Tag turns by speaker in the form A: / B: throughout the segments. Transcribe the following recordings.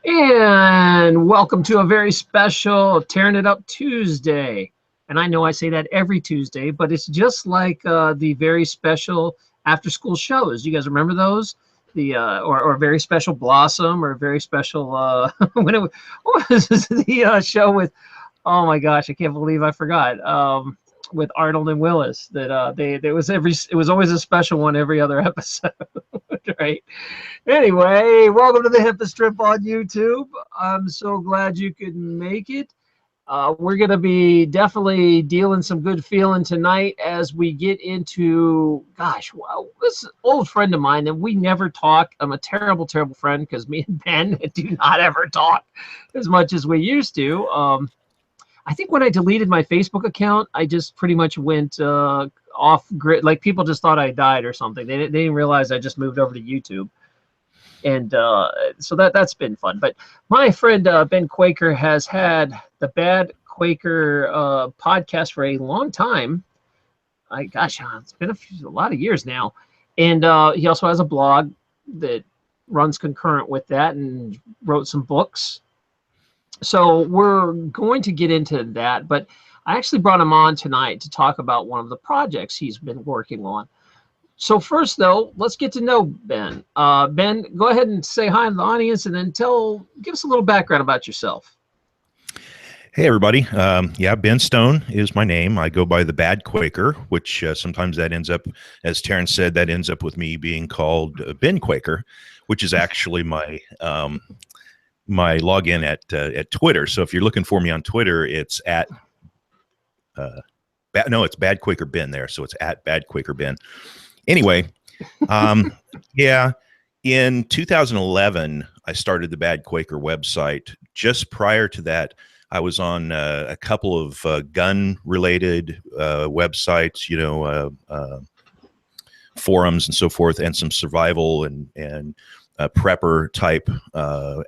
A: And welcome to a very special Tearing It Up Tuesday. And I know I say that every Tuesday, but it's just like the very special after-school shows. You guys remember those? Or a very special Blossom, or a very special what was the show with? Oh my gosh, I can't believe I forgot. With Arnold and Willis, that it was always a special one every other episode, right? Anyway, welcome to the Hippest Trip on YouTube. I'm so glad you could make it. We're going to be definitely dealing some good feeling tonight as we get into, gosh, wow, this is an old friend of mine, and we never talk. I'm a terrible, terrible friend because me and Ben do not ever talk as much as we used to. I think when I deleted my Facebook account, I just pretty much went off grid. Like, people just thought I died or something. They didn't realize I just moved over to YouTube. And so that's been fun. But my friend Ben Quaker has had the Bad Quaker podcast for a long time. It's been a lot of years now. And he also has a blog that runs concurrent with that and wrote some books. So we're going to get into that. But I actually brought him on tonight to talk about one of the projects he's been working on. So first, though, let's get to know Ben. Ben, go ahead and say hi to the audience, and then give us a little background about yourself.
B: Hey, everybody. Ben Stone is my name. I go by the Bad Quaker, which sometimes that ends up, as Terrence said, that ends up with me being called Ben Quaker, which is actually my my login at Twitter. So if you're looking for me on Twitter, it's at it's Bad Quaker Ben there. So it's at Bad Quaker Ben. Anyway, in 2011, I started the Bad Quaker website. Just prior to that, I was on a couple of gun-related websites, forums and so forth, and some survival and prepper type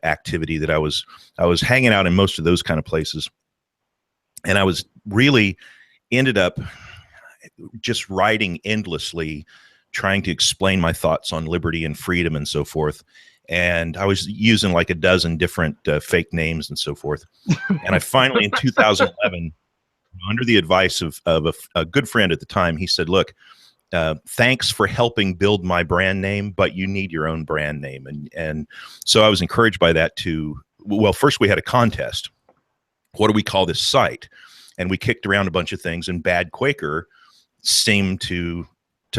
B: activity that I was hanging out in most of those kind of places. And I was really ended up just writing endlessly, trying to explain my thoughts on liberty and freedom and so forth. And I was using like a dozen different fake names and so forth. And I finally, in 2011, under the advice of a good friend at the time, he said, look, thanks for helping build my brand name, but you need your own brand name. And so I was encouraged by that first we had a contest. What do we call this site? And we kicked around a bunch of things, and Bad Quaker seemed to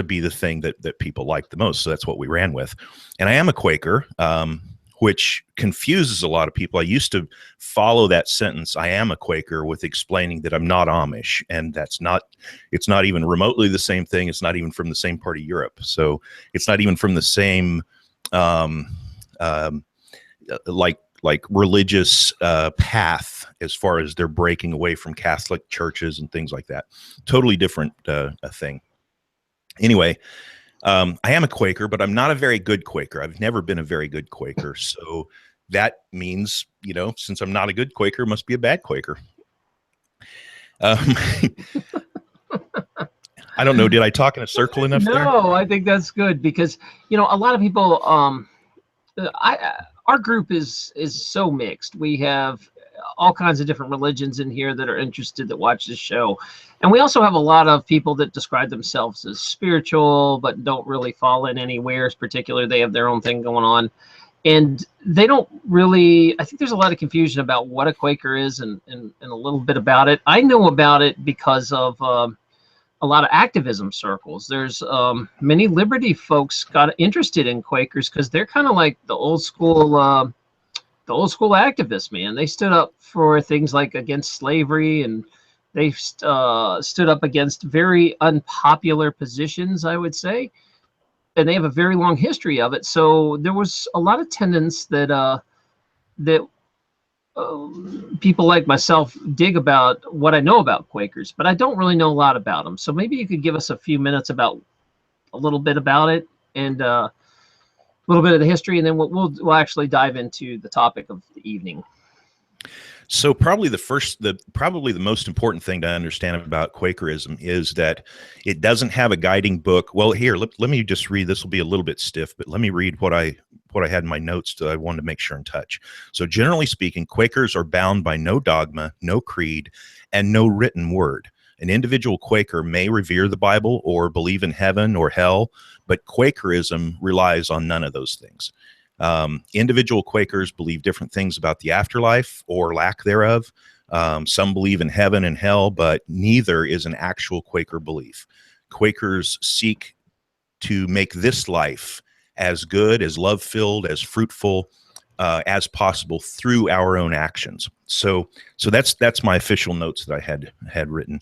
B: be the thing that people liked the most. So that's what we ran with. And I am a Quaker, which confuses a lot of people. I used to follow that sentence, I am a Quaker, with explaining that I'm not Amish, and it's not even remotely the same thing. It's not even from the same part of Europe. So it's not even from the same like religious path as far as they're breaking away from Catholic churches and things like that. Totally different thing. Anyway, I am a Quaker, but I'm not a very good Quaker. I've never been a very good Quaker. So that means, since I'm not a good Quaker, must be a bad Quaker. I don't know. Did I talk in a circle enough there?
A: No, I think that's good because, a lot of people, our group is so mixed. We have all kinds of different religions in here that are interested, that watch this show. And we also have a lot of people that describe themselves as spiritual, but don't really fall in anywhere particular. They have their own thing going on. And they don't really, I think there's a lot of confusion about what a Quaker is and a little bit about it. I know about it because of a lot of activism circles. There's many liberty folks got interested in Quakers because they're kind of like the old school activists, man. They stood up for things like against slavery, and they stood up against very unpopular positions, I would say. And they have a very long history of it. So there was a lot of tenets that people like myself dig about what I know about Quakers, but I don't really know a lot about them. So maybe you could give us a few minutes about a little bit about it and a little bit of the history, and then we'll actually dive into the topic of the evening.
B: So probably the most important thing to understand about Quakerism is that it doesn't have a guiding book. Well, here, let me just read. This will be a little bit stiff, but let me read what I what I had in my notes that I wanted to make sure and touch. So generally speaking, Quakers are bound by no dogma, no creed, and no written word. An individual Quaker may revere the Bible or believe in heaven or hell, but Quakerism relies on none of those things. Individual Quakers believe different things about the afterlife or lack thereof. Some believe in heaven and hell, but neither is an actual Quaker belief. Quakers seek to make this life as good, as love-filled, as fruitful as possible through our own actions. So that's my official notes that I had written.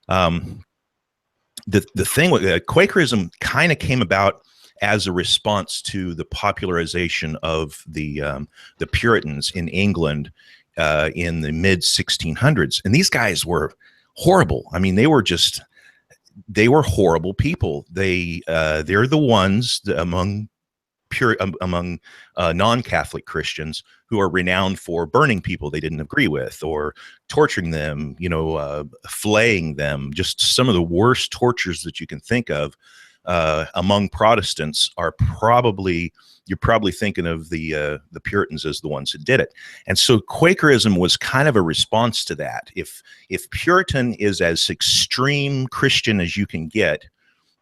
B: The thing with Quakerism kind of came about as a response to the popularization of the Puritans in England in the mid 1600s, and these guys were horrible. I mean, they were horrible people. They're the ones among non-Catholic Christians who are renowned for burning people they didn't agree with, or torturing them, flaying them. Just some of the worst tortures that you can think of among Protestants are you're probably thinking of the Puritans as the ones who did it. And so Quakerism was kind of a response to that. If Puritan is as extreme Christian as you can get,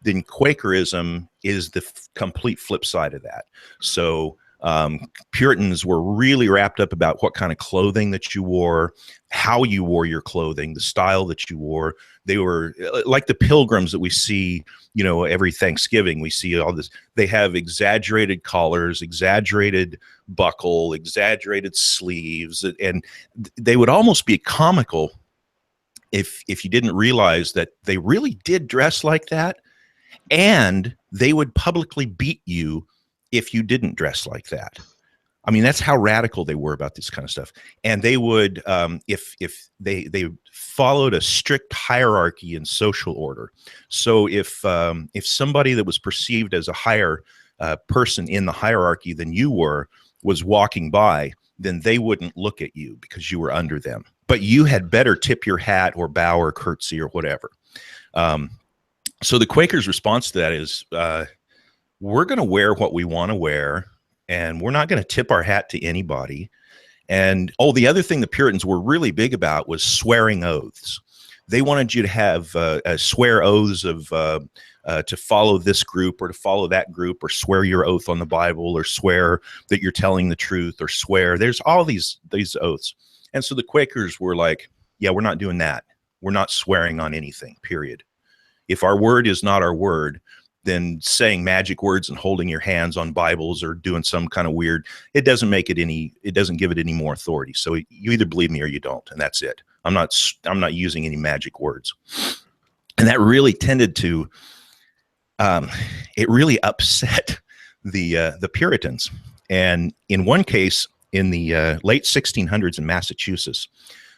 B: then Quakerism is the complete flip side of that. So Puritans were really wrapped up about what kind of clothing that you wore, how you wore your clothing, the style that you wore. They were like the pilgrims that we see, every Thanksgiving. We see all this. They have exaggerated collars, exaggerated buckle, exaggerated sleeves, and they would almost be comical if you didn't realize that they really did dress like that. And they would publicly beat you if you didn't dress like that. I mean, that's how radical they were about this kind of stuff. And they would, if they followed a strict hierarchy and social order. So if somebody that was perceived as a higher person in the hierarchy than you was walking by, then they wouldn't look at you because you were under them. But you had better tip your hat or bow or curtsy or whatever. So the Quakers' response to that is, we're going to wear what we want to wear, and we're not going to tip our hat to anybody. And the other thing the Puritans were really big about was swearing oaths. They wanted you to have swear oaths of to follow this group or to follow that group, or swear your oath on the Bible, or swear that you're telling the truth, or swear. There's all these oaths. And so the Quakers were like, yeah, we're not doing that. We're not swearing on anything, period. If our word is not our word, then saying magic words and holding your hands on Bibles or doing some kind of weird, it doesn't give it any more authority. So you either believe me or you don't, and that's it. I'm not using any magic words. And that really tended to, it really upset the Puritans. And in one case, in the late 1600s in Massachusetts,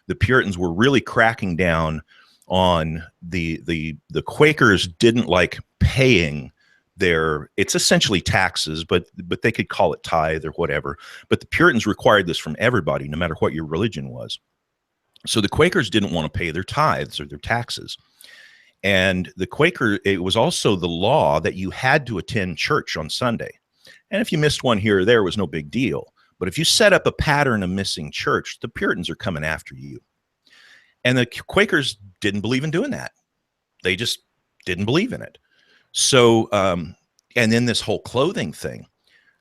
B: the Puritans were really cracking down on the Quakers didn't like paying it's essentially taxes, but they could call it tithe or whatever. But the Puritans required this from everybody, no matter what your religion was. So the Quakers didn't want to pay their tithes or their taxes. And it was also the law that you had to attend church on Sunday. And if you missed one here or there, it was no big deal. But if you set up a pattern of missing church, the Puritans are coming after you. And the Quakers didn't believe in doing that. They just didn't believe in it. So, and then this whole clothing thing.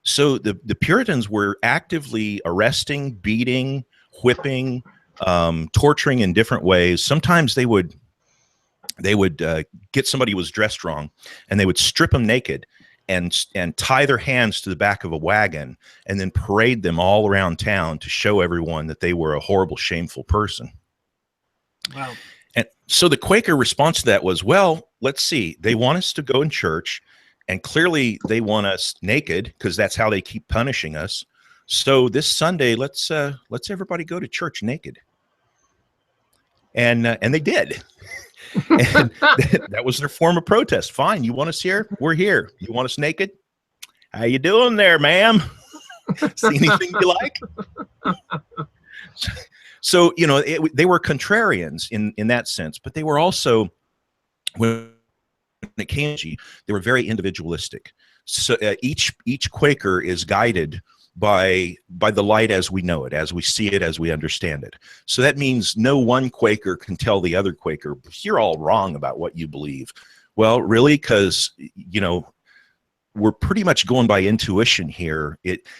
B: So the Puritans were actively arresting, beating, whipping, torturing in different ways. Sometimes they would get somebody who was dressed wrong, and they would strip them naked and tie their hands to the back of a wagon, and then parade them all around town to show everyone that they were a horrible, shameful person.
A: Wow.
B: And so the Quaker response to that was, well, let's see. They want us to go in church, and clearly they want us naked because that's how they keep punishing us. So this Sunday, let's everybody go to church naked. And they did. And that was their form of protest. Fine, you want us here? We're here. You want us naked? How you doing there, ma'am? See anything you like? So, they were contrarians in that sense, but they were also, when it came to, they were very individualistic. So each Quaker is guided by the light as we know it, as we see it, as we understand it. So that means no one Quaker can tell the other Quaker, you're all wrong about what you believe. Well, really, because, you know, we're pretty much going by intuition here.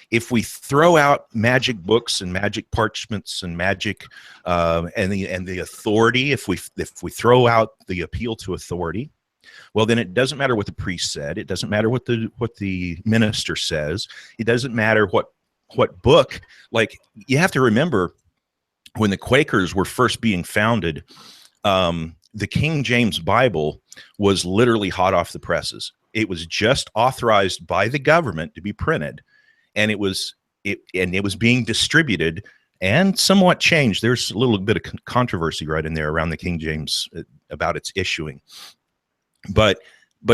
B: If we throw out magic books and magic parchments and magic and the authority, if we throw out the appeal to authority, well, then it doesn't matter what the priest said. It doesn't matter what the minister says. It doesn't matter what book. Like, you have to remember, when the Quakers were first being founded, the King James Bible was literally hot off the presses. It was just authorized by the government to be printed, and it was being distributed and somewhat changed. There's a little bit of controversy right in there around the King James about its issuing. But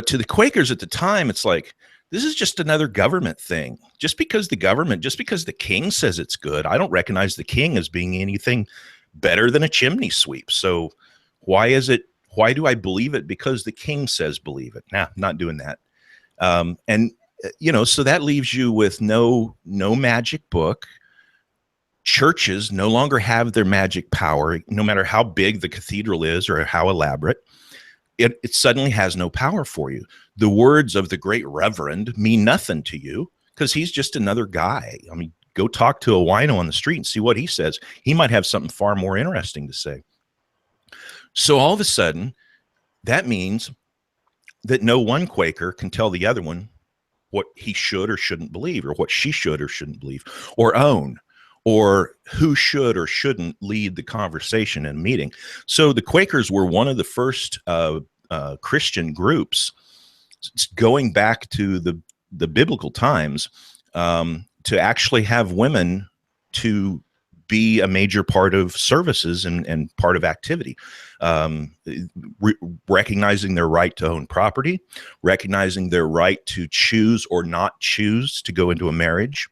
B: to the Quakers at the time, it's like, this is just another government thing. Just because the king says it's good, I don't recognize the king as being anything better than a chimney sweep. So why do I believe it? Because the king says believe it. Nah, not doing that. And you know, so that leaves you with no magic book. Churches no longer have their magic power, no matter how big the cathedral is or how elaborate. It suddenly has no power for you. The words of the great reverend mean nothing to you because he's just another guy. I mean, go talk to a wino on the street and see what he says. He might have something far more interesting to say. So all of a sudden, that means that no one Quaker can tell the other one what he should or shouldn't believe, or what she should or shouldn't believe, or own, or who should or shouldn't lead the conversation in a meeting. So the Quakers were one of the first Christian groups, going back to the biblical times, to actually have women to be a major part of services and part of activity, recognizing their right to own property, recognizing their right to choose or not choose to go into a marriage.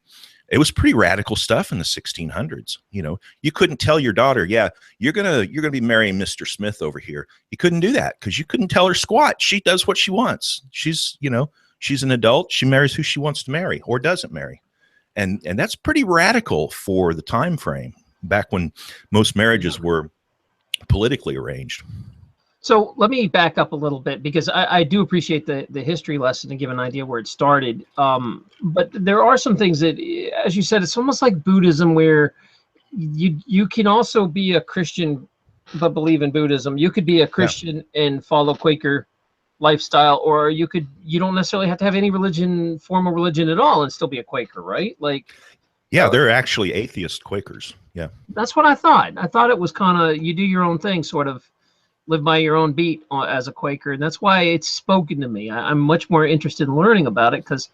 B: It was pretty radical stuff in the 1600s. You know, you couldn't tell your daughter, yeah, you're gonna be marrying Mr. Smith over here. You couldn't do that because you couldn't tell her squat. She does what she wants. She's an adult. She marries who she wants to marry or doesn't marry. And that's pretty radical for the time frame back when most marriages were politically arranged.
A: So let me back up a little bit, because I do appreciate the history lesson to give an idea where it started. But there are some things that, as you said, it's almost like Buddhism, where you can also be a Christian but believe in Buddhism. You could be a Christian and follow Quaker lifestyle, or you don't necessarily have to have any formal religion at all and still be a Quaker, right? Like,
B: yeah, they're actually atheist Quakers. Yeah,
A: that's what I thought. I thought it was kind of, you do your own thing, sort of live by your own beat as a Quaker, and that's why it's spoken to me. I'm much more interested in learning about it, because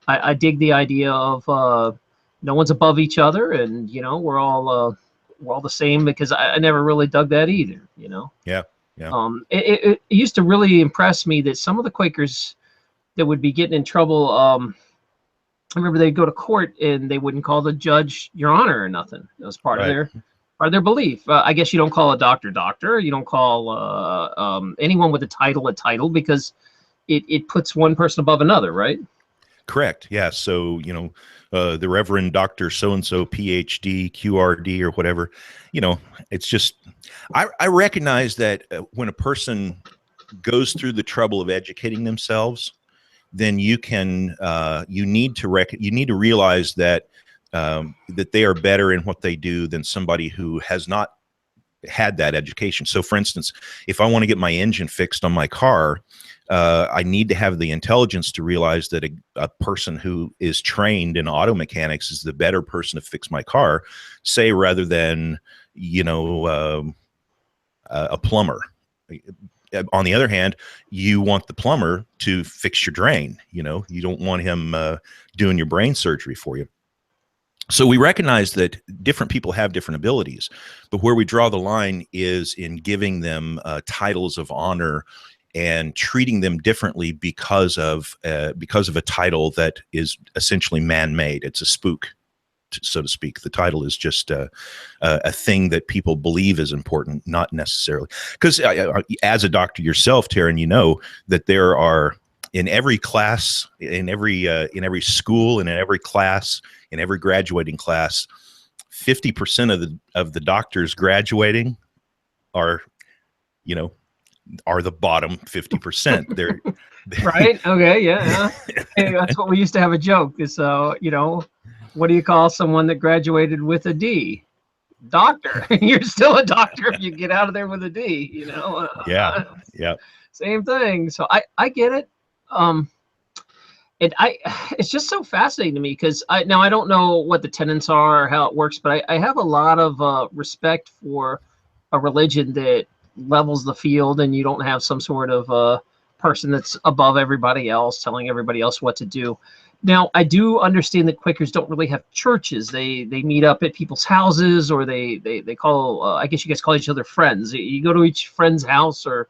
A: I dig the idea of no one's above each other, and we're all the same, because I never really dug that either.
B: Yeah.
A: It used to really impress me that some of the Quakers that would be getting in trouble, I remember they'd go to court and they wouldn't call the judge your honor or nothing. It was part of their belief. I guess you don't call a doctor. You don't call anyone with a title, because it puts one person above another, right?
B: Correct. Yeah. So, the Reverend Dr. So-and-so, PhD, QRD, or whatever, it's just, I recognize that when a person goes through the trouble of educating themselves, then you need to realize that that they are better in what they do than somebody who has not had that education. So for instance, if I want to get my engine fixed on my car, I need to have the intelligence to realize that a person who is trained in auto mechanics is the better person to fix my car, say, rather than, a plumber. On the other hand, you want the plumber to fix your drain. You don't want him doing your brain surgery for you. So we recognize that different people have different abilities, but where we draw the line is in giving them titles of honor and treating them differently because of a title that is essentially man-made. It's a spook, so to speak. The title is just a thing that people believe is important, not necessarily. Because as a doctor yourself, Taryn, you know that there are in every class, in every school, and in every class, in every graduating class, 50% of the doctors graduating are, you know, are the bottom 50%. They're
A: Right. Okay. Yeah. Hey, that's what we used to have a joke is, what do you call someone that graduated with a D? Doctor. You're still a doctor if you get out of there with a D,
B: yeah, yeah.
A: Same thing. So I get it. Um, it's just so fascinating to me because I don't know what the tenets are or how it works, but I have a lot of respect for a religion that levels the field and you don't have some sort of person that's above everybody else telling everybody else what to do. Now, I do understand that Quakers don't really have churches. They meet up at people's houses, or they call, I guess you guys call each other friends. You go to each friend's house, or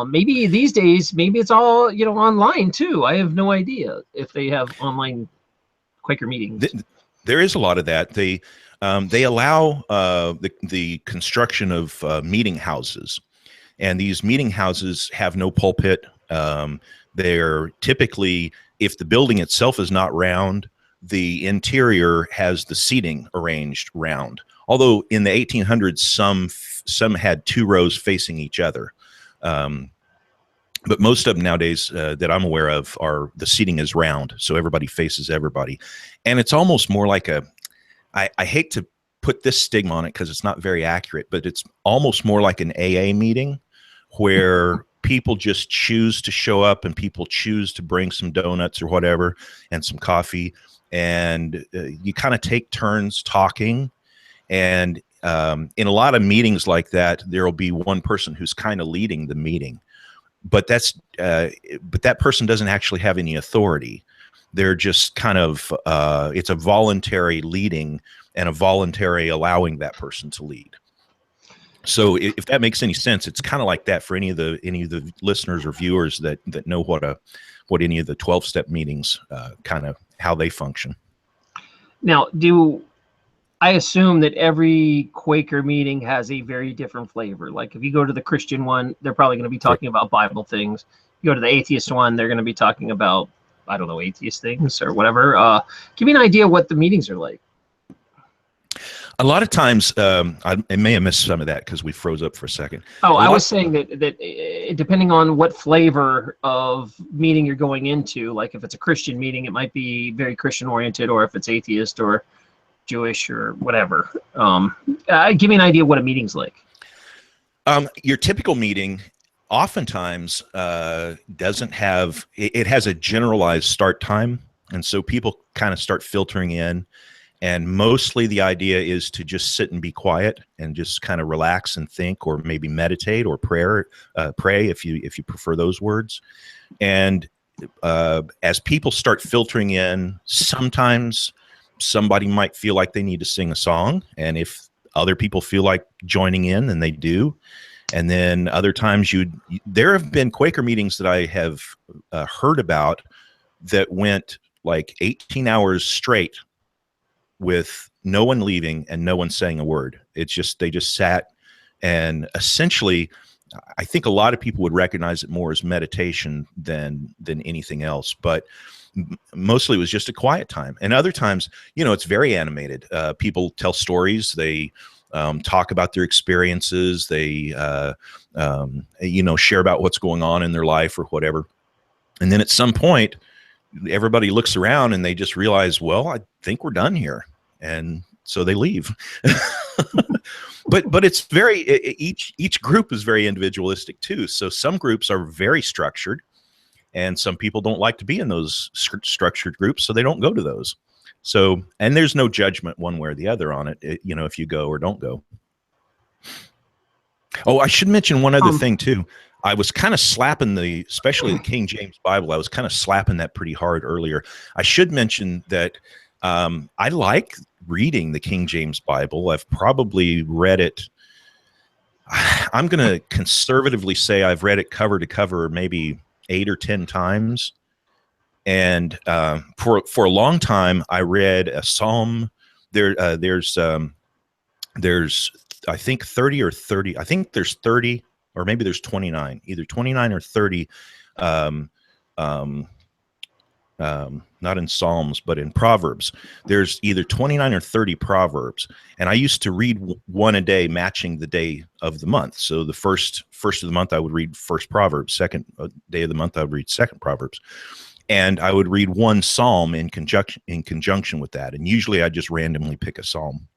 A: maybe these days, maybe it's all, online too. I have no idea if they have online Quaker meetings.
B: There is a lot of that. They allow the construction of meeting houses, and these meeting houses have no pulpit. They're typically, if the building itself is not round, the interior has the seating arranged round. Although in the 1800s, some had 2 rows facing each other. But most of them nowadays that I'm aware of are the seating is round, so everybody faces everybody. And it's almost more like I hate to put this stigma on it because it's not very accurate, but it's almost more like an AA meeting where people just choose to show up and people choose to bring some donuts or whatever and some coffee. And you kind of take turns talking. And in a lot of meetings like that, there will be one person who's kind of leading the meeting. But that person doesn't actually have any authority. They're just kind of it's a voluntary leading and a voluntary allowing that person to lead. So if that makes any sense, it's kind of like that for any of the listeners or viewers that know what any of the 12-step meetings kind of how they function.
A: Now, I assume that every Quaker meeting has a very different flavor. Like if you go to the Christian one, they're probably going to be talking about Bible things. You go to the atheist one, they're going to be talking about, I don't know, atheist things or whatever. Give me an idea what the meetings are like.
B: A lot of times, I may have missed some of that because we froze up for a second.
A: Oh, I was saying that depending on what flavor of meeting you're going into, like if it's a Christian meeting, it might be very Christian oriented, or if it's atheist or Jewish or whatever. Give me an idea what a meeting's like.
B: Your typical meeting oftentimes doesn't have, it has a generalized start time. And so people kind of start filtering in. And mostly the idea is to just sit and be quiet and just kind of relax and think, or maybe meditate or pray if you prefer those words. And as people start filtering in, sometimes somebody might feel like they need to sing a song. And if other people feel like joining in, then they do. And then other times there have been Quaker meetings that I have heard about that went like 18 hours straight with no one leaving and no one saying a word. It's just, they just sat, and essentially, I think a lot of people would recognize it more as meditation than anything else, but mostly it was just a quiet time. And other times, it's very animated. People tell stories. They talk about their experiences. They, share about what's going on in their life or whatever. And then at some point, everybody looks around and they just realize, well, I think we're done here. And so they leave. But it's each group is very individualistic too. So some groups are very structured, and some people don't like to be in those structured groups, so they don't go to those. So, and there's no judgment one way or the other on it, if you go or don't go. Oh, I should mention one other thing too. I was kind of slapping especially the King James Bible. I was kind of slapping that pretty hard earlier. I should mention that I like reading the King James Bible. I've probably read it. I'm going to conservatively say I've read it cover to cover maybe 8 or 10 times. And for a long time, I read a psalm. There's I think 30 or 30. I think there's 30, or maybe there's 29, either 29 or 30 um, not in Psalms, but in Proverbs. There's either 29 or 30 Proverbs. And I used to read one a day, matching the day of the month. So the first of the month, I would read first Proverbs. Second day of the month, I would read second Proverbs. And I would read one Psalm in conjunction with that. And usually I just randomly pick a Psalm.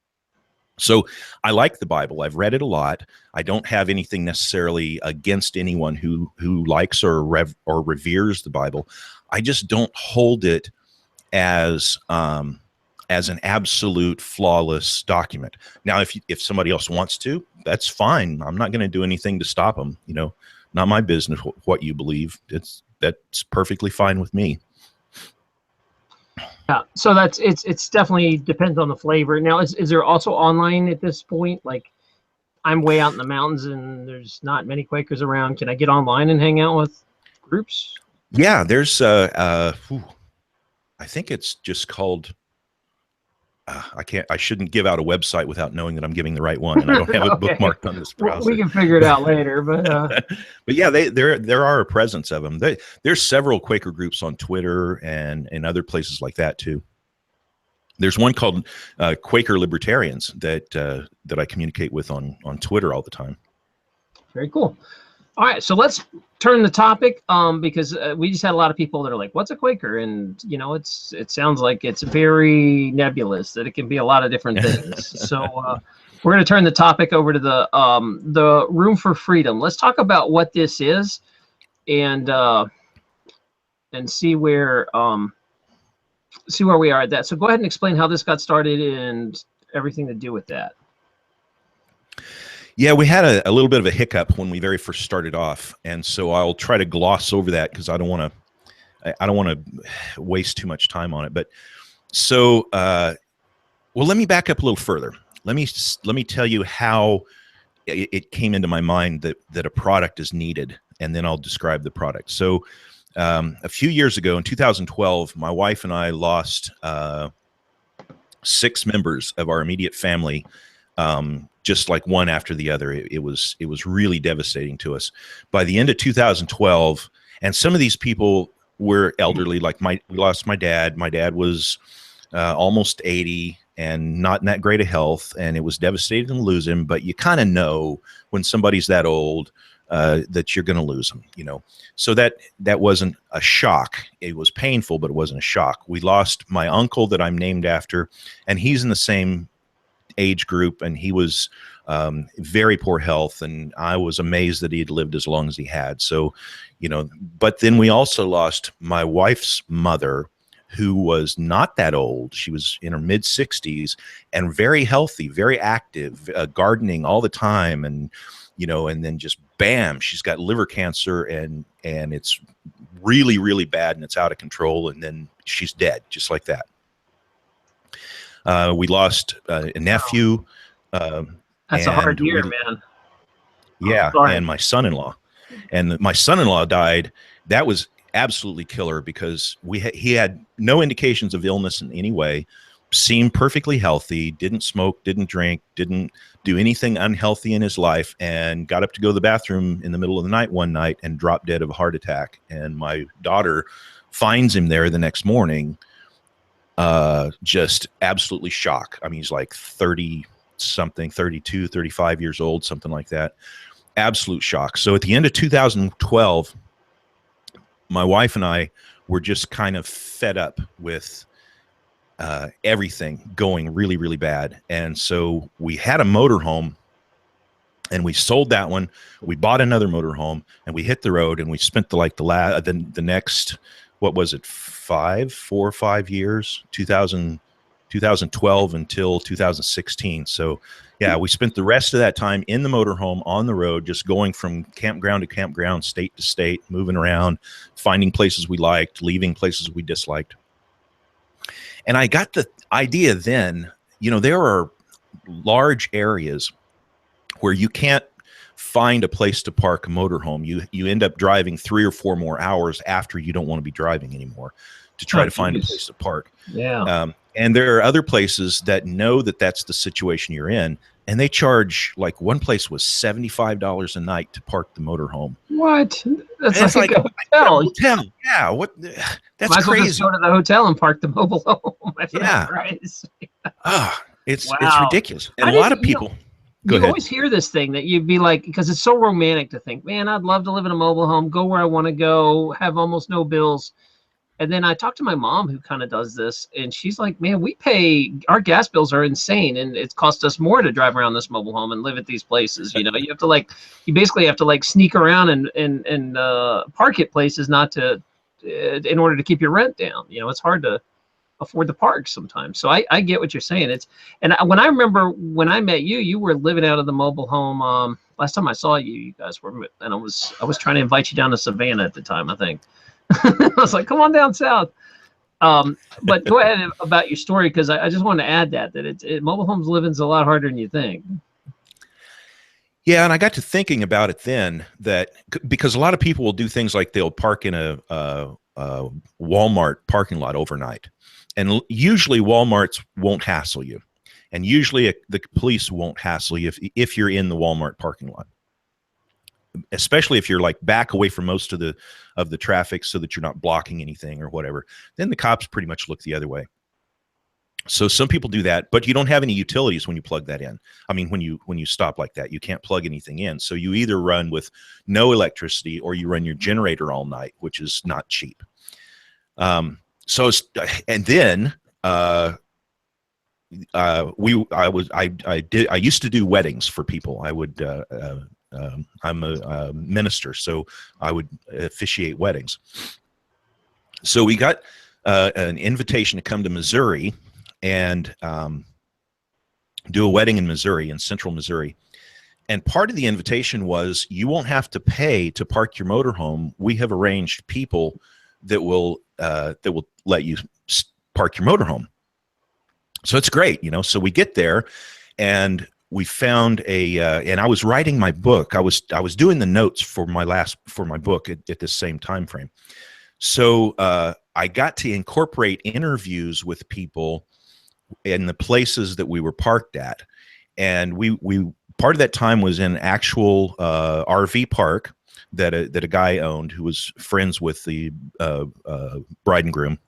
B: So I like the Bible. I've read it a lot. I don't have anything necessarily against anyone who likes or reveres the Bible. I just don't hold it as an absolute flawless document. Now, if somebody else wants to, that's fine. I'm not going to do anything to stop them. You know, not my business what you believe. That's perfectly fine with me.
A: Yeah, so it's definitely depends on the flavor. Now, is there also online at this point? Like, I'm way out in the mountains and there's not many Quakers around. Can I get online and hang out with groups?
B: Yeah, there's I think it's just called. I shouldn't give out a website without knowing that I'm giving the right one, and I don't have it
A: Okay.
B: bookmarked on this browser.
A: We can figure it out later, but
B: but yeah, there are a presence of them. There's several Quaker groups on Twitter and other places like that too. There's one called Quaker Libertarians that I communicate with on Twitter all the time.
A: Very cool. All right, so let's turn the topic because we just had a lot of people that are like, "What's a Quaker?" And you know, it sounds like it's very nebulous, that it can be a lot of different things. So we're going to turn the topic over to the Room for Freedom. Let's talk about what this is, and see where we are at that. So go ahead and explain how this got started and everything to do with that.
B: Yeah, we had a little bit of a hiccup when we very first started off, and so I'll try to gloss over that because I don't want to waste too much time on it. But so, well, let me back up a little further. Let me tell you how it came into my mind that a product is needed, and then I'll describe the product. So, a few years ago in 2012, my wife and I lost 6 members of our immediate family. Just like one after the other. It was really devastating to us. By the end of 2012, and some of these people were elderly, like we lost my dad. My dad was almost 80 and not in that great of health, and it was devastating to lose him, but you kind of know when somebody's that old that you're going to lose them, you know. So that wasn't a shock. It was painful, but it wasn't a shock. We lost my uncle that I'm named after, and he's in the same age group, and he was very poor health, and I was amazed that he had lived as long as he had. So, you know, but then we also lost my wife's mother, who was not that old. She was in her mid 60s and very healthy, very active, gardening all the time, and you know, and then just bam, she's got liver cancer, and it's really, really bad, and it's out of control, and then she's dead just like that. We lost a nephew.
A: That's a hard year, man.
B: Yeah, and my son-in-law. And my son-in-law died. That was absolutely killer because he had no indications of illness in any way, seemed perfectly healthy, didn't smoke, didn't drink, didn't do anything unhealthy in his life, and got up to go to the bathroom in the middle of the night one night and dropped dead of a heart attack. And my daughter finds him there the next morning, just absolutely shocked. I mean, he's like 30 something, 32, 35 years old, something like that. Absolute shock. So at the end of 2012, my wife and I were just kind of fed up with everything going really, really bad. And so we had a motorhome, and we sold that one. We bought another motorhome, and we hit the road, and we spent the next, what was it, 4 or 5 years, 2012 until 2016. So yeah, we spent the rest of that time in the motorhome on the road, just going from campground to campground, state to state, moving around, finding places we liked, leaving places we disliked. And I got the idea then, you know, there are large areas where you can't find a place to park a motorhome. You end up driving 3 or 4 more hours after you don't want to be driving anymore to try to find a place to park.
A: Yeah.
B: And there are other places that know that that's the situation you're in, and they charge, like one place was $75 a night to park the motorhome.
A: What? That's
B: And it's
A: like
B: like
A: a
B: a
A: hotel.
B: hotel. Yeah, what? That's
A: Might as well just
B: crazy.
A: go to the hotel and park the mobile home for that
B: Yeah.
A: price.
B: It's
A: Wow.
B: ridiculous. And
A: I
B: a lot
A: didn't,
B: of people. Go
A: you
B: ahead.
A: always hear this thing that you'd be like, because it's so romantic to think, man, I'd love to live in a mobile home, go where I want to go, have almost no bills. And then I talked to my mom who kind of does this, and she's like, man, we pay, our gas bills are insane, and it's cost us more to drive around this mobile home and live at these places. You know, you have to like, you basically have to like sneak around and park at places not to, in order to keep your rent down. You know, it's hard to afford the park sometimes. So I get what you're saying. It's, and when I remember when I met you, you were living out of the mobile home. Last time I saw you, you guys were, and I was trying to invite you down to Savannah at the time, I think. I was like, come on down south. But go ahead about your story, because I just want to add that mobile homes living's a lot harder than you think.
B: Yeah, and I got to thinking about it then, that because a lot of people will do things like they'll park in a Walmart parking lot overnight, and usually Walmarts won't hassle you, and usually the police won't hassle you if you're in the Walmart parking lot, especially if you're like back away from most of the traffic so that you're not blocking anything or whatever. Then the cops pretty much look the other way. So some people do that, but you don't have any utilities when you plug that in. I mean, when you stop like that, you can't plug anything in. So you either run with no electricity or you run your generator all night, which is not cheap. And then I used to do weddings for people. I would I'm a minister, so I would officiate weddings. So we got an invitation to come to Missouri and do a wedding in Missouri, in central Missouri. And part of the invitation was, you won't have to pay to park your motorhome. We have arranged people that will let you park your motorhome. So it's great, you know. So we get there, and we found and I was writing my book. I was doing the notes for my book at this same time frame. So I got to incorporate interviews with people in the places that we were parked at, and we part of that time was in actual RV park that a guy owned who was friends with the bride and groom.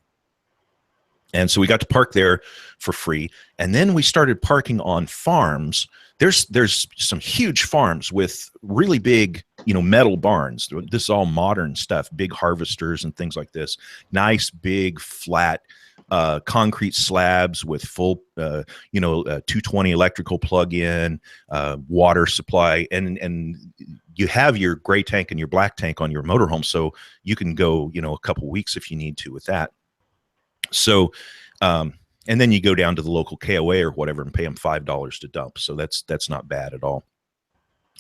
B: And so we got to park there for free. And then we started parking on farms. There's some huge farms with really big, you know, metal barns. This is all modern stuff, big harvesters and things like this. Nice, big, flat concrete slabs with full, 220 electrical plug-in, water supply. And you have your gray tank and your black tank on your motorhome. So you can go, you know, a couple weeks if you need to with that. So, and then you go down to the local KOA or whatever and pay them $5 to dump. So that's not bad at all.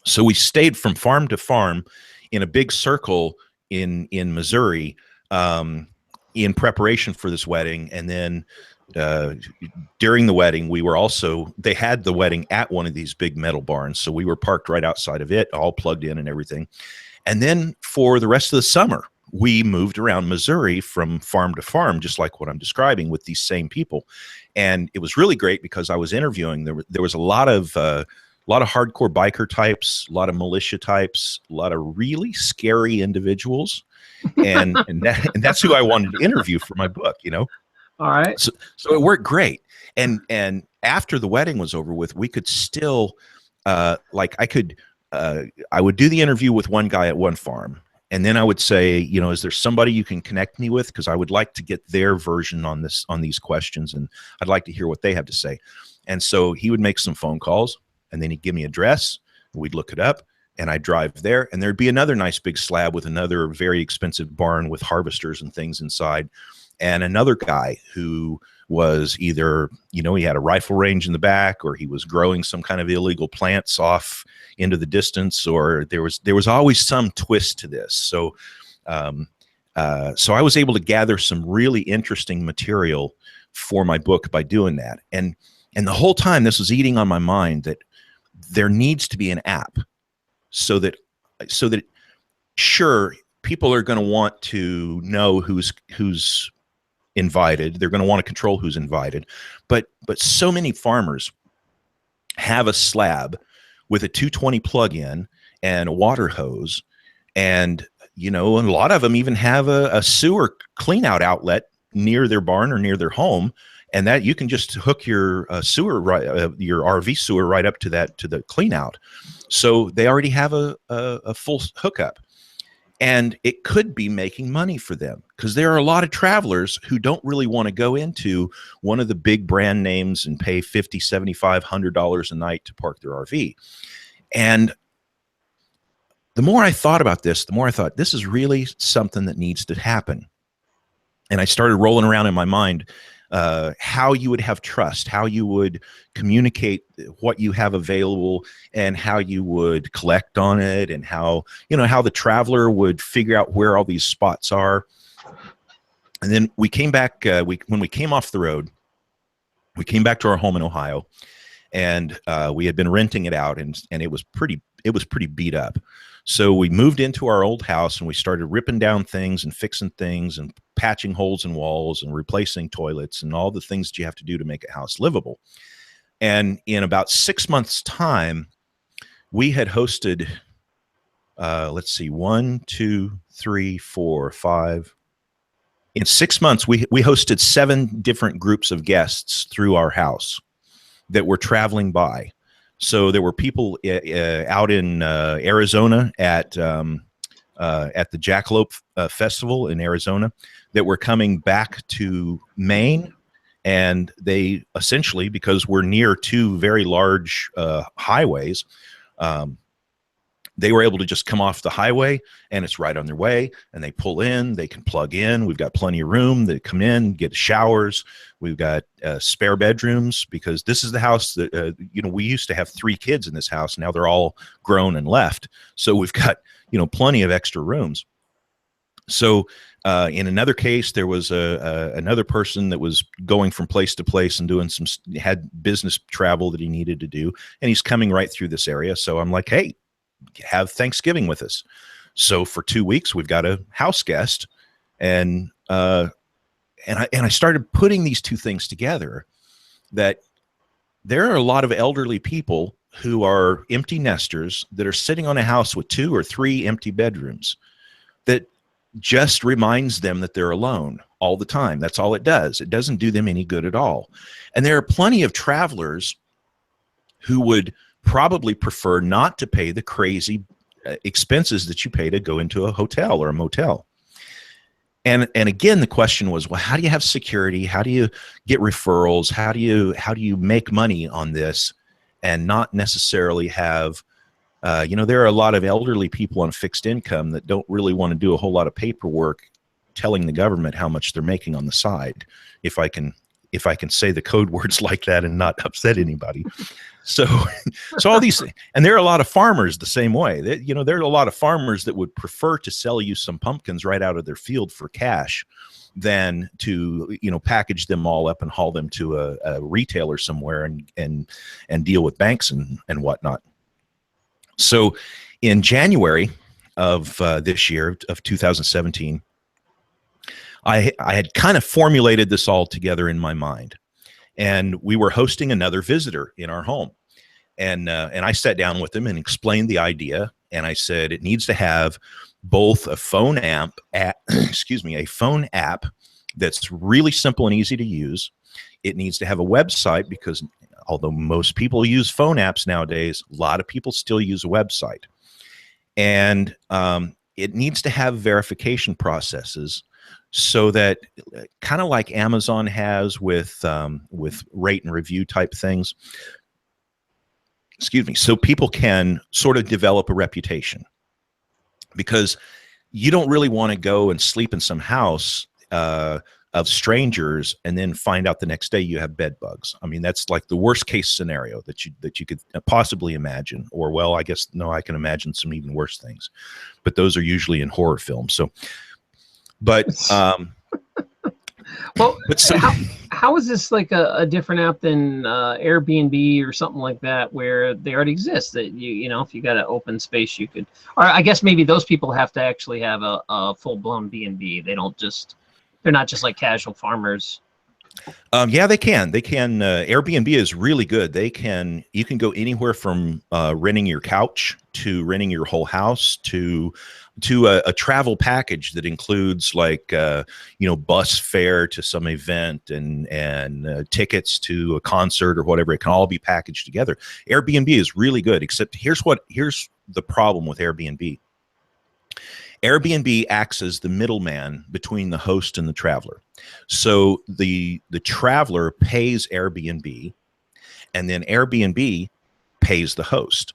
B: So we stayed from farm to farm in a big circle in Missouri, in preparation for this wedding. And then during the wedding, they had the wedding at one of these big metal barns. So we were parked right outside of it, all plugged in and everything. And then for the rest of the summer, we moved around Missouri from farm to farm, just like what I'm describing, with these same people. And it was really great because I was interviewing. There was a lot of hardcore biker types, a lot of militia types, a lot of really scary individuals. And that's who I wanted to interview for my book, you know?
A: All right.
B: So it worked great. And after the wedding was over with, we could still, I would do the interview with one guy at one farm. And then I would say, you know, is there somebody you can connect me with? Because I would like to get their version on these questions, and I'd like to hear what they have to say. And so he would make some phone calls, and then he'd give me an address. We'd look it up, and I'd drive there, and there'd be another nice big slab with another very expensive barn with harvesters and things inside, and another guy who was either, you know, he had a rifle range in the back, or he was growing some kind of illegal plants off into the distance, or there was always some twist to this. So so I was able to gather some really interesting material for my book by doing that. And the whole time this was eating on my mind, that there needs to be an app so that sure, people are going to want to know who's invited. They're going to want to control who's invited. But so many farmers have a slab with a 220 plug-in and a water hose And, you know, and a lot of them even have a sewer clean out outlet near their barn or near their home. And that you can just hook your sewer, your RV sewer right up to that, to the clean out. So they already have a full hookup. And it could be making money for them, because there are a lot of travelers who don't really want to go into one of the big brand names and pay $50, $75, $100 a night to park their RV. And the more I thought about this, the more I thought this is really something that needs to happen. And I started rolling around in my mind how you would have trust, how you would communicate what you have available, and how you would collect on it, and how, you know, how the traveler would figure out where all these spots are. And then we came back, when we came off the road, we came back to our home in Ohio, and we had been renting it out, and it was pretty beat up. So we moved into our old house, and we started ripping down things and fixing things and patching holes in walls and replacing toilets and all the things that you have to do to make a house livable. And in about 6 months' time, we had hosted, let's see, 1, 2, 3, 4, 5. In 6 months, we hosted 7 different groups of guests through our house that were traveling by. So there were people out in Arizona at the Jackalope Festival in Arizona that were coming back to Maine. And they essentially, because we're near 2 very large highways, they were able to just come off the highway, and it's right on their way, and they pull in, they can plug in. We've got plenty of room. They come in, get showers. We've got spare bedrooms, because this is the house that, you know, we used to have 3 kids in this house. Now they're all grown and left. So we've got, you know, plenty of extra rooms. So in another case, there was another person that was going from place to place and doing had business travel that he needed to do. And he's coming right through this area. So I'm like, hey, have Thanksgiving with us. So for 2 weeks, we've got a house guest, and I started putting these 2 things together, that there are a lot of elderly people who are empty nesters that are sitting on a house with 2 or 3 empty bedrooms that just reminds them that they're alone all the time. That's all it does. It doesn't do them any good at all. And there are plenty of travelers who would probably prefer not to pay the crazy expenses that you pay to go into a hotel or a motel. And again, the question was, well, how do you have security? How do you get referrals? How do you make money on this and not necessarily have, you know, there are a lot of elderly people on fixed income that don't really want to do a whole lot of paperwork telling the government how much they're making on the side, if I can say the code words like that and not upset anybody. So all these, and there are a lot of farmers the same way. You know, there are a lot of farmers that would prefer to sell you some pumpkins right out of their field for cash than to, you know, package them all up and haul them to a retailer somewhere and deal with banks and whatnot. So in January of this year, of 2017, I had kind of formulated this all together in my mind, and we were hosting another visitor in our home, and I sat down with him and explained the idea, and I said it needs to have both a phone app, a phone app that's really simple and easy to use. It needs to have a website, because although most people use phone apps nowadays, a lot of people still use a website, and it needs to have verification processes, so that kind of like Amazon has with rate and review type things, so people can sort of develop a reputation, because you don't really want to go and sleep in some house of strangers and then find out the next day you have bed bugs. I mean, that's like the worst case scenario that you could possibly imagine. Or, well, I guess, no, I can imagine some even worse things, but those are usually in horror films. So, but
A: well, but so, how is this like a different app than Airbnb or something like that, where they already exist? That you know, if you got an open space, you could, or I guess maybe those people have to actually have a full blown B&B. They're not just like casual farmers.
B: Yeah, they can. They can. Airbnb is really good. You can go anywhere from renting your couch to renting your whole house to a travel package that includes like bus fare to some event and tickets to a concert or whatever. It can all be packaged together. Airbnb is really good. Except here's the problem with Airbnb. Airbnb acts as the middleman between the host and the traveler. So the traveler pays Airbnb, and then Airbnb pays the host.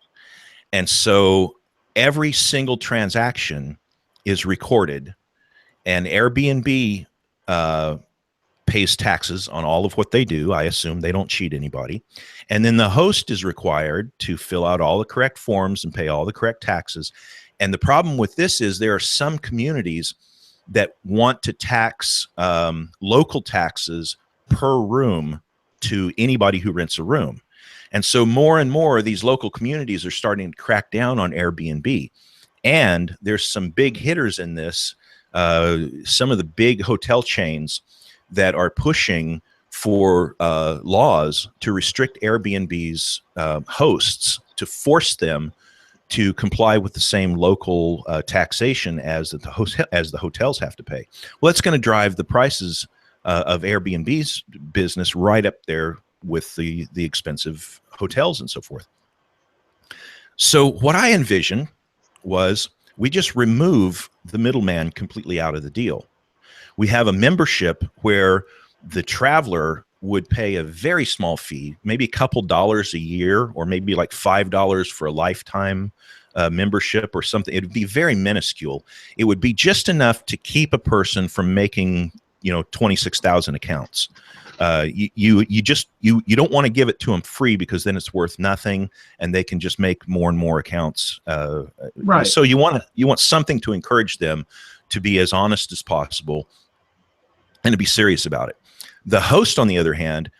B: And so every single transaction is recorded, and Airbnb pays taxes on all of what they do. I assume they don't cheat anybody. And then the host is required to fill out all the correct forms and pay all the correct taxes. And the problem with this is there are some communities that want to tax local taxes per room to anybody who rents a room. And so more and more of these local communities are starting to crack down on Airbnb. And there's some big hitters in this, some of the big hotel chains that are pushing for laws to restrict Airbnb's hosts, to force them to comply with the same local taxation as the hotels have to pay. Well, that's going to drive the prices of Airbnb's business right up there with the expensive hotels and so forth. So what I envisioned was we just remove the middleman completely out of the deal. We have a membership where the traveler would pay a very small fee, maybe a couple dollars a year, or maybe like $5 for a lifetime membership or something. It would be very minuscule. It would be just enough to keep a person from making 26,000 accounts. You don't want to give it to them free, because then it's worth nothing, and they can just make more and more accounts.
A: Right.
B: So you want something to encourage them to be as honest as possible and to be serious about it. The host, on the other hand,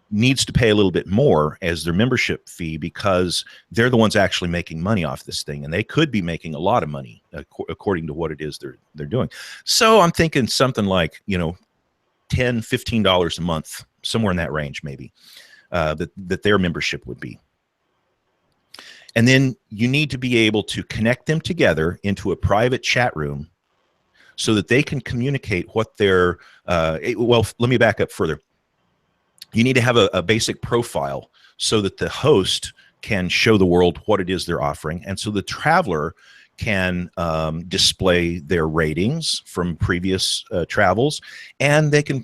B: needs to pay a little bit more as their membership fee, because they're the ones actually making money off this thing, and they could be making a lot of money according to what it is they're doing. So I'm thinking something like $10, $15 a month, somewhere in that range, maybe that their membership would be. And then you need to be able to connect them together into a private chat room so that they can communicate what their well, let me back up further. You need to have a basic profile so that the host can show the world what it is they're offering, and so the traveler can display their ratings from previous travels, and they can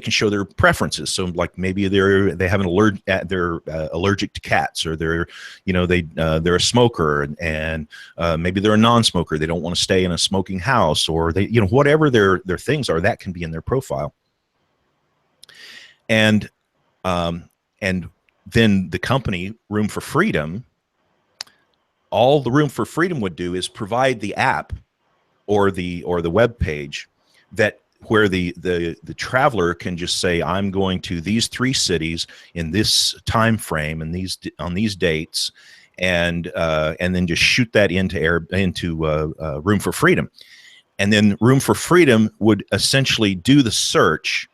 B: show their preferences. So like maybe they're allergic to cats, or they're a smoker, and maybe they're a non-smoker. They don't want to stay in a smoking house, or they whatever their things are, that can be in their profile. And then the company Room4Freedom, all the Room4Freedom would do is provide the app or the web page where the traveler can just say, I'm going to these 3 cities in this time frame and on these dates, and then just shoot that into Room4Freedom, and then Room4Freedom would essentially do the search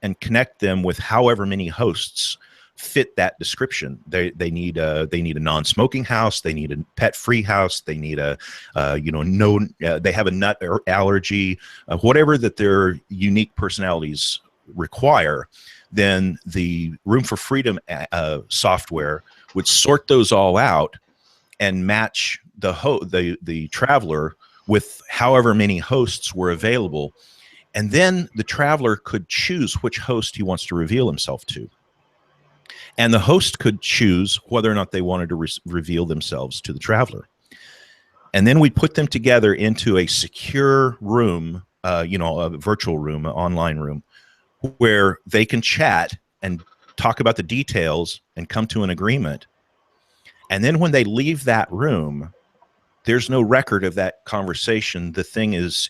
B: and connect them with however many hosts fit that description. They need a non-smoking house, they need a pet-free house, they need they have a nut or allergy, whatever that their unique personalities require. Then the Room4Freedom software would sort those all out and match the traveler with however many hosts were available. And then the traveler could choose which host he wants to reveal himself to. And the host could choose whether or not they wanted to reveal themselves to the traveler. And then we put them together into a secure room, a virtual room, an online room, where they can chat and talk about the details and come to an agreement. And then when they leave that room, there's no record of that conversation. The thing is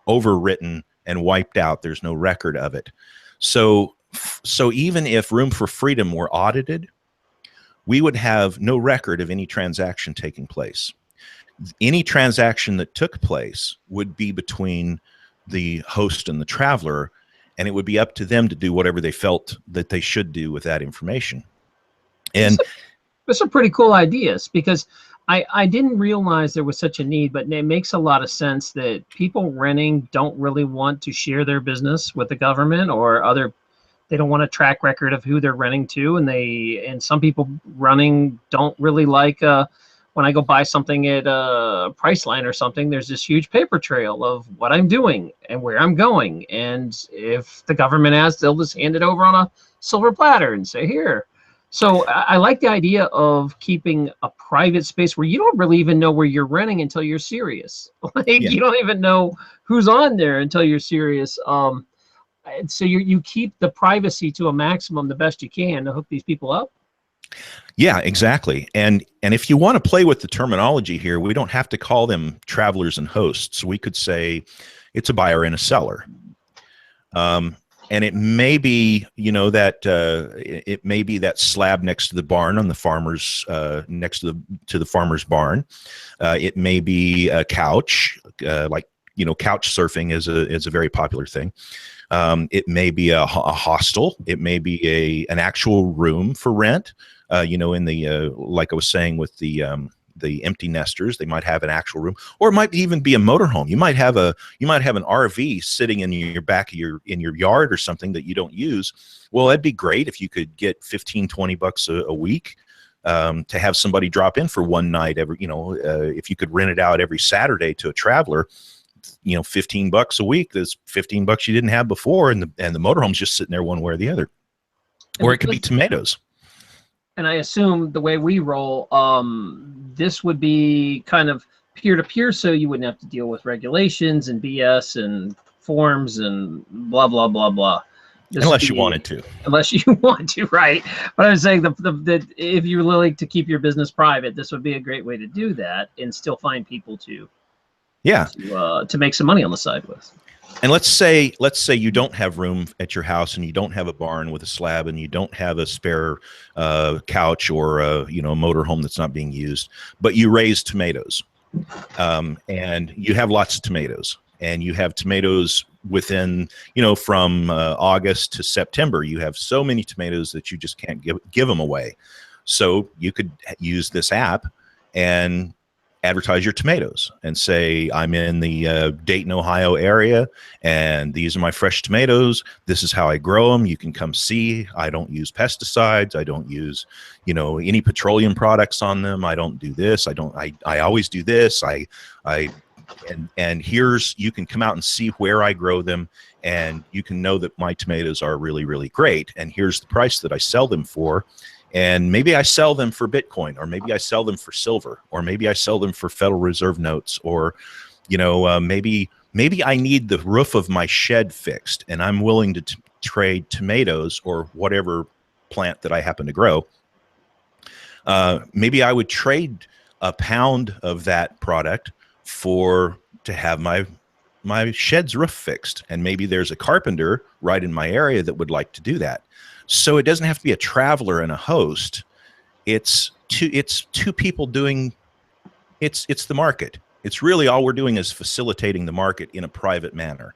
B: overwritten and wiped out. There's no record of it. So even if Room4Freedom were audited, we would have no record of any transaction taking place. Any transaction that took place would be between the host and the traveler, and it would be up to them to do whatever they felt that they should do with that information. And
A: Those are pretty cool ideas, because I didn't realize there was such a need, but it makes a lot of sense that people renting don't really want to share their business with the government or other. They don't want a track record of who they're renting to, and some people running don't really like. When I go buy something at Priceline or something, there's this huge paper trail of what I'm doing and where I'm going, and if the government asks, they'll just hand it over on a silver platter and say, here. So I like the idea of keeping a private space where you don't really even know where you're renting until you're serious. Like,
B: Yeah.
A: you don't even know who's on there until you're serious. So you keep the privacy to a maximum the best you can to hook these people up.
B: Yeah, exactly. And if you want to play with the terminology here, we don't have to call them travelers and hosts. We could say it's a buyer and a seller. And it may be, that it may be that slab next to the barn on the farmer's next to the farmer's barn. It may be a couch, couch surfing is a very popular thing. It may be a hostel. It may be an actual room for rent. In the like I was saying with the empty nesters, they might have an actual room, or it might even be a motorhome. You might have an RV sitting in your back of your yard or something that you don't use. Well, that'd be great if you could get $15-20 a week to have somebody drop in for one night every. If you could rent it out every Saturday to a traveler. $15 a week. There's $15 you didn't have before, and the motorhome's just sitting there one way or the other. Or it could be tomatoes.
A: And I assume the way we roll, this would be kind of peer-to-peer, so you wouldn't have to deal with regulations and BS and forms and blah, blah, blah, blah.
B: Unless you wanted to.
A: Unless you want to, right. But I was saying that if you're willing to keep your business private, this would be a great way to do that and still find people to make some money on the side with.
B: And let's say you don't have room at your house, and you don't have a barn with a slab, and you don't have a spare couch or a motorhome that's not being used, but you raise tomatoes, and you have lots of tomatoes, and you have tomatoes within from August to September. You have so many tomatoes that you just can't give them away. So you could use this app and advertise your tomatoes and say, I'm in the Dayton, Ohio area, and these are my fresh tomatoes. This is how I grow them. You can come see. I don't use pesticides. I don't use, any petroleum products on them. I don't do this. I always do this. And here's, you can come out and see where I grow them, and you can know that my tomatoes are really, really great. And here's the price that I sell them for. And maybe I sell them for Bitcoin, or maybe I sell them for silver, or maybe I sell them for Federal Reserve notes, or, maybe I need the roof of my shed fixed, and I'm willing to trade tomatoes or whatever plant that I happen to grow. Maybe I would trade a pound of that product to have my shed's roof fixed. And maybe there's a carpenter right in my area that would like to do that. So it doesn't have to be a traveler and a host. It's two people doing, it's the market. It's really all we're doing is facilitating the market in a private manner.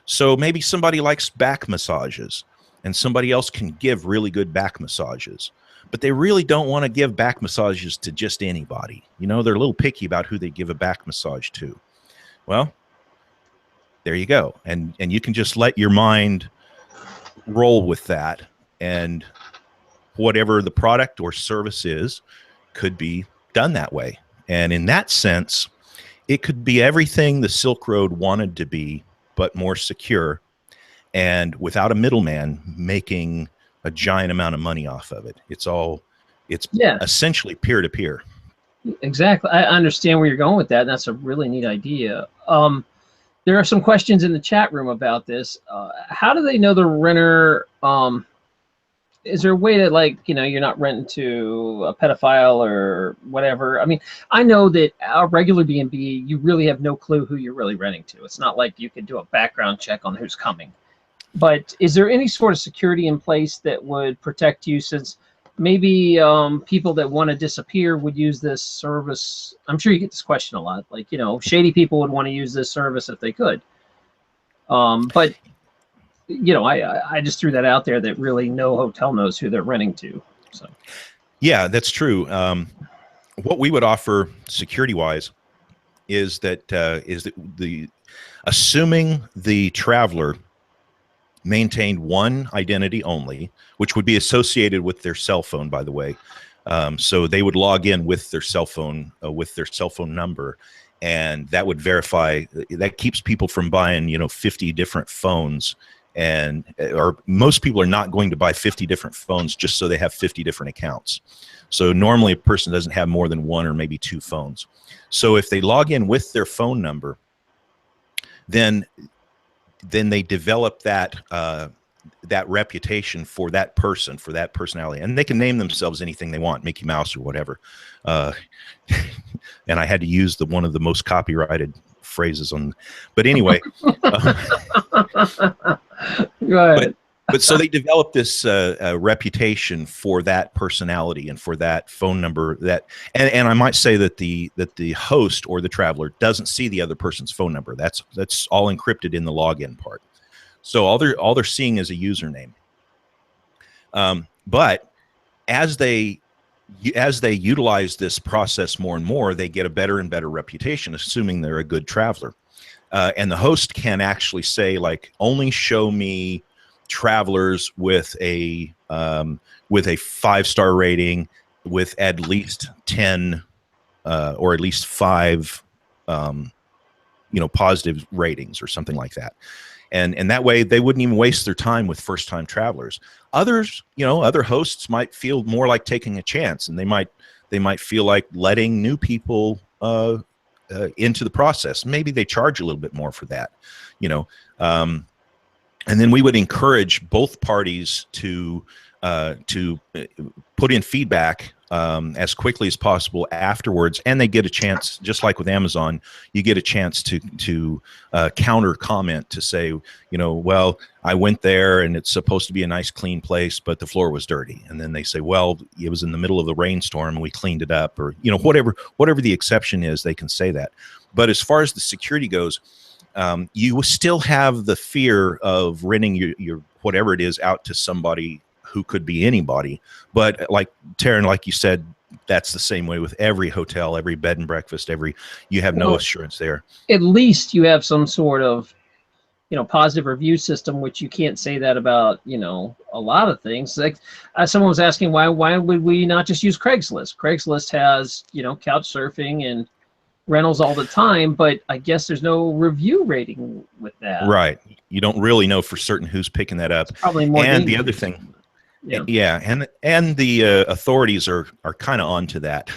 B: So maybe somebody likes back massages, and somebody else can give really good back massages, but they really don't want to give back massages to just anybody. They're a little picky about who they give a back massage to. Well, there you go. And you can just let your mind roll with that. And whatever the product or service is could be done that way. And in that sense, it could be everything the Silk Road wanted to be, but more secure and without a middleman making a giant amount of money off of it. It's essentially peer-to-peer.
A: Exactly. I understand where you're going with that. And that's a really neat idea. There are some questions in the chat room about this. How do they know the renter? Is there a way that, you're not renting to a pedophile or whatever? I mean, I know that a regular B&B, you really have no clue who you're really renting to. It's not like you could do a background check on who's coming. But is there any sort of security in place that would protect you, since maybe people that want to disappear would use this service? I'm sure you get this question a lot. Shady people would want to use this service if they could. But I just threw that out there that really no hotel knows who they're renting to. So
B: yeah, that's true. What we would offer security wise is that the assuming the traveler maintained one identity only, which would be associated with their cell phone, by the way. So they would log in with their cell phone number, and that would verify. That keeps people from buying 50 different phones, or most people are not going to buy 50 different phones just so they have 50 different accounts. So normally a person doesn't have more than one or maybe two phones. So if they log in with their phone number, then they develop that reputation for that person, for that personality, and they can name themselves anything they want, Mickey Mouse or whatever. And I had to use one of the most copyrighted phrases on, but anyway.
A: Right.
B: But so they develop this reputation for that personality and for that phone number. And I might say that the host or the traveler doesn't see the other person's phone number. That's all encrypted in the login part. So all they're seeing is a username. But as they utilize this process more and more, they get a better and better reputation, assuming they're a good traveler. And the host can actually say, like, only show me travelers with a 5-star rating, with at least 10 or at least 5 positive ratings or something like that. And that way they wouldn't even waste their time with first-time travelers. Other hosts might feel more like taking a chance, and they might feel like letting new people into the process. Maybe they charge a little bit more for that, and then we would encourage both parties to put in feedback as quickly as possible afterwards, and they get a chance, just like with Amazon, you get a chance to counter comment, to say, well, I went there and it's supposed to be a nice clean place, but the floor was dirty. And then they say, well, it was in the middle of the rainstorm and we cleaned it up, or whatever the exception is, they can say that. But as far as the security goes, you still have the fear of renting your whatever it is out to somebody who could be anybody. But like Taryn, like you said, that's the same way with every hotel, every bed and breakfast, you have no assurance there.
A: At least you have some sort of, positive review system, which you can't say that about, a lot of things. Like someone was asking, why would we not just use Craigslist? Craigslist has, couch surfing and rentals all the time, but I guess there's no review rating with that.
B: Right. You don't really know for certain who's picking that up.
A: It's probably more
B: and
A: dangerous.
B: The other thing, and the authorities are kind of onto that.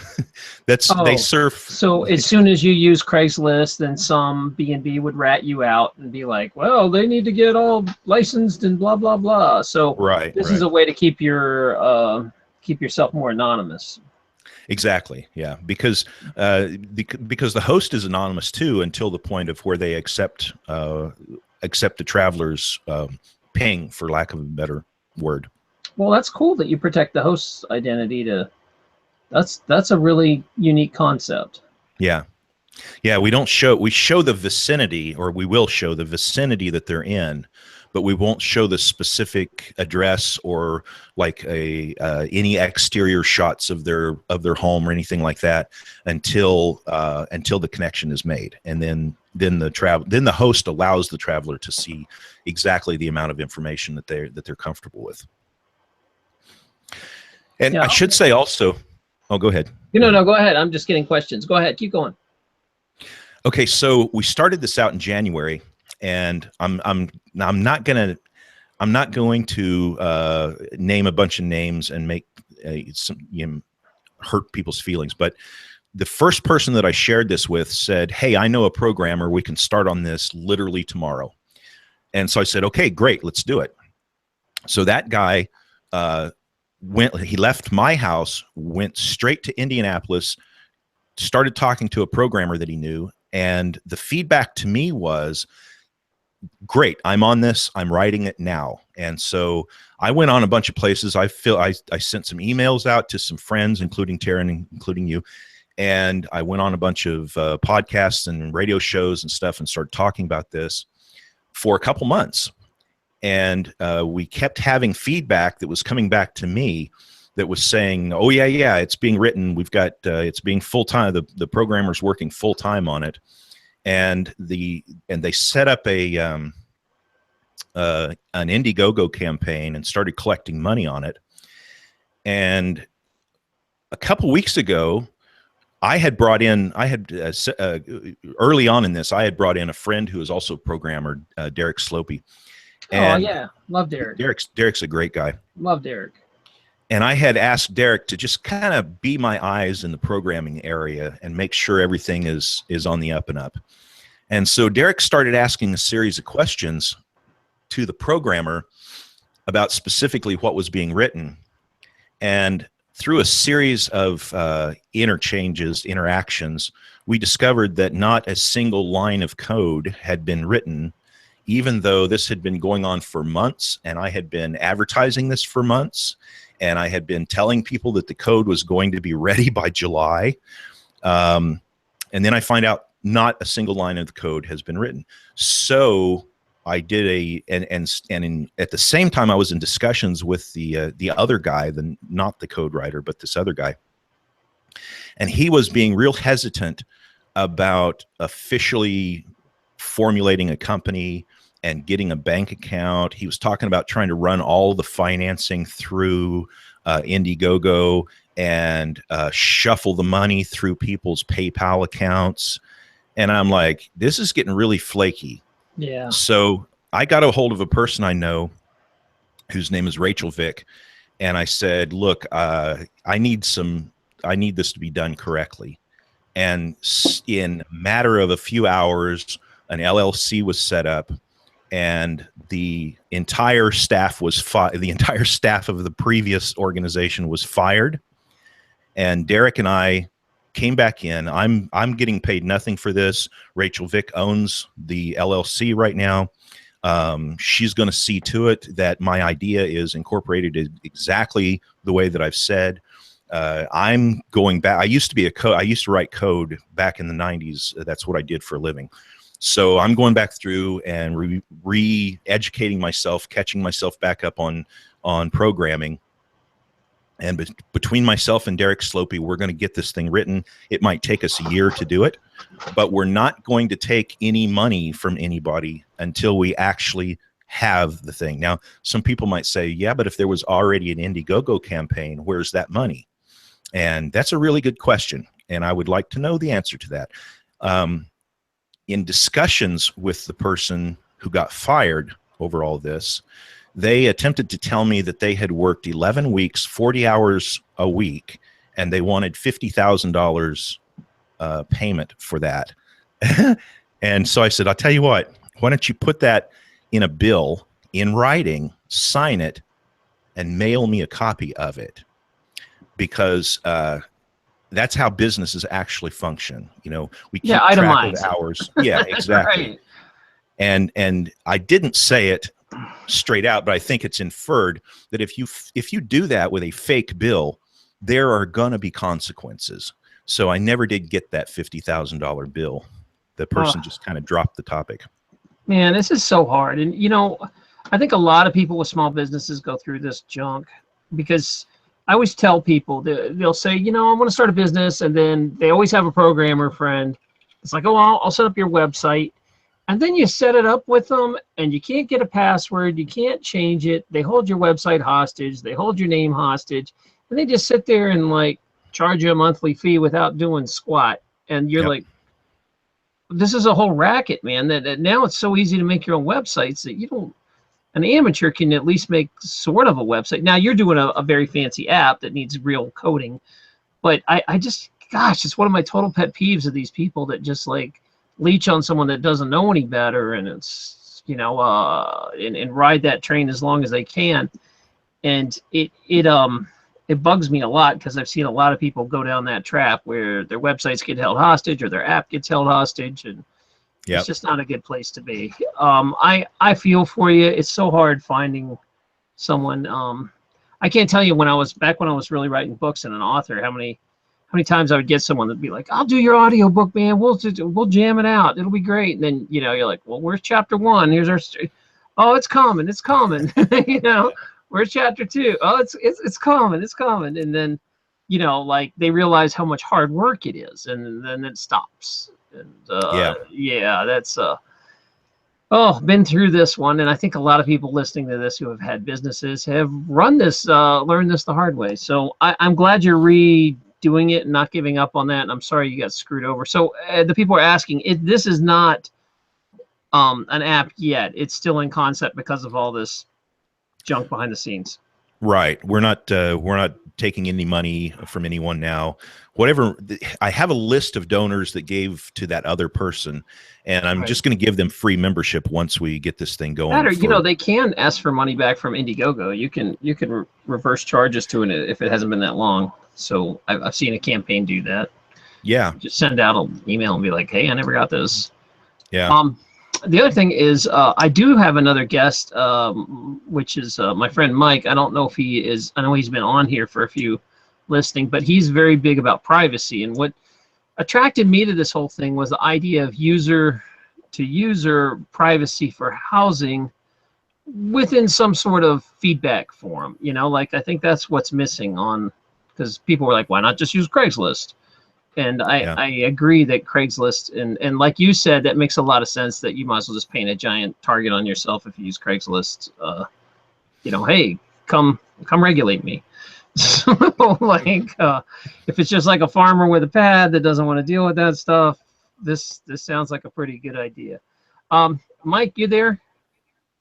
B: They surf.
A: So as soon as you use Craigslist, then some B&B would rat you out and be like, well, they need to get all licensed and blah blah blah. So this is a way to keep yourself more anonymous.
B: Exactly. Yeah, because the host is anonymous too, until the point of where they accept the traveler's ping, for lack of a better word.
A: Well, that's cool that you protect the host's identity. That's a really unique concept.
B: Yeah. We show the vicinity, or we will show the vicinity that they're in, but we won't show the specific address or like any exterior shots of their home or anything like that until the connection is made, and then the host allows the traveler to see exactly the amount of information that they're comfortable with. And I should say also, go ahead.
A: No, go ahead. I'm just getting questions. Go ahead, keep going.
B: Okay, so we started this out in January, and I'm not going to name a bunch of names and make hurt people's feelings. But the first person that I shared this with said, "Hey, I know a programmer. We can start on this literally tomorrow." And so I said, "Okay, great, let's do it." So that guy he left my house, went straight to Indianapolis, started talking to a programmer that he knew, and the feedback to me was, great, I'm on this, I'm writing it now. And so I went on a bunch of places. I sent some emails out to some friends, including Taryn, including you, and I went on a bunch of podcasts and radio shows and stuff and started talking about this for a couple months. And we kept having feedback that was coming back to me that was saying, oh yeah, it's being written. We've got, it's being full-time. The programmer's working full-time on it. And they set up an Indiegogo campaign and started collecting money on it. And a couple weeks ago, early on in this, I had brought in a friend who is also a programmer, Derek Slopey. And
A: oh yeah, love Derek.
B: Derek's a great guy.
A: Love Derek.
B: And I had asked Derek to just kind of be my eyes in the programming area and make sure everything is on the up and up. And so Derek started asking a series of questions to the programmer about specifically what was being written. And through a series of interactions, we discovered that not a single line of code had been written, even though this had been going on for months, and I had been advertising this for months, and I had been telling people that the code was going to be ready by July. And then I find out not a single line of the code has been written. So I did at the same time I was in discussions with the other guy, not the code writer, but this other guy. And he was being real hesitant about officially formulating a company and getting a bank account. He was talking about trying to run all the financing through Indiegogo and shuffle the money through people's PayPal accounts. And I'm like, this is getting really flaky.
A: Yeah.
B: So I got a hold of a person I know whose name is Rachel Vick. And I said, look, I need this to be done correctly. And in a matter of a few hours, an LLC was set up, and the entire staff of the previous organization was fired. And Derek and I came back in. I'm getting paid nothing for this. Rachel Vick owns the LLC right now. She's going to see to it that my idea is incorporated exactly the way that I've said. I'm going back. I used to write code back in the 90s. That's what I did for a living. So I'm going back through and re-educating myself, catching myself back up on programming. And between myself and Derek Slopey, we're going to get this thing written. It might take us a year to do it, but we're not going to take any money from anybody until we actually have the thing. Now, some people might say, yeah, but if there was already an Indiegogo campaign, where's that money? And that's a really good question, and I would like to know the answer to that. In discussions with the person who got fired over all this, they attempted to tell me that they had worked 11 weeks, 40 hours a week, and they wanted $50,000 payment for that. And so I said, I'll tell you what, why don't you put that in a bill in writing, sign it, and mail me a copy of it? Because that's how businesses actually function. You know, we keep track of hours. Yeah, exactly. Right. And I didn't say it straight out, but I think it's inferred that if you do that with a fake bill, there are gonna be consequences. So I never did get that $50,000 bill. The person just kind of dropped the topic.
A: Man, this is so hard. And you know, I think a lot of people with small businesses go through this junk, because I always tell people that they'll say, you know, I want to start a business, and then they always have a programmer friend. It's like, oh, I'll set up your website. And then you set it up with them, and you can't get a password. You can't change it. They hold your website hostage. They hold your name hostage. And they just sit there and, like, charge you a monthly fee without doing squat. And you're like, this is a whole racket, man. That now it's so easy to make your own websites that you don't, an amateur can at least make sort of a website. Now you're doing a very fancy app that needs real coding, but I just, gosh, it's one of my total pet peeves of these people that just like leech on someone that doesn't know any better, and it's, you know, and ride that train as long as they can. And it bugs me a lot, because I've seen a lot of people go down that trap where their websites get held hostage or their app gets held hostage, and it's just not a good place to be. I feel for you. It's so hard finding someone. I can't tell you when I was really writing books and an author, how many times I would get someone that'd be like, I'll do your audio book, man. We'll jam it out. It'll be great. And then, you know, you're like, well, where's chapter 1? Here's our Oh, it's common. It's common. You know, where's chapter 2? Oh, it's common. It's common. And then, you know, like they realize how much hard work it is, and then it stops. And
B: Yeah.
A: yeah, that's oh, been through this one, and I think a lot of people listening to this who have had businesses have run this, learned this the hard way. So I'm glad you're redoing it and not giving up on that. And I'm sorry you got screwed over. So the people are asking, this is not an app yet. It's still in concept because of all this junk behind the scenes.
B: Right. We're not taking any money from anyone now. Whatever, I have a list of donors that gave to that other person, and I'm just going to give them free membership once we get this thing going.
A: That, or, you know, they can ask for money back from Indiegogo. You can reverse charges to it if it hasn't been that long. So I've seen a campaign do that.
B: Yeah.
A: Just send out an email and be like, hey, I never got this.
B: Yeah.
A: The other thing is, I do have another guest, which is my friend Mike. I don't know if he is. I know he's been on here for a few listening, but he's very big about privacy. And what attracted me to this whole thing was the idea of user-to-user privacy for housing within some sort of feedback forum. You know, like I think that's what's missing on, because people were like, why not just use Craigslist? And I agree that Craigslist, and like you said, that makes a lot of sense, that you might as well just paint a giant target on yourself if you use Craigslist. You know, hey, come regulate me. So, like, if it's just like a farmer with a pad that doesn't want to deal with that stuff, this sounds like a pretty good idea. Mike, you there?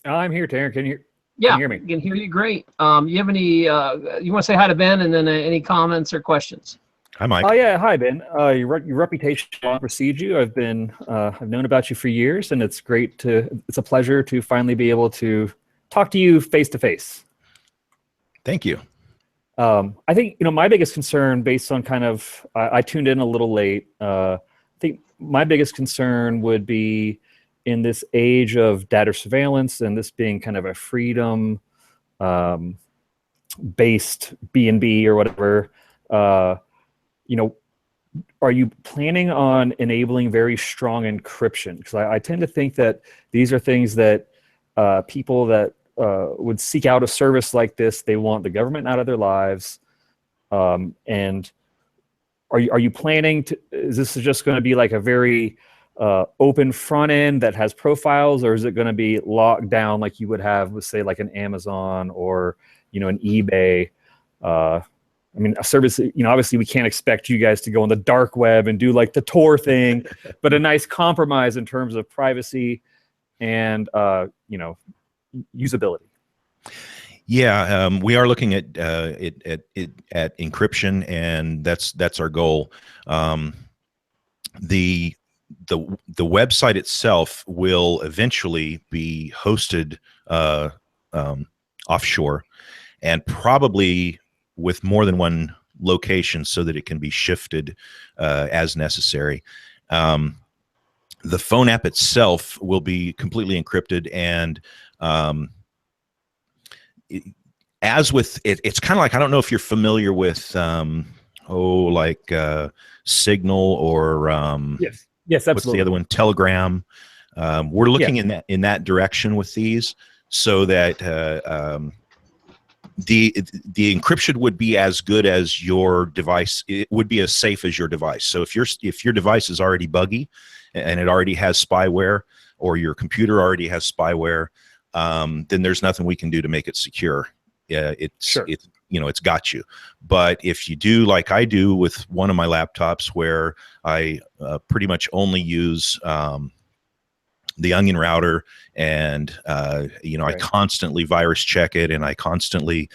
C: I'm here, Taryn. Can you hear me?
A: I can hear you great. You have any, you want to say hi to Ben, and then any comments or questions?
B: Hi, Mike.
C: Oh yeah, hi Ben. Your reputation precedes you. I've known about you for years, and it's a pleasure to finally be able to talk to you face to face.
B: Thank you.
C: I think, you know, my biggest concern, based on kind of, I tuned in a little late. I think my biggest concern would be, in this age of data surveillance and this being kind of a freedom based B&B or whatever, you know, are you planning on enabling very strong encryption? Because I tend to think that these are things that people that would seek out a service like this, they want the government out of their lives. And are you planning to, is this just going to be like a very open front end that has profiles, or is it going to be locked down like you would have with, say, like an Amazon or, you know, an eBay? I mean, a service, you know, obviously we can't expect you guys to go on the dark web and do like the Tor thing, but a nice compromise in terms of privacy and, you know, usability.
B: Yeah, we are looking at encryption, and that's our goal. The website itself will eventually be hosted offshore, and probably with more than one location, so that it can be shifted as necessary. The phone app itself will be completely encrypted, and as with it, it's kind of like, I don't know if you're familiar with Signal or
C: yes, absolutely.
B: What's the other one? Telegram. We're looking in that direction with these, so that the encryption would be as good as your device. It would be as safe as your device. So if your device is already buggy and it already has spyware, or your computer already has spyware, then there's nothing we can do to make it secure. It's you know, it's got you. But if you do like I do with one of my laptops, where I pretty much only use the Onion router, and you know, I constantly virus check it, and I constantly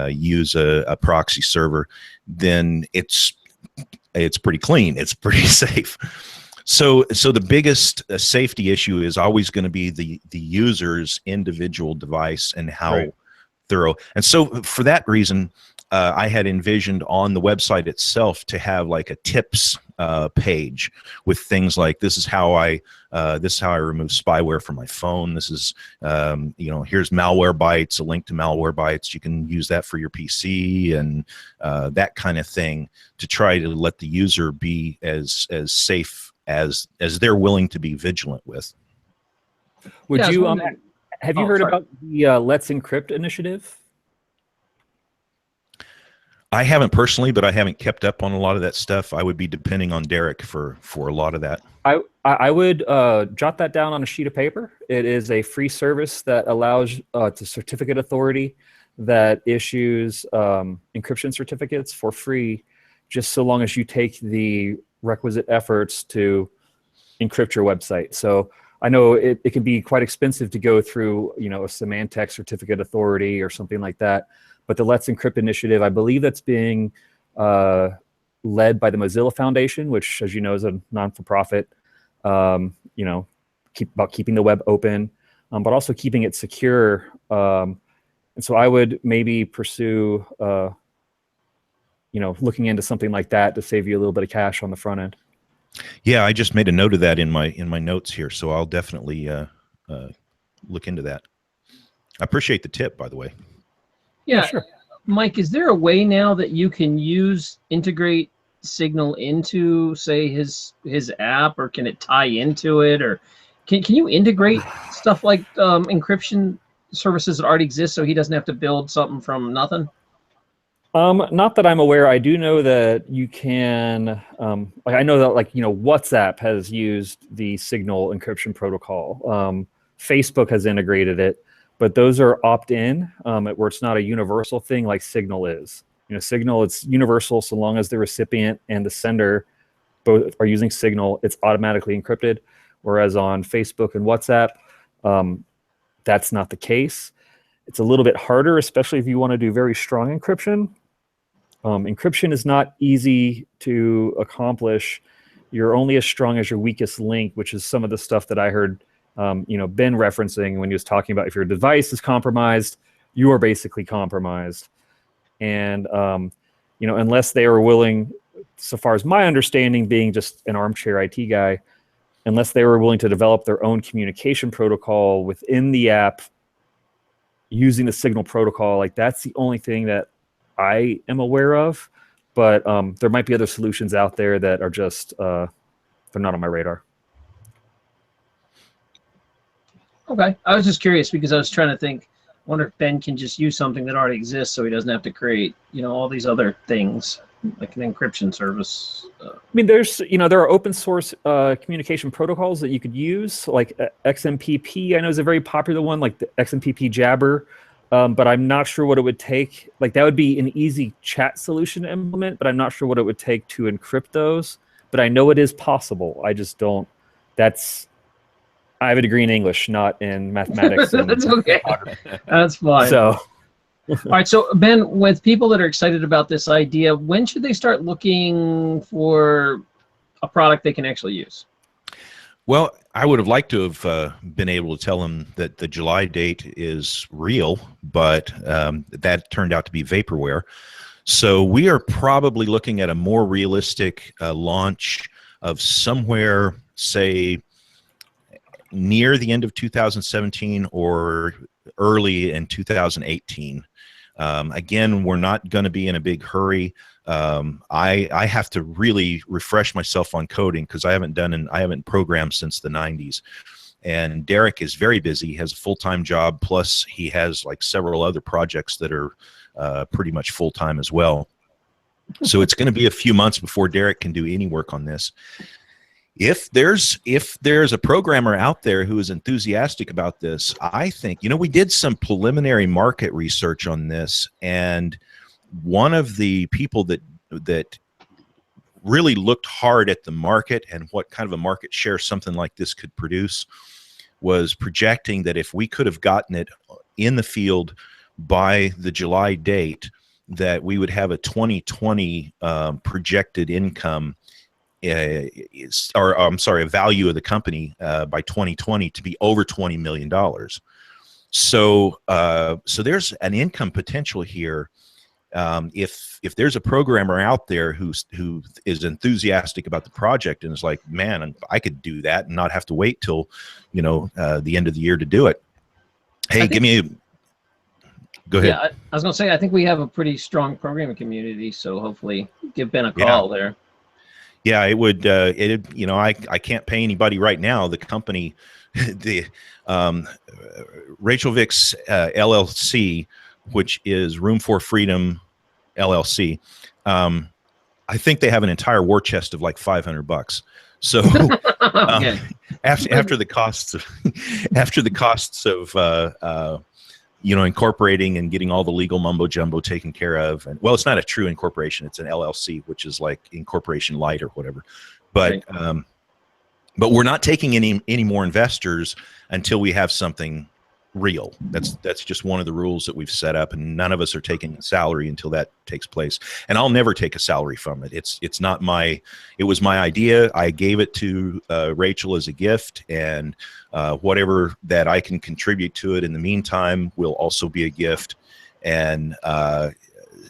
B: use a proxy server, then it's pretty clean. It's pretty safe. So the biggest safety issue is always going to be the user's individual device and how thorough. And so for that reason, I had envisioned on the website itself to have like a tips page with things like, this is how I remove spyware from my phone. This is you know, here's Malwarebytes, a link to Malwarebytes. You can use that for your PC, and that kind of thing, to try to let the user be as safe as they're willing to be vigilant with.
C: Would you Have you
A: Oh,
C: heard
A: sorry.
C: about the Let's Encrypt initiative?
B: I haven't personally, but I haven't kept up on a lot of that stuff. I would be depending on Derek for a lot of that.
C: I would jot that down on a sheet of paper. It is a free service that allows to certificate authority that issues encryption certificates for free, just so long as you take the requisite efforts to encrypt your website. So I know it can be quite expensive to go through, a Symantec certificate authority or something like that. But the Let's Encrypt initiative, I believe that's being led by the Mozilla Foundation, which, as you know, is a non-for-profit, keeping the web open, but also keeping it secure. And so I would maybe pursue, looking into something like that to save you a little bit of cash on the front end.
B: Yeah, I just made a note of that in my notes here, so I'll definitely look into that. I appreciate the tip, by the way.
A: Yeah,
C: sure.
A: Mike, is there a way now that you can integrate Signal into, say, his app, or can it tie into it, or can you integrate stuff like encryption services that already exist, so he doesn't have to build something from nothing?
C: Not that I'm aware. I do know that you can, I know that WhatsApp has used the Signal encryption protocol. Facebook has integrated it, but those are opt-in, where it's not a universal thing like Signal is. Signal, it's universal so long as the recipient and the sender both are using Signal, it's automatically encrypted. Whereas on Facebook and WhatsApp, that's not the case. It's a little bit harder, especially if you want to do very strong encryption. Encryption is not easy to accomplish. You're only as strong as your weakest link, which is some of the stuff that I heard Ben referencing when he was talking about if your device is compromised, you are basically compromised. And unless they are willing, so far as my understanding, being just an armchair IT guy, unless they were willing to develop their own communication protocol within the app using the Signal protocol, like that's the only thing that I am aware of. But there might be other solutions out there that are just they're not on my radar.
A: Okay, I was just curious because I was trying to think. I wonder if Ben can just use something that already exists, so he doesn't have to create, all these other things like an encryption service.
C: I mean, there are open source communication protocols that you could use, like XMPP. I know is a very popular one, like the XMPP Jabber. But I'm not sure what it would take. Like that would be an easy chat solution to implement, but I'm not sure what it would take to encrypt those. But I know it is possible. I just don't. I have a degree in English, not in mathematics.
A: That's okay. That's fine.
C: So,
A: all right. So Ben, with people that are excited about this idea, when should they start looking for a product they can actually use?
B: Well, I would have liked to have been able to tell them that the July date is real, but that turned out to be vaporware. So we are probably looking at a more realistic launch of somewhere, say, near the end of 2017 or early in 2018. Again, we're not going to be in a big hurry. I have to really refresh myself on coding because I haven't programmed since the 90s. And Derek is very busy. He has a full-time job, plus he has like several other projects that are pretty much full-time as well. So it's going to be a few months before Derek can do any work on this. If there's a programmer out there who is enthusiastic about this, I think, we did some preliminary market research on this, and one of the people that really looked hard at the market and what kind of a market share something like this could produce was projecting that if we could have gotten it in the field by the July date, that we would have a 2020 projected income, a value of the company by 2020 to be over $20 million. So there's an income potential here. If there's a programmer out there who is enthusiastic about the project and is like, man, I could do that and not have to wait till the end of the year to do it. Hey, go ahead.
A: Yeah, I was going to say, I think we have a pretty strong programming community, so hopefully give Ben a call there.
B: Yeah, it would. You know, I can't pay anybody right now. The company, the Rachel Vick's LLC, which is Room4Freedom LLC. I think they have an entire war chest of like $500. So
A: Okay.
B: after the costs of you know, incorporating and getting all the legal mumbo jumbo taken care of, and well, it's not a true incorporation; it's an LLC, which is like incorporation light or whatever. But
A: Right.
B: but we're not taking any more investors until we have something real. That's just one of the rules that we've set up, and none of us are taking a salary until that takes place. And I'll never take a salary from it. It's not my. It was my idea. I gave it to Rachel as a gift, and whatever that I can contribute to it in the meantime will also be a gift. And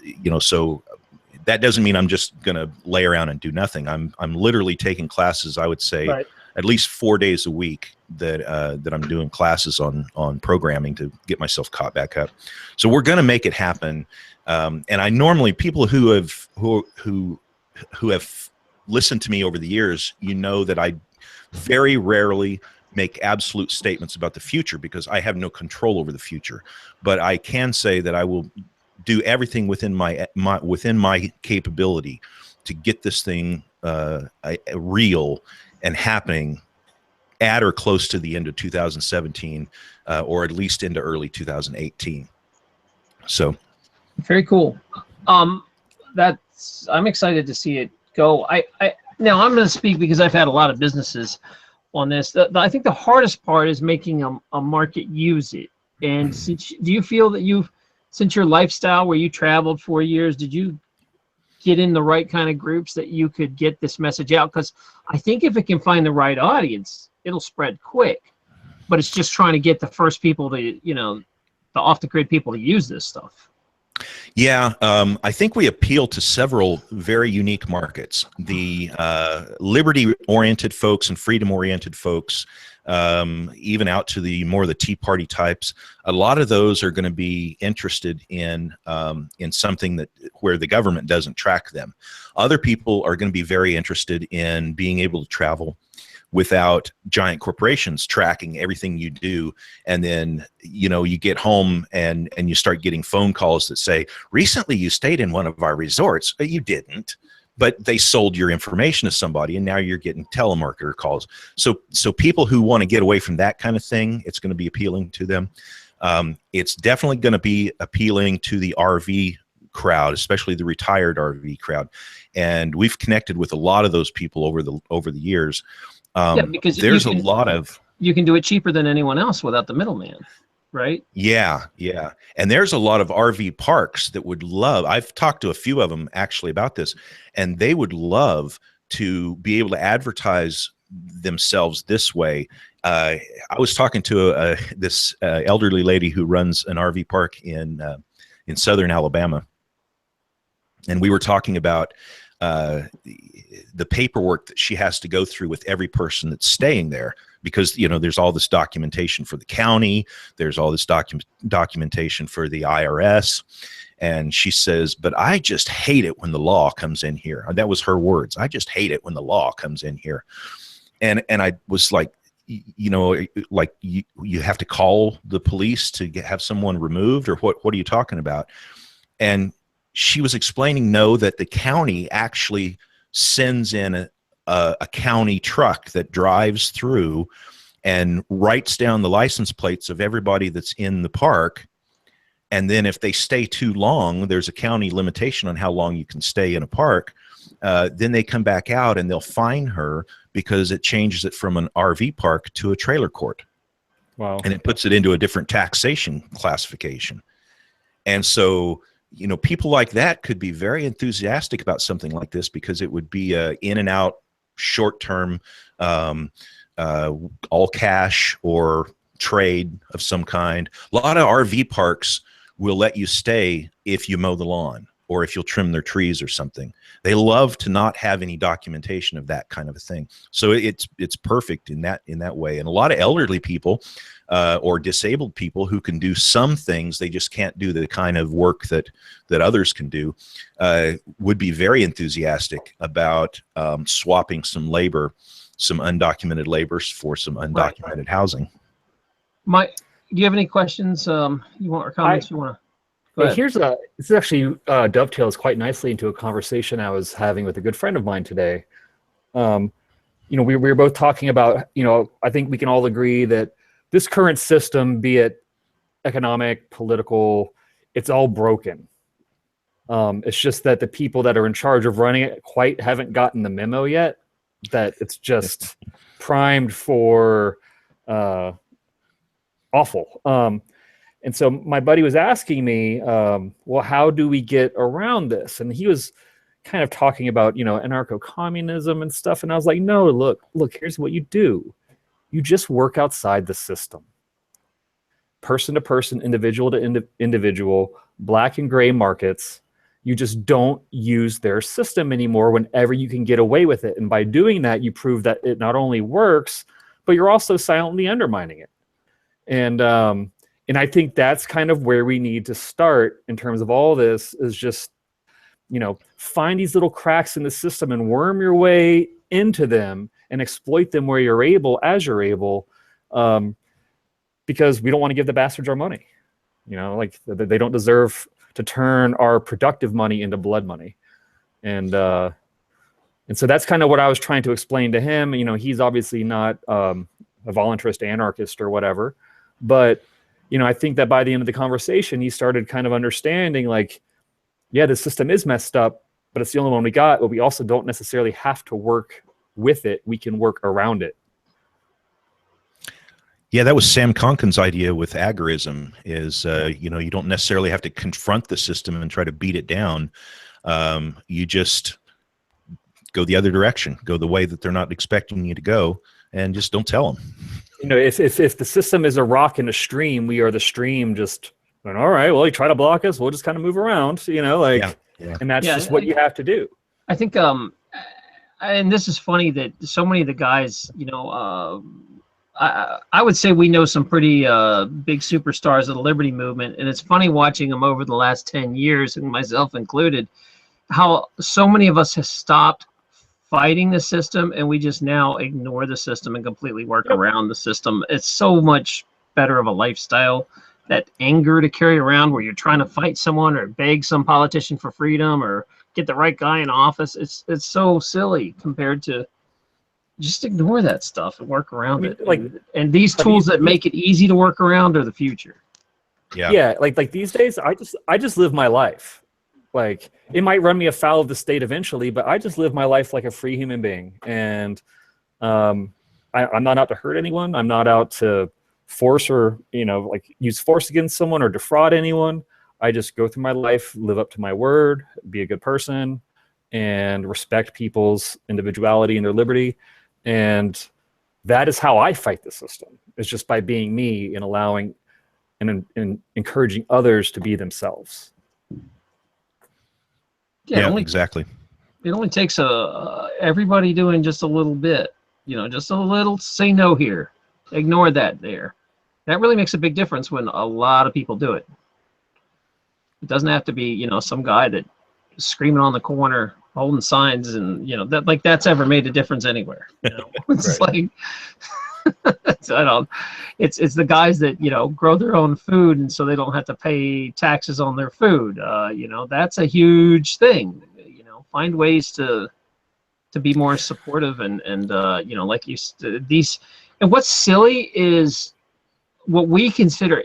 B: you know, so that doesn't mean I'm just going to lay around and do nothing. I'm literally taking classes. I would say
A: Right.
B: at least 4 days a week that that I'm doing classes on programming to get myself caught back up. So we're going to make it happen. And I normally, people who have listened to me over the years, you know that I very rarely make absolute statements about the future because I have no control over the future. But I can say that I will do everything within my capability to get this thing real and happening at or close to the end of 2017, or at least into early 2018. So
A: Very cool. I'm excited to see it go. Now I'm going to speak because I've had a lot of businesses on this. I think the hardest part is making a market use it. And do you feel that since your lifestyle where you traveled 4 years, did you get in the right kind of groups that you could get this message out? Because I think if it can find the right audience, it'll spread quick. But it's just trying to get the first people to, you know, the off the grid people to use this stuff.
B: yeah, I think we appeal to several very unique markets. The liberty-oriented folks and freedom-oriented folks, even out to the more the Tea Party types. A lot of those are going to be interested in something where the government doesn't track them. Other people are going to be very interested in being able to travel without giant corporations tracking everything you do. And then, you know, you get home and you start getting phone calls that say, recently you stayed in one of our resorts. You didn't, but they sold your information to somebody and now you're getting telemarketer calls. So people who want to get away from that kind of thing, it's going to be appealing to them. It's definitely going to be appealing to the RV crowd, especially the retired RV crowd. And we've connected with a lot of those people over the years.
A: Yeah, because
B: there's a lot of,
A: you can do it cheaper than anyone else without the middleman, right?
B: yeah. And there's a lot of RV parks that would love, I've talked to a few of them actually about this, and they would love to be able to advertise themselves this way. I was talking to this elderly lady who runs an RV park in southern Alabama, and we were talking about the paperwork that she has to go through with every person that's staying there, because, you know, there's all this documentation for the county, there's all this documentation for the IRS. And she says, but I just hate it when the law comes in here. That was her words. I just hate it when the law comes in here. And I was like, you know, like you have to call the police to have someone removed, or what are you talking about? And she was explaining, no, that the county actually sends in a county truck that drives through and writes down the license plates of everybody that's in the park. And then if they stay too long, there's a county limitation on how long you can stay in a park. Then they come back out and they'll fine her because it changes it from an RV park to a trailer court.
C: Wow. And
B: it puts it into a different taxation classification. And so, you know, people like that could be very enthusiastic about something like this because it would be a in and out, short-term, all cash or trade of some kind. A lot of RV parks will let you stay if you mow the lawn. or if you'll trim their trees or something. They love to not have any documentation of that kind of a thing. So it's perfect in that way. And a lot of elderly people or disabled people who can do some things, they just can't do the kind of work that others can do, would be very enthusiastic about swapping some labor, some undocumented labors for some undocumented housing. Do you have any questions you want or comments you want to?
C: This actually dovetails quite nicely into a conversation I was having with a good friend of mine today. You know, we were both talking about, you know, I think we can all agree that this current system, be it economic, political, it's all broken. It's just that the people that are in charge of running it quite haven't gotten the memo yet, that it's just primed for awful. And so my buddy was asking me, well, how do we get around this? And he was kind of talking about, you know, anarcho-communism and stuff. And I was like, no, look, here's what you do. You just work outside the system. Person to person, individual to individual, black and gray markets. You just don't use their system anymore whenever you can get away with it. And by doing that, you prove that it not only works, but you're also silently undermining it. And I think that's kind of where we need to start in terms of all this, is just, you know, find these little cracks in the system and worm your way into them and exploit them where you're able, as you're able, because we don't want to give the bastards our money. You know, like they don't deserve to turn our productive money into blood money. And so that's kind of what I was trying to explain to him. You know, he's obviously not a voluntarist anarchist or whatever, but you know, I think that by the end of the conversation, he started kind of understanding, like, yeah, the system is messed up, but it's the only one we got, but we also don't necessarily have to work with it. We can work around it.
B: Yeah, that was Sam Konkin's idea with agorism, is, you know, you don't necessarily have to confront the system and try to beat it down. You just go the other direction, go the way that they're not expecting you to go, and just don't tell them.
C: You know, if the system is a rock in a stream, we are the stream. Just going, all right, well, you try to block us, we'll just kind of move around. You know, like, and that's just what you have to do.
A: I think, and this is funny that so many of the guys, you know, I would say we know some pretty big superstars of the liberty movement, and it's funny watching them over the last 10 years, and myself included, how so many of us have stopped fighting the system, and we just now ignore the system and completely work around the system. It's so much better of a lifestyle. That anger to carry around where you're trying to fight someone or beg some politician for freedom or get the right guy in office, it's so silly compared to just ignore that stuff and work around it. Like, and these tools that make it easy to work around are the future.
C: Yeah, like these days, I just live my life. Like, it might run me afoul of the state eventually, but I just live my life like a free human being. And I'm not out to hurt anyone. I'm not out to force or, you know, like use force against someone or defraud anyone. I just go through my life, live up to my word, be a good person, and respect people's individuality and their liberty. And that is how I fight the system. It's just by being me and allowing and encouraging others to be themselves.
B: Yeah, exactly.
A: It only takes everybody doing just a little bit, you know, just a little. Say no here, ignore that there. That really makes a big difference when a lot of people do it. It doesn't have to be, you know, some guy that is screaming on the corner, holding signs, and you know that, like, that's ever made a difference anywhere. You know? It's like it's the guys that, you know, grow their own food, and so they don't have to pay taxes on their food. You know, that's a huge thing. You know, find ways to be more supportive and you know, like these. And what's silly is what we consider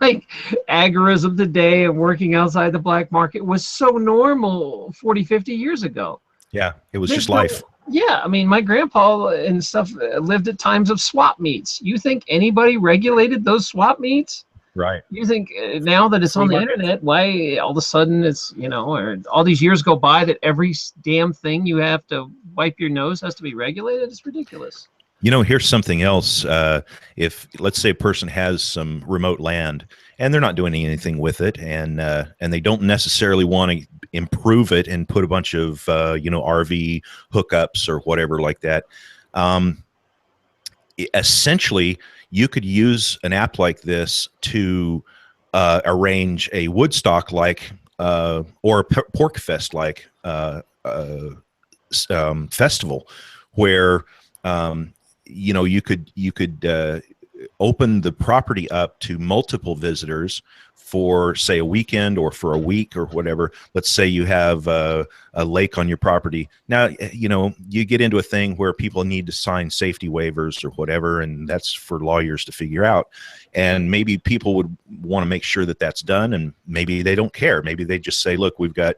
A: like agorism today and working outside the black market was so normal 40, 50 years ago.
B: Yeah, it was just life.
A: Yeah, I mean, my grandpa and stuff lived at times of swap meets. You think anybody regulated those swap meets?
B: Right.
A: You think now that it's on the internet, why all of a sudden it's, you know, or all these years go by that every damn thing you have to wipe your nose has to be regulated? It's ridiculous.
B: Here's something else. If, let's say, a person has some remote land and they're not doing anything with it, and they don't necessarily want to improve it and put a bunch of RV hookups or whatever like that. Essentially, you could use an app like this to arrange a Woodstock like or a Pork Fest like festival where you could open the property up to multiple visitors for, say, a weekend or for a week or whatever. Let's say you have a lake on your property. Now, you get into a thing where people need to sign safety waivers or whatever, and that's for lawyers to figure out. And maybe people would want to make sure that that's done, and maybe they don't care. Maybe they just say, look, we've got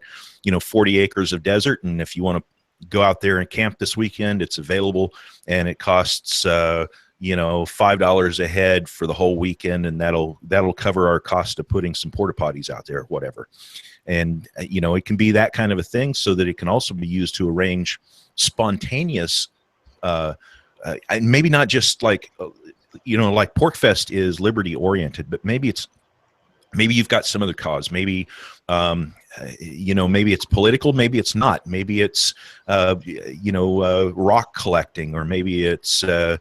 B: 40 acres of desert, and if you want to go out there and camp this weekend, it's available, and it costs $5 a head for the whole weekend, and that'll cover our cost of putting some porta potties out there or whatever. And it can be that kind of a thing, so that it can also be used to arrange spontaneous maybe not just like like Pork Fest is liberty oriented, but maybe you've got some other cause. Maybe maybe it's political, maybe it's not. Maybe it's rock collecting, or maybe it's
A: I'll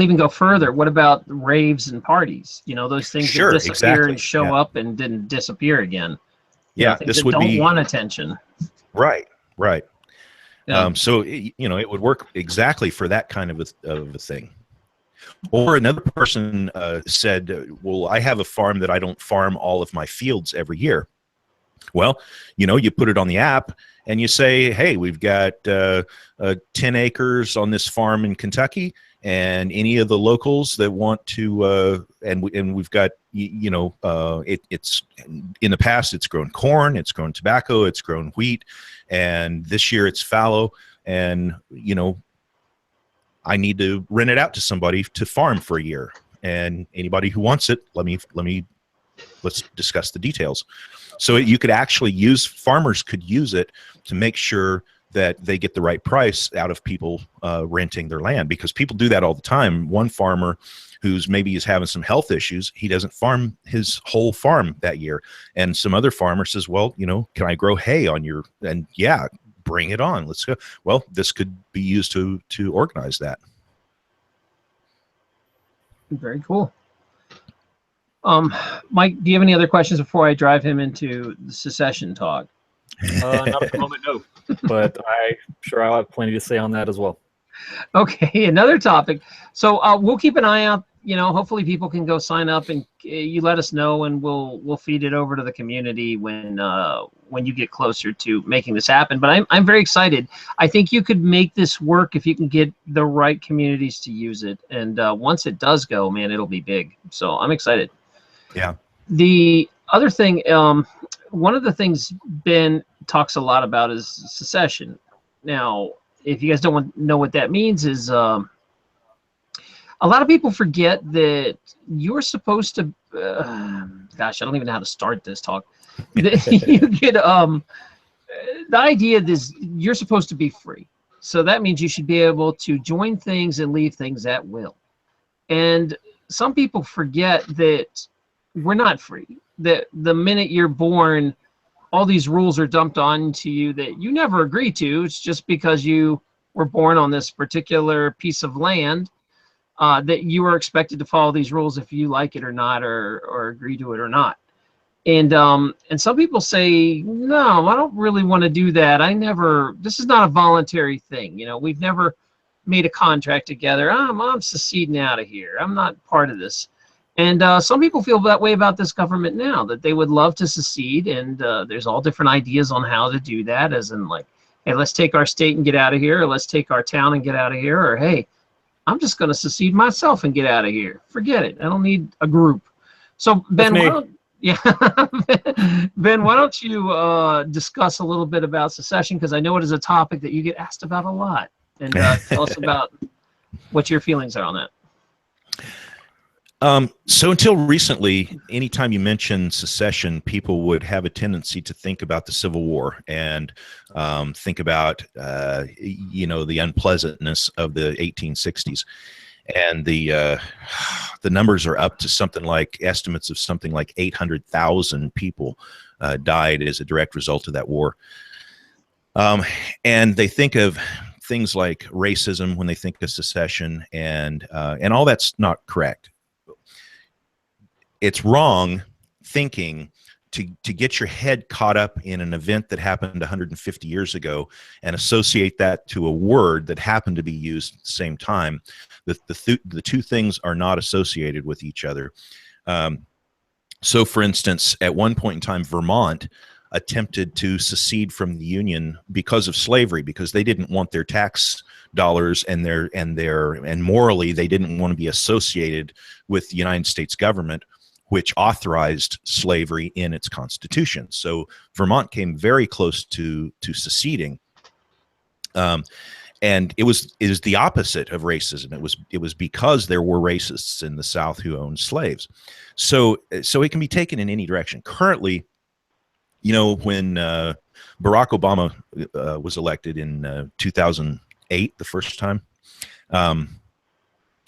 A: even go further. What about raves and parties? Those things
B: Sure,
A: that disappear
B: exactly.
A: and show up and didn't disappear again.
B: Yeah,
A: Things
B: this
A: that
B: would
A: don't
B: be
A: want attention.
B: right.
A: Yeah.
B: So it would work exactly for that kind of a thing. Or another person said, well, I have a farm that I don't farm all of my fields every year. Well, you put it on the app and you say, hey, we've got 10 acres on this farm in Kentucky, and any of the locals that want to, and we've got, it's in the past, it's grown corn, it's grown tobacco, it's grown wheat, and this year it's fallow, and, I need to rent it out to somebody to farm for a year, and anybody who wants it, let's discuss the details. So you could actually farmers could use it to make sure that they get the right price out of people renting their land, because people do that all the time. One farmer who's maybe is having some health issues, he doesn't farm his whole farm that year. And some other farmer says, well, can I grow hay on your, and yeah, bring it on, let's go. Well, this could be used to organize that.
A: Very cool. Mike, do you have any other questions before I drive him into the secession talk?
C: Not at the moment, no. But I'm sure I'll have plenty to say on that as well.
A: Okay, another topic. So we'll keep an eye out. Hopefully people can go sign up, and you let us know, and we'll feed it over to the community when you get closer to making this happen. But I'm very excited. I think you could make this work if you can get the right communities to use it. And once it does go, man, it'll be big. So I'm excited.
B: Yeah.
A: The other thing, one of the things Ben talks a lot about is secession. Now, if you guys don't know what that means, is a lot of people forget that you're supposed to. Gosh, I don't even know how to start this talk. You get the idea is you're supposed to be free, so that means you should be able to join things and leave things at will. And some people forget that we're not free. That the minute you're born, all these rules are dumped onto you that you never agreed to. It's just because you were born on this particular piece of land that you are expected to follow these rules if you like it or not, or agree to it or not. And some people say, no, I don't really want to do that. This is not a voluntary thing. We've never made a contract together. I'm seceding out of here. I'm not part of this. And some people feel that way about this government now, that they would love to secede. And there's all different ideas on how to do that, as in like, hey, let's take our state and get out of here, or let's take our town and get out of here, or hey, I'm just going to secede myself and get out of here. Forget it. I don't need a group. So Ben, Ben, why don't you discuss a little bit about secession, because I know it is a topic that you get asked about a lot, and tell us about what your feelings are on that.
B: So until recently, anytime you mention secession, people would have a tendency to think about the Civil War and think about, the unpleasantness of the 1860s. And the numbers are up to something like estimates of something like 800,000 people died as a direct result of that war. And they think of things like racism when they think of secession, and all that's not correct. It's wrong thinking to get your head caught up in an event that happened 150 years ago and associate that to a word that happened to be used at the same time. The two things are not associated with each other. So, for instance, at one point in time, Vermont attempted to secede from the Union because of slavery, because they didn't want their tax dollars and morally they didn't want to be associated with the United States government, which authorized slavery in its constitution. So Vermont came very close to seceding. And it was the opposite of racism. It was because there were racists in the South who owned slaves. So it can be taken in any direction. Currently, when Barack Obama was elected in 2008, the first time,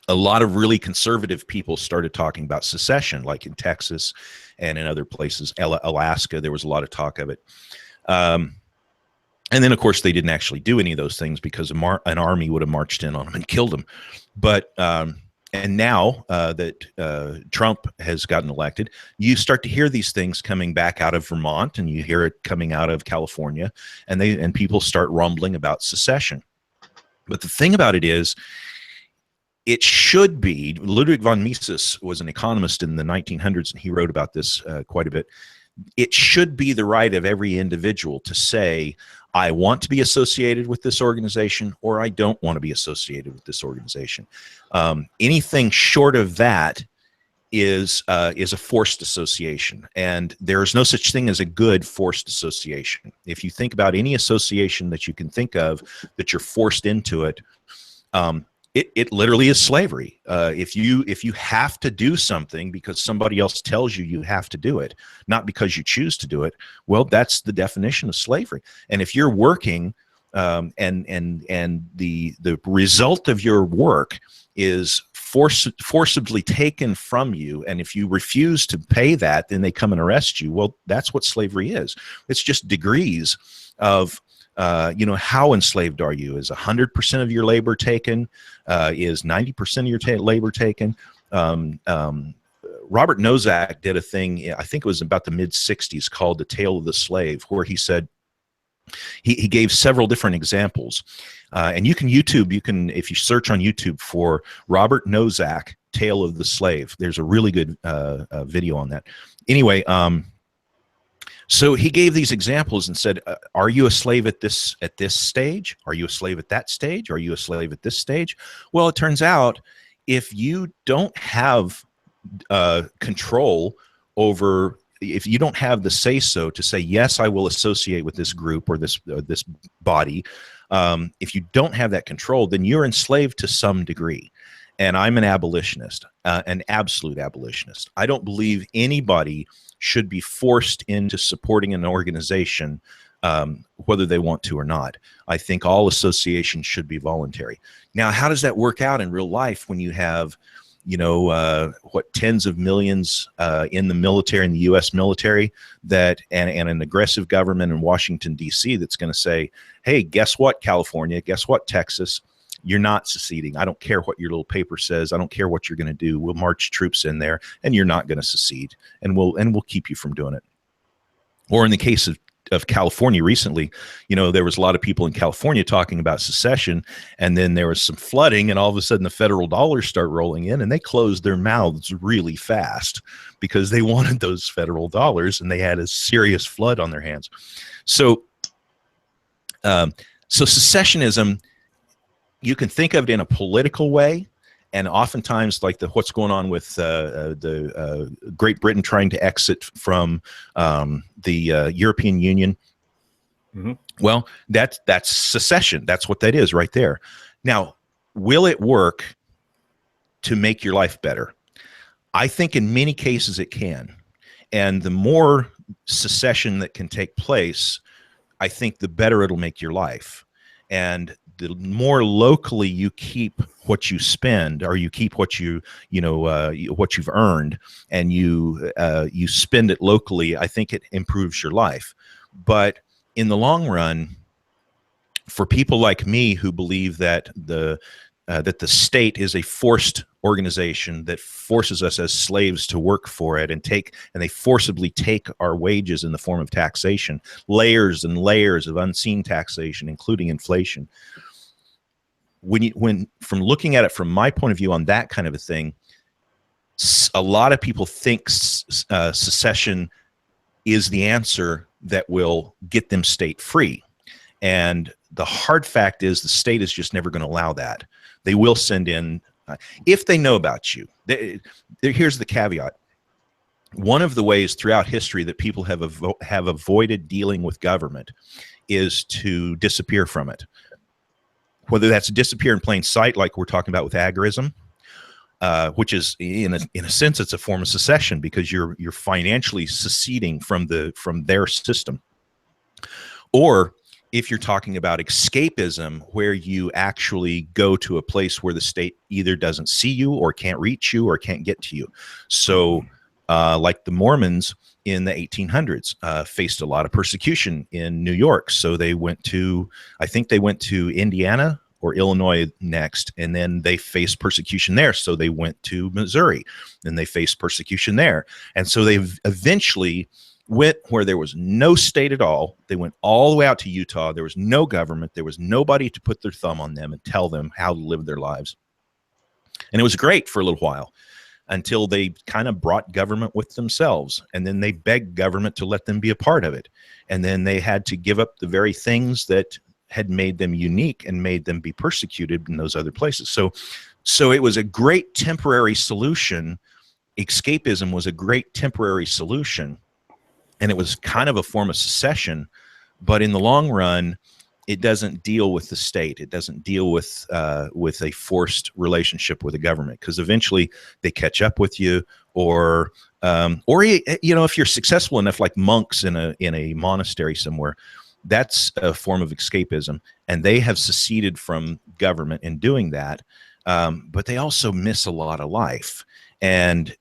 B: a lot of really conservative people started talking about secession, like in Texas and in other places. Alaska, there was a lot of talk of it. And then, of course, they didn't actually do any of those things because an army would have marched in on them and killed them. But and now that Trump has gotten elected, you start to hear these things coming back out of Vermont, and you hear it coming out of California, and people start rumbling about secession. But the thing about it is, it should be, Ludwig von Mises was an economist in the 1900s, and he wrote about this quite a bit. It should be the right of every individual to say, I want to be associated with this organization, or I don't want to be associated with this organization. Anything short of that is a forced association, and there's no such thing as a good forced association. If you think about any association that you can think of that you're forced into it, it literally is slavery. If you have to do something because somebody else tells you you have to do it, not because you choose to do it, well, that's the definition of slavery. And if you're working and the result of your work is forcibly taken from you, and if you refuse to pay that, then they come and arrest you. Well, that's what slavery is. It's just degrees of how enslaved are you? Is 100% of your labor taken? Is 90% of your labor taken? Robert Nozick did a thing, I think it was about the mid-60s, called The Tale of the Slave, where he said, he gave several different examples. And you can if you search on YouTube for Robert Nozick, Tale of the Slave, there's a really good video on that. Anyway, so he gave these examples and said, are you a slave at this stage? Are you a slave at that stage? Are you a slave at this stage? Well, it turns out if you don't have control over, if you don't have the say-so to say, yes, I will associate with this group or this body, if you don't have that control, then you're enslaved to some degree. And I'm an abolitionist, an absolute abolitionist. I don't believe anybody should be forced into supporting an organization, whether they want to or not. I think all associations should be voluntary. Now, how does that work out in real life when you have, tens of millions in the military, in the U.S. military, and an aggressive government in Washington, D.C. that's going to say, hey, guess what, California? Guess what, Texas? You're not seceding. I don't care what your little paper says. I don't care what you're going to do. We'll march troops in there, and you're not going to secede, and we'll keep you from doing it. Or in the case of California recently, there was a lot of people in California talking about secession, and then there was some flooding, and all of a sudden the federal dollars start rolling in, and they closed their mouths really fast because they wanted those federal dollars, and they had a serious flood on their hands. So secessionism, you can think of it in a political way, and oftentimes, like what's going on with the Great Britain trying to exit from the European Union. Mm-hmm. Well, that's secession. That's what that is right there. Now, will it work to make your life better? I think in many cases it can. And the more secession that can take place, I think the better it'll make your life. And the more locally you keep what you spend, or you keep what what you've earned, and you spend it locally, I think it improves your life. But in the long run, for people like me who believe that the state is a forced organization that forces us as slaves to work for it, and they forcibly take our wages in the form of taxation, layers and layers of unseen taxation, including inflation. When from looking at it from my point of view on that kind of a thing, a lot of people think secession is the answer that will get them state free. And the hard fact is the state is just never going to allow that. They will send in, if they know about you. Here's the caveat. One of the ways throughout history that people have avoided dealing with government is to disappear from it. Whether that's disappear in plain sight, like we're talking about with agorism, which is in a sense it's a form of secession, because you're financially seceding from their system. Or if you're talking about escapism, where you actually go to a place where the state either doesn't see you or can't reach you or can't get to you. So like the Mormons in the 1800s faced a lot of persecution in New York. So they went to, I think they went to Indiana or Illinois next, and then they faced persecution there. So they went to Missouri, and they faced persecution there. And so they eventually went where there was no state at all. They went all the way out to Utah. There was no government. There was nobody to put their thumb on them and tell them how to live their lives. And it was great for a little while, until they kind of brought government with themselves. And then they begged government to let them be a part of it. And then they had to give up the very things that had made them unique and made them be persecuted in those other places. So it was a great temporary solution. Escapism was a great temporary solution. And it was kind of a form of secession. But in the long run, it doesn't deal with the state. It doesn't deal with a forced relationship with the government, because eventually they catch up with you, or if you're successful enough, like monks in a monastery somewhere, that's a form of escapism, and they have seceded from government in doing that. But they also miss a lot of life, and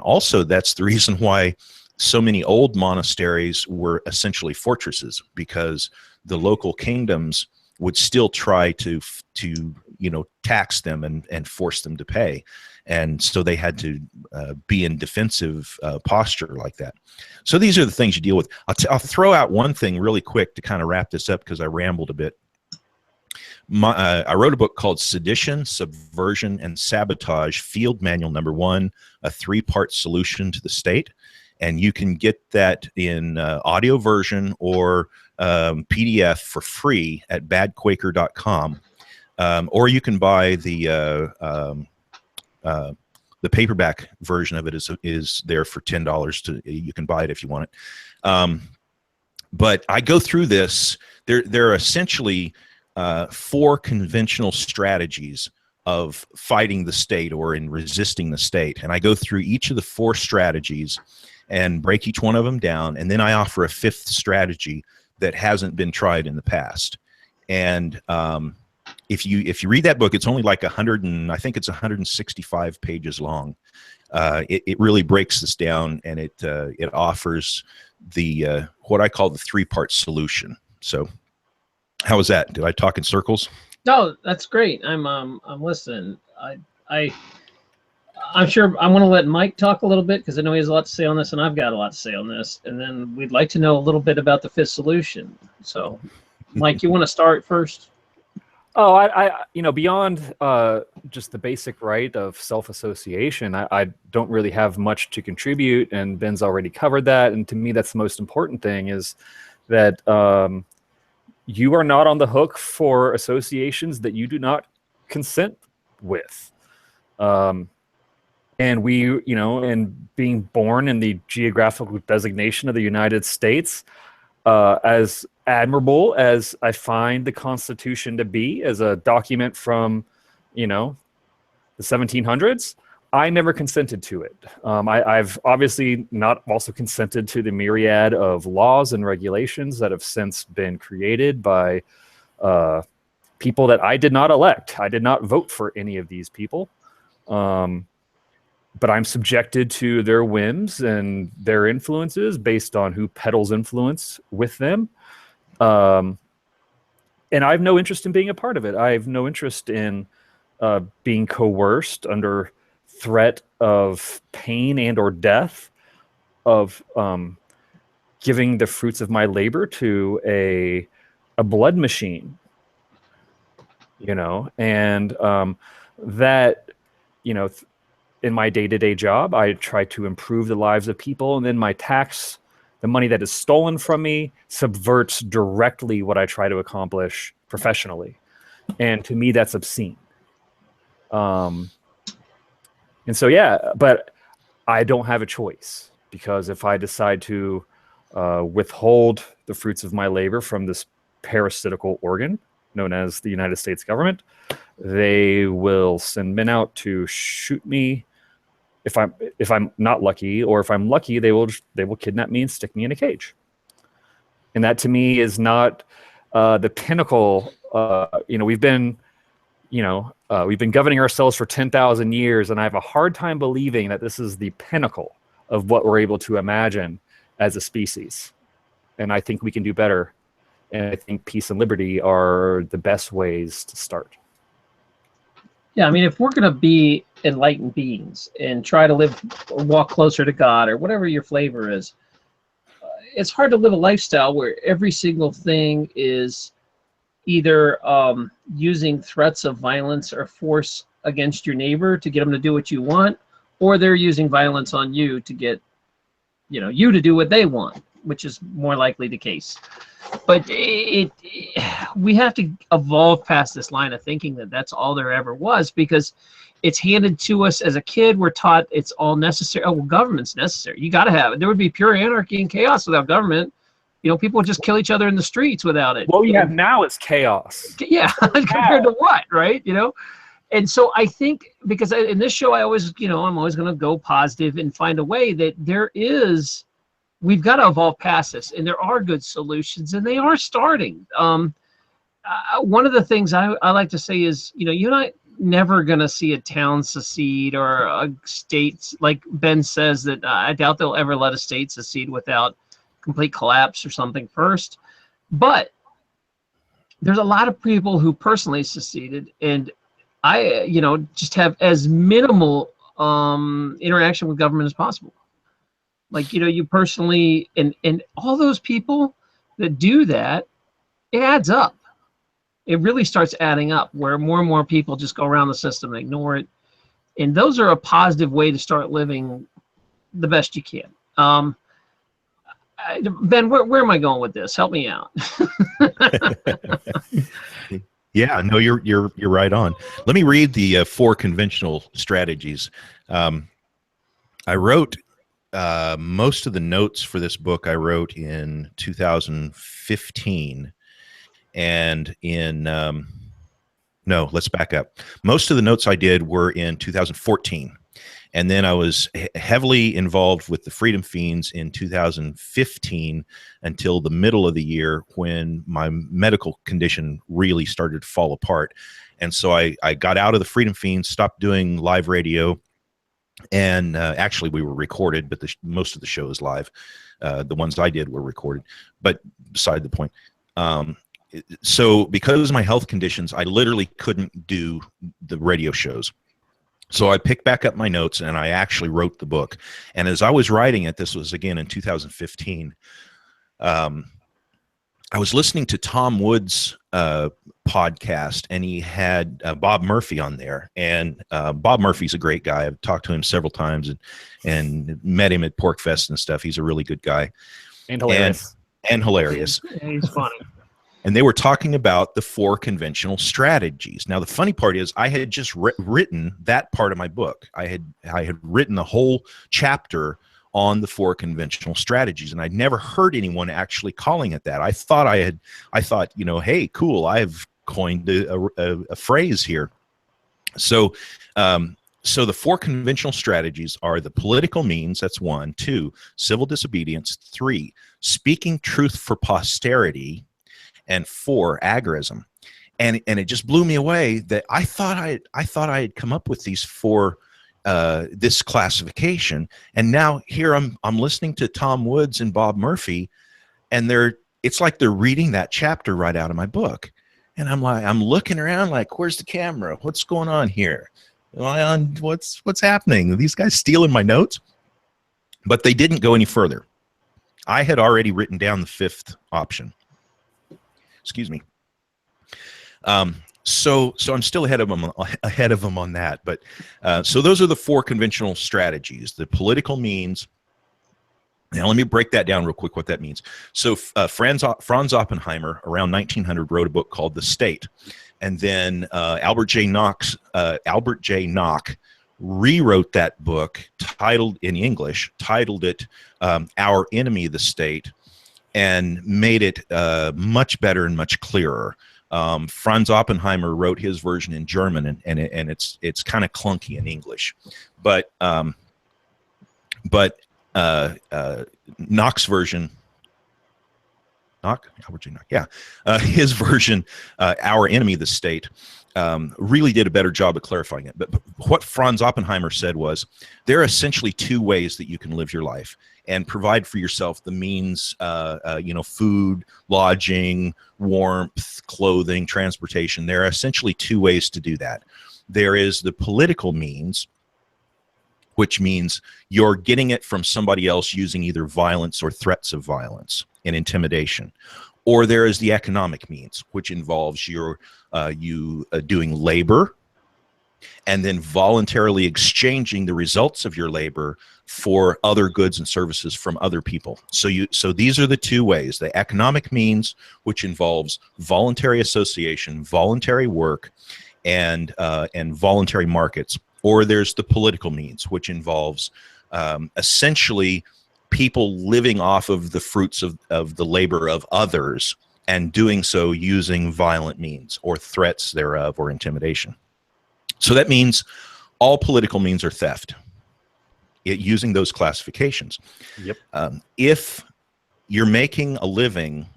B: also that's the reason why so many old monasteries were essentially fortresses, because the local kingdoms would still try to tax them and force them to pay. And so they had to be in defensive posture like that. So these are the things you deal with. I'll throw out one thing really quick to kind of wrap this up, because I rambled a bit. I wrote a book called Sedition, Subversion, and Sabotage, Field Manual No. 1, a 3-part solution to the state. And you can get that in audio version or PDF for free at badquaker.com. Or you can buy the paperback version of it is there for $10. You can buy it if you want it. But I go through this. There are essentially 4 conventional strategies of fighting the state or in resisting the state. And I go through each of the 4 strategies and break each one of them down. And then I offer a 5th strategy that hasn't been tried in the past. And if you read that book, it's only like 165 pages long. It really breaks this down, and it offers the what I call the 3-part solution. So how was that? Did I talk in circles?
A: No, that's great. I'm listening. I'm sure I want to let Mike talk a little bit, because I know he has a lot to say on this, and I've got a lot to say on this. And then we'd like to know a little bit about the 5th solution. So, Mike, you want to start first?
C: Oh, I beyond just the basic right of self-association, I don't really have much to contribute, and Ben's already covered that. And to me, that's the most important thing, is that you are not on the hook for associations that you do not consent with. And and being born in the geographical designation of the United States, as admirable as I find the Constitution to be as a document from, the 1700s, I never consented to it. I've obviously not also consented to the myriad of laws and regulations that have since been created by people that I did not elect. I did not vote for any of these people. But I'm subjected to their whims and their influences based on who peddles influence with them. And I have no interest in being a part of it. I have no interest in being coerced under threat of pain and or death, of giving the fruits of my labor to a blood machine, you know, and that, you know, in my day-to-day job, I try to improve the lives of people, and then my tax, the money that is stolen from me, subverts directly what I try to accomplish professionally. And to me, that's obscene. And so, yeah, but I don't have a choice, because if I decide to withhold the fruits of my labor from this parasitical organ known as the United States government, they will send men out to shoot me if I'm not lucky, or if I'm lucky, they will kidnap me and stick me in a cage. And that to me is not the pinnacle. We've been governing ourselves for 10,000 years, and I have a hard time believing that this is the pinnacle of what we're able to imagine as a species. And I think we can do better. And I think peace and liberty are the best ways to start.
A: Yeah, I mean, if we're going to be enlightened beings and try to walk closer to God, or whatever your flavor is, it's hard to live a lifestyle where every single thing is either using threats of violence or force against your neighbor to get them to do what you want, or they're using violence on you to get, you to do what they want, which is more likely the case. But we have to evolve past this line of thinking that that's all there ever was, because it's handed to us as a kid. We're taught it's all necessary. Oh, well, government's necessary. You got to have it. There would be pure anarchy and chaos without government. People would just kill each other in the streets without it.
C: What we have now is chaos.
A: Yeah, compared to what, right? And so I think, because in this show, I always, I'm always going to go positive and find a way that we've got to evolve past this, and there are good solutions, and they are starting. One of the things I like to say is, you're not never going to see a town secede or a state, like Ben says, that I doubt they'll ever let a state secede without complete collapse or something first. But there's a lot of people who personally seceded, and I, just have as minimal interaction with government as possible. Like, you personally, and all those people that do that, it adds up. It really starts adding up, where more and more people just go around the system and ignore it. And those are a positive way to start living the best you can. Ben, where am I going with this? Help me out.
B: Yeah, no, you're right on. Let me read the 4 conventional strategies. I wrote most of the notes for this book. I wrote in 2015, and no, let's back up. Most of the notes I did were in 2014. And then I was heavily involved with the Freedom Fiends in 2015 until the middle of the year, when my medical condition really started to fall apart. And so I got out of the Freedom Fiends, stopped doing live radio. And actually, we were recorded, but most of the show is live. The ones I did were recorded, but beside the point. So because of my health conditions, I literally couldn't do the radio shows. So I picked back up my notes, and I actually wrote the book. And as I was writing it, this was again in 2015, I was listening to Tom Wood's podcast, and he had Bob Murphy on there. And Bob Murphy's a great guy. I've talked to him several times and met him at Pork Fest and stuff. He's a really good guy.
C: And hilarious.
B: And hilarious.
A: He's funny.
B: And they were talking about the 4 conventional strategies. Now, the funny part is I had just written that part of my book. I had written the whole chapter on the 4 conventional strategies, and I'd never heard anyone actually calling it that. I thought, hey, cool, I've coined a phrase here. So So the four conventional strategies are the political means, that's 1, 2, civil disobedience, 3, speaking truth for posterity, and 4, agorism. And it just blew me away that I thought I had come up with these four, this classification, and now here I'm listening to Tom Woods and Bob Murphy, and it's like they're reading that chapter right out of my book. And I'm looking around like, where's the camera? What's going on here? Am I on? What's happening? Are these guys stealing my notes? But they didn't go any further. I had already written down the 5th option. Excuse me. So I'm still ahead of them on that. But so those are the four conventional strategies: the political means. Now let me break that down real quick. What that means. So Franz Oppenheimer around 1900 wrote a book called The State, and then Albert J. Nock rewrote that book, titled it "Our Enemy, the State," and made it much better and much clearer. Franz Oppenheimer wrote his version in German, and it's kind of clunky in English, but Nock's version, Albert J. Nock, yeah, his version, "Our Enemy, the State," really did a better job of clarifying it. But what Franz Oppenheimer said was, there are essentially 2 ways that you can live your life and provide for yourself the means, food, lodging, warmth, clothing, transportation. There are essentially 2 ways to do that. There is the political means, which means you're getting it from somebody else using either violence or threats of violence and intimidation. Or there is the economic means, which involves you doing labor and then voluntarily exchanging the results of your labor for other goods and services from other people. So these are the 2 ways: the economic means, which involves voluntary association, voluntary work, and voluntary markets. Or there's the political means, which involves essentially people living off of the fruits of the labor of others, and doing so using violent means or threats thereof or intimidation. So that means all political means are theft, using those classifications.
C: Yep.
B: If you're making a living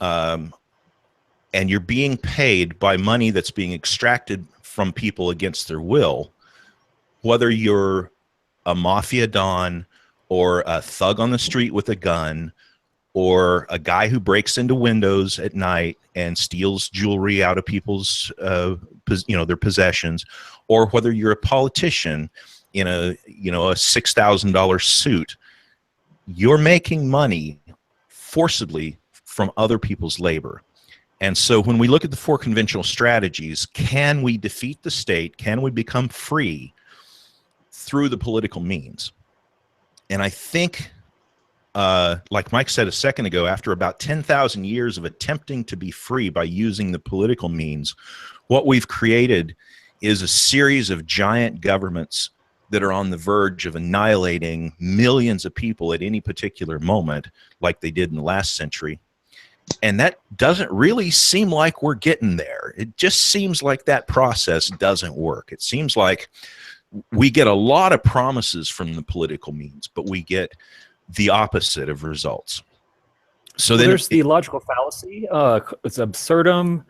B: and you're being paid by money that's being extracted from people against their will, whether you're a mafia don or a thug on the street with a gun, or a guy who breaks into windows at night and steals jewelry out of people's their possessions, or whether you're a politician in a $6,000 suit, you're making money forcibly from other people's labor. And so when we look at the 4 conventional strategies, can we defeat the state? Can we become free through the political means? And I think, like Mike said a second ago, after about 10,000 years of attempting to be free by using the political means, what we've created is a series of giant governments that are on the verge of annihilating millions of people at any particular moment, like they did in the last century. And that doesn't really seem like we're getting there. It just seems like that process doesn't work. It seems like we get a lot of promises from the political means, but we get the opposite of results. So then
C: there's the logical fallacy. It's absurdum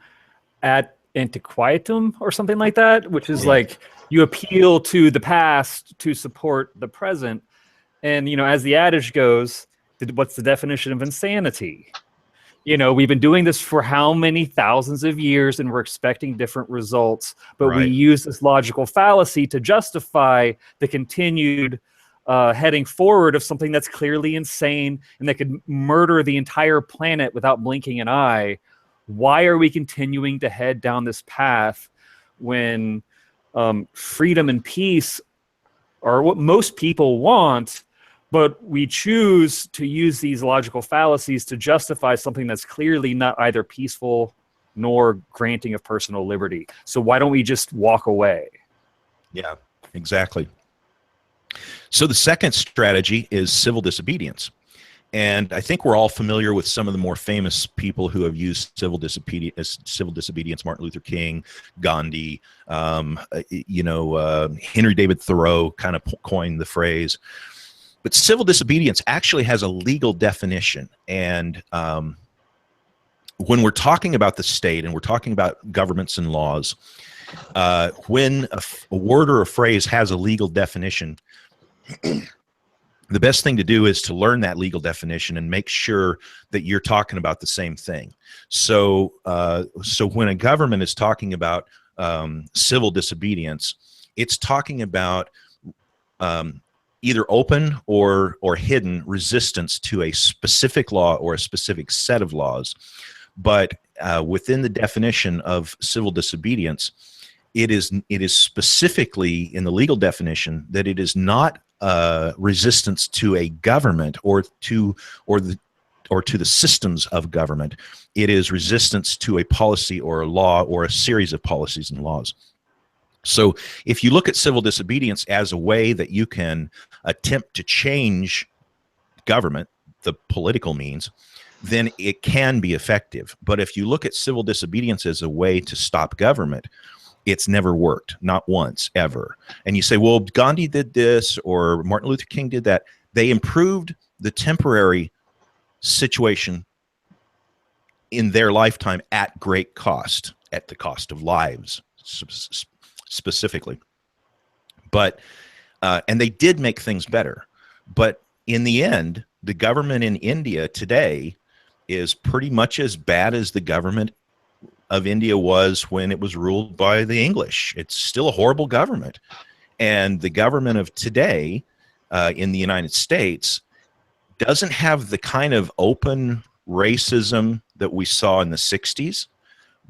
C: ad antiquatum or something like that, which is like you appeal to the past to support the present. And, as the adage goes, what's the definition of insanity? We've been doing this for how many thousands of years, and we're expecting different results. But we use this logical fallacy to justify the continued heading forward of something that's clearly insane and that could murder the entire planet without blinking an eye. Why are we continuing to head down this path when freedom and peace are what most people want? But we choose to use these logical fallacies to justify something that's clearly not either peaceful nor granting of personal liberty. So why don't we just walk away?
B: Yeah, exactly. So the second strategy is civil disobedience. And I think we're all familiar with some of the more famous people who have used civil disobedience: Martin Luther King, Gandhi, Henry David Thoreau kind of coined the phrase. But civil disobedience actually has a legal definition. And when we're talking about the state and we're talking about governments and laws, when a word or a phrase has a legal definition, the best thing to do is to learn that legal definition and make sure that you're talking about the same thing. So, when a government is talking about civil disobedience, it's talking about either open or hidden resistance to a specific law or a specific set of laws. But within the definition of civil disobedience, it is specifically in the legal definition that it is not resistance to a government or to the systems of government. It is resistance to a policy or a law or a series of policies and laws. So if you look at civil disobedience as a way that you can attempt to change government, the political means, then it can be effective. But if you look at civil disobedience as a way to stop government, it's never worked, not once, ever. And you say, well, Gandhi did this or Martin Luther King did that. They improved the temporary situation in their lifetime at great cost, at the cost of lives specifically. But, and they did make things better. But in the end, the government in India today is pretty much as bad as the government of India was when it was ruled by the English. It's still a horrible government. And the government of today in the United States doesn't have the kind of open racism that we saw in the 60s.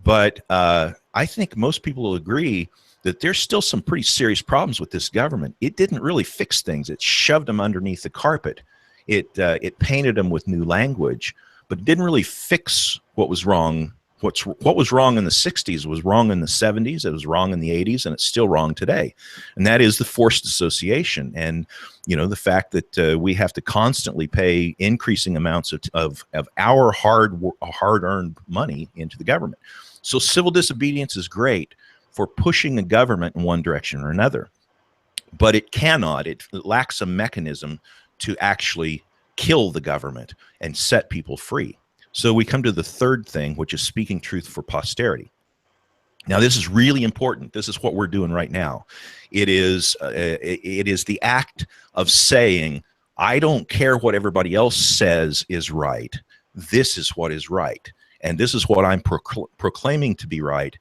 B: But I think most people will agree that there's still some pretty serious problems with this government. It didn't really fix things. It shoved them underneath the carpet. It painted them with new language, but it didn't really fix what was wrong. What was wrong in the 60s was wrong in the 70s, it was wrong in the 80s, and it's still wrong today. And that is the forced association. And, the fact that we have to constantly pay increasing amounts of our hard-earned money into the government. So civil disobedience is great for pushing the government in one direction or another, but it lacks a mechanism to actually kill the government and set people free. So we come to the third thing, which is speaking truth for posterity. Now, this is really important. This is what we're doing right now. It is the act of saying, I don't care what everybody else says is right. This is what is right. And this is what I'm proclaiming to be right.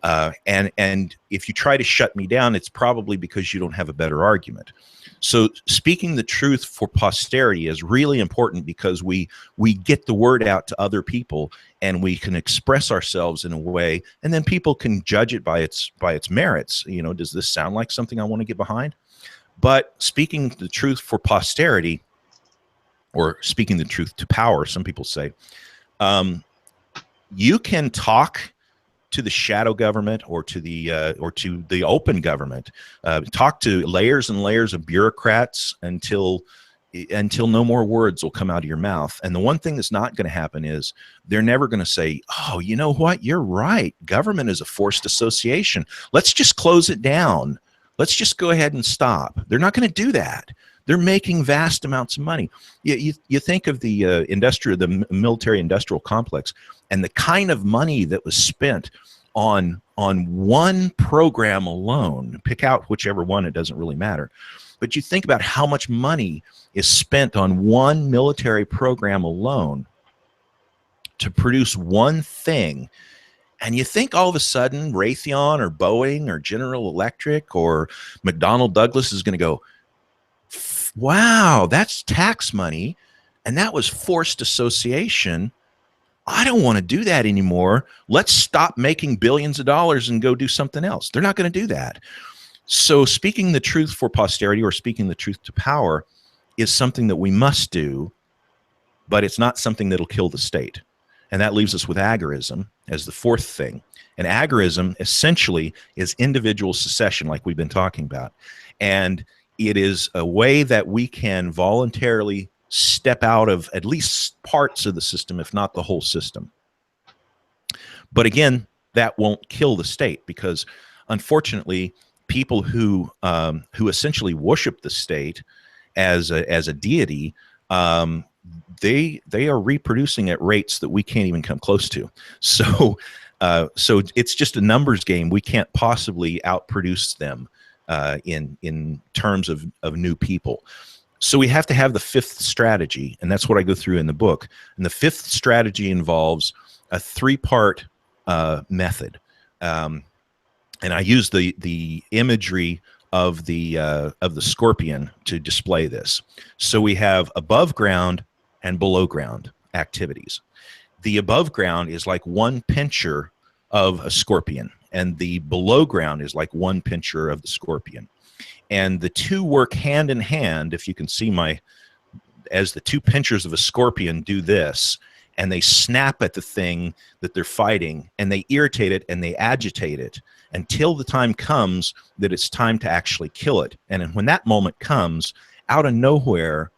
B: And if you try to shut me down, it's probably because you don't have a better argument. So speaking the truth for posterity is really important because we get the word out to other people and we can express ourselves in a way, and then people can judge it by its merits. Does this sound like something I want to get behind? But speaking the truth for posterity, or speaking the truth to power, some people say, you can talk to the shadow government or to the open government, talk to layers and layers of bureaucrats until no more words will come out of your mouth. And the one thing that's not going to happen is they're never going to say, oh, you know what, you're right, government is a forced association, let's just close it down, let's just go ahead and stop. They're not going to do that. They're making vast amounts of money. You think of the military industrial complex and the kind of money that was spent on one program alone. Pick out whichever one, it doesn't really matter. But you think about how much money is spent on one military program alone to produce one thing. And you think all of a sudden Raytheon or Boeing or General Electric or McDonnell Douglas is going to go, wow, that's tax money, and that was forced association. I don't want to do that anymore. Let's stop making billions of dollars and go do something else. They're not going to do that. So speaking the truth for posterity, or speaking the truth to power, is something that we must do, but it's not something that'll kill the state. And that leaves us with agorism as the fourth thing. And agorism essentially is individual secession, like we've been talking about. And it is a way that we can voluntarily step out of at least parts of the system, if not the whole system. But again, that won't kill the state, because unfortunately, people who essentially worship the state as a deity, they are reproducing at rates that we can't even come close to. So it's just a numbers game. We can't possibly outproduce them in terms of new people. So we have to have the fifth strategy, and that's what I go through in the book. And the fifth strategy involves a three-part method, and I use the imagery of the scorpion to display this. So we have above ground and below ground activities. The above ground is like one pincher of a scorpion, and the below ground is like one pincher of the scorpion. And the two work hand in hand. If you can see as the two pinchers of a scorpion do this, and they snap at the thing that they're fighting, and they irritate it and they agitate it until the time comes that it's time to actually kill it. And when that moment comes, out of nowhere,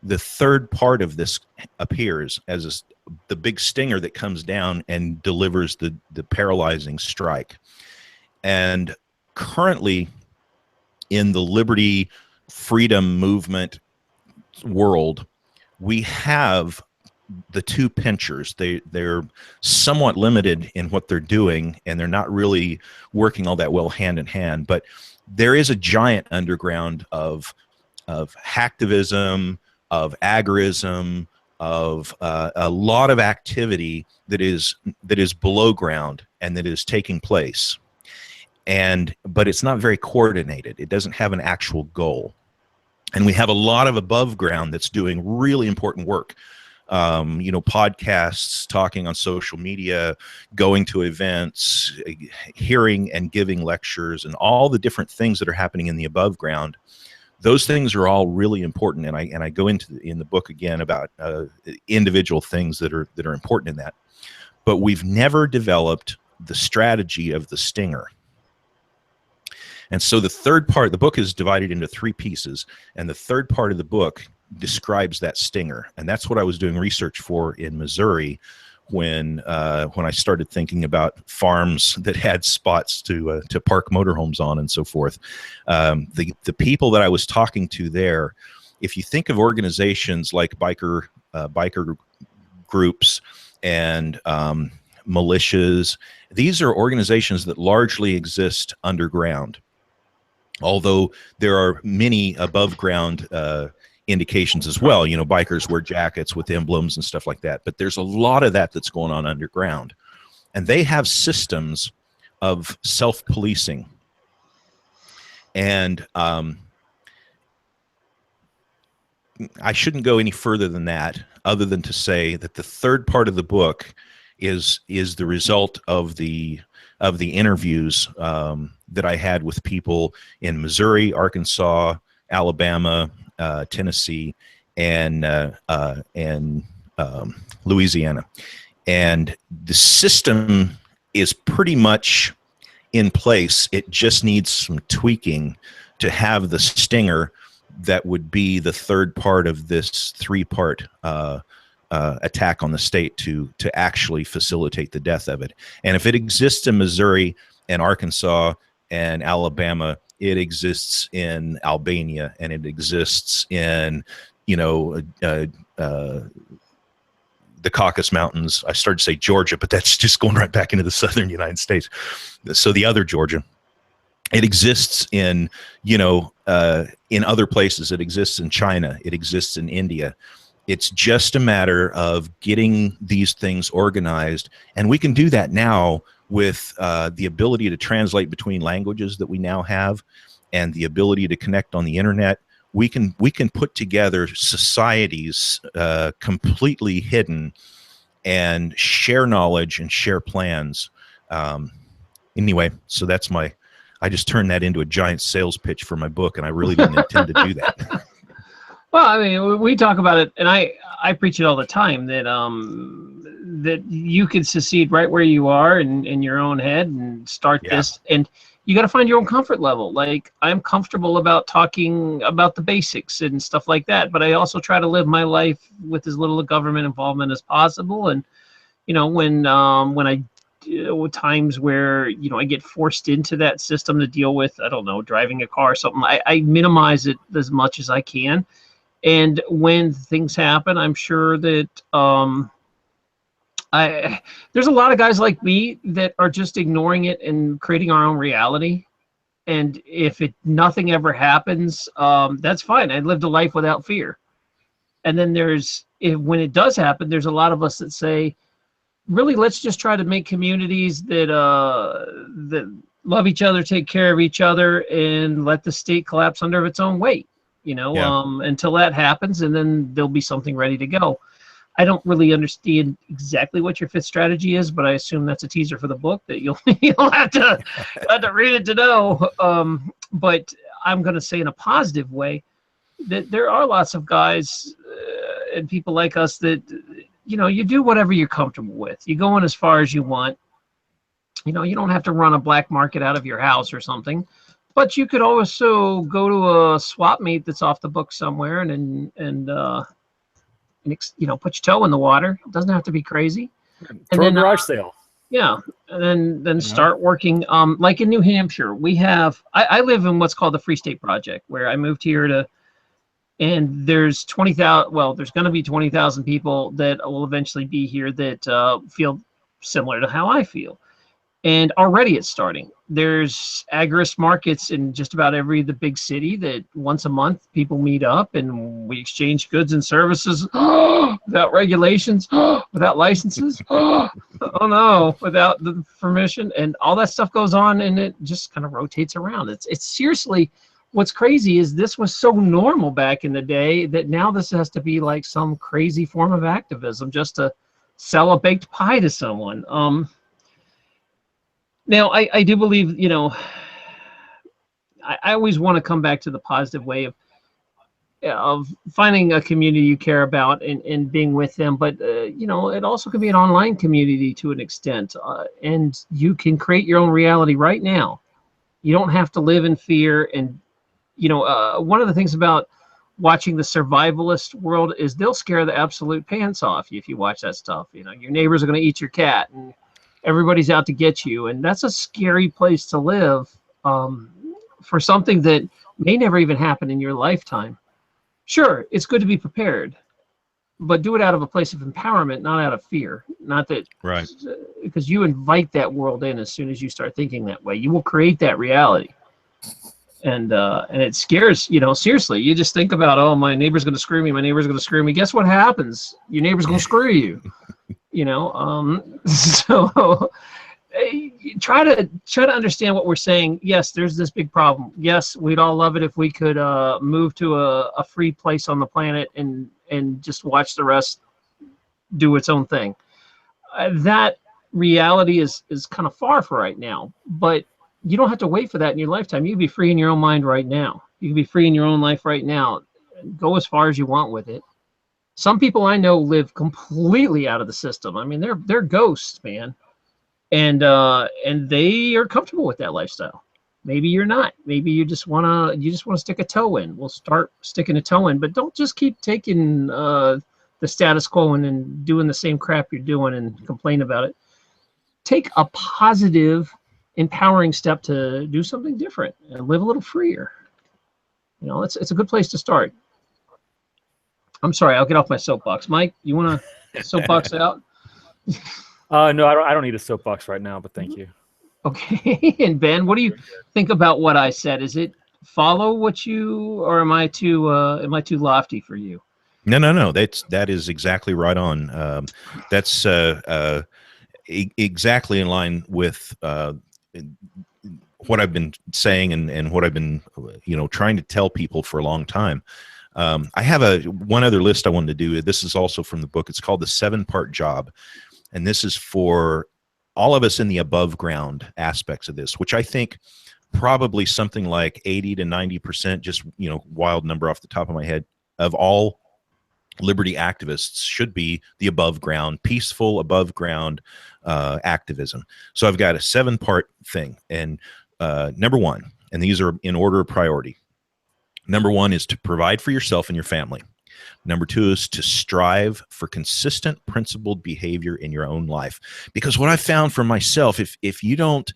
B: the third part of this appears as the big stinger that comes down and delivers the paralyzing strike. And currently, in the liberty, freedom movement world, we have the two pinchers. They're somewhat limited in what they're doing, and they're not really working all that well hand in hand. But there is a giant underground of hacktivism, of agorism, of a lot of activity that is below ground and that is taking place. But it's not very coordinated. It doesn't have an actual goal. And we have a lot of above ground that's doing really important work. Podcasts, talking on social media, going to events, hearing and giving lectures, and all the different things that are happening in the above ground. Those things are all really important, and I go into in the book again about individual things that are important in that. But we've never developed the strategy of the stinger. And so the third part, the book is divided into three pieces, and the third part of the book describes that stinger. And that's what I was doing research for in Missouri when I started thinking about farms that had spots to park motorhomes on and so forth. The people that I was talking to there, if you think of organizations like biker groups and militias, these are organizations that largely exist underground. Although there are many above ground indications as well. Bikers wear jackets with emblems and stuff like that. But there's a lot of that that's going on underground. And they have systems of self-policing. And I shouldn't go any further than that, other than to say that the third part of the book is the result of the interviews that I had with people in Missouri, Arkansas, Alabama, Tennessee, and Louisiana. And the system is pretty much in place. It just needs some tweaking to have the stinger that would be the third part of this three-part attack on the state to actually facilitate the death of it. And if it exists in Missouri and Arkansas and Alabama, it exists in Albania, and it exists in the Caucasus Mountains. I started to say Georgia, but that's just going right back into the southern United States. So the other Georgia. It exists in other places. It exists in China. It exists in India. It's just a matter of getting these things organized, and we can do that now with the ability to translate between languages that we now have, and the ability to connect on the internet. We can put together societies completely hidden and share knowledge and share plans. Anyway, so that's I just turned that into a giant sales pitch for my book, and I really didn't intend to do that.
A: Well, I mean, we talk about it, and I preach it all the time, that that you can succeed right where you are in your own head and start this. And you got to find your own comfort level. Like, I'm comfortable about talking about the basics and stuff like that, but I also try to live my life with as little government involvement as possible. And when I with times where I get forced into that system to deal with, I don't know, driving a car or something, I minimize it as much as I can. And when things happen, I'm sure that there's a lot of guys like me that are just ignoring it and creating our own reality. And if nothing ever happens, that's fine. I lived a life without fear. And then when it does happen, there's a lot of us that say, really, let's just try to make communities that love each other, take care of each other, and let the state collapse under its own weight. Until that happens, and then there'll be something ready to go. I don't really understand exactly what your fifth strategy is, but I assume that's a teaser for the book that you'll have to read it to know. But I'm going to say in a positive way that there are lots of guys and people like us that you do whatever you're comfortable with. You go in as far as you want. You don't have to run a black market out of your house or something. But you could also go to a swap meet that's off the book somewhere and put your toe in the water. It doesn't have to be crazy.
C: Throw a garage sale.
A: Yeah, and then start working. Like in New Hampshire, we have. I live in what's called the Free State Project, where I moved here and there's 20,000. Well, there's going to be 20,000 people that will eventually be here that feel similar to how I feel. And already it's starting. There's agorist markets in just about the big city that once a month people meet up and we exchange goods and services without regulations, without licenses, oh no, without the permission, and all that stuff goes on, and it just kind of rotates around. It's seriously, what's crazy is this was so normal back in the day that now this has to be like some crazy form of activism just to sell a baked pie to someone. Now, I do believe, I always want to come back to the positive way of finding a community you care about and being with them. But, it also can be an online community to an extent. And you can create your own reality right now. You don't have to live in fear. And, one of the things about watching the survivalist world is they'll scare the absolute pants off you if you watch that stuff. Your neighbors are going to eat your cat, and everybody's out to get you, and that's a scary place to live for something that may never even happen in your lifetime. Sure, it's good to be prepared, but do it out of a place of empowerment, not out of fear. Not that,
B: right?
A: Because you invite that world in as soon as you start thinking that way. You will create that reality, and it scares. Seriously, you just think about, oh, my neighbor's going to screw me. My neighbor's going to screw me. Guess what happens? Your neighbor's going to screw you. So try to understand what we're saying. Yes, there's this big problem. Yes, we'd all love it if we could move to a free place on the planet and just watch the rest do its own thing. That reality is kind of far for right now, but you don't have to wait for that in your lifetime. You can be free in your own mind right now. You can be free in your own life right now. Go as far as you want with it. Some people I know live completely out of the system. I mean, they're ghosts, man, and they are comfortable with that lifestyle. Maybe you're not. Maybe you just wanna stick a toe in. We'll start sticking a toe in, but don't just keep taking the status quo and doing the same crap you're doing and complain about it. Take a positive, empowering step to do something different and live a little freer. It's a good place to start. I'm sorry, I'll get off my soapbox. Mike, you want to soapbox out?
C: No, I don't need a soapbox right now, but thank you.
A: Okay. And Ben, what do you think about what I said? Is it follow what you, or am I too lofty for you?
B: No. That is exactly right on. That's exactly in line with what I've been saying and what I've been trying to tell people for a long time. I have one other list I wanted to do. This is also from the book. It's called The 7-Part Job. And this is for all of us in the above ground aspects of this, which I think probably something like 80 to 90%, just, wild number off the top of my head, of all liberty activists should be the above ground, peaceful above ground activism. So I've got a 7-part thing. And number one, and these are in order of priority. Number one is to provide for yourself and your family. Number two is to strive for consistent, principled behavior in your own life. Because what I found for myself, if you don't,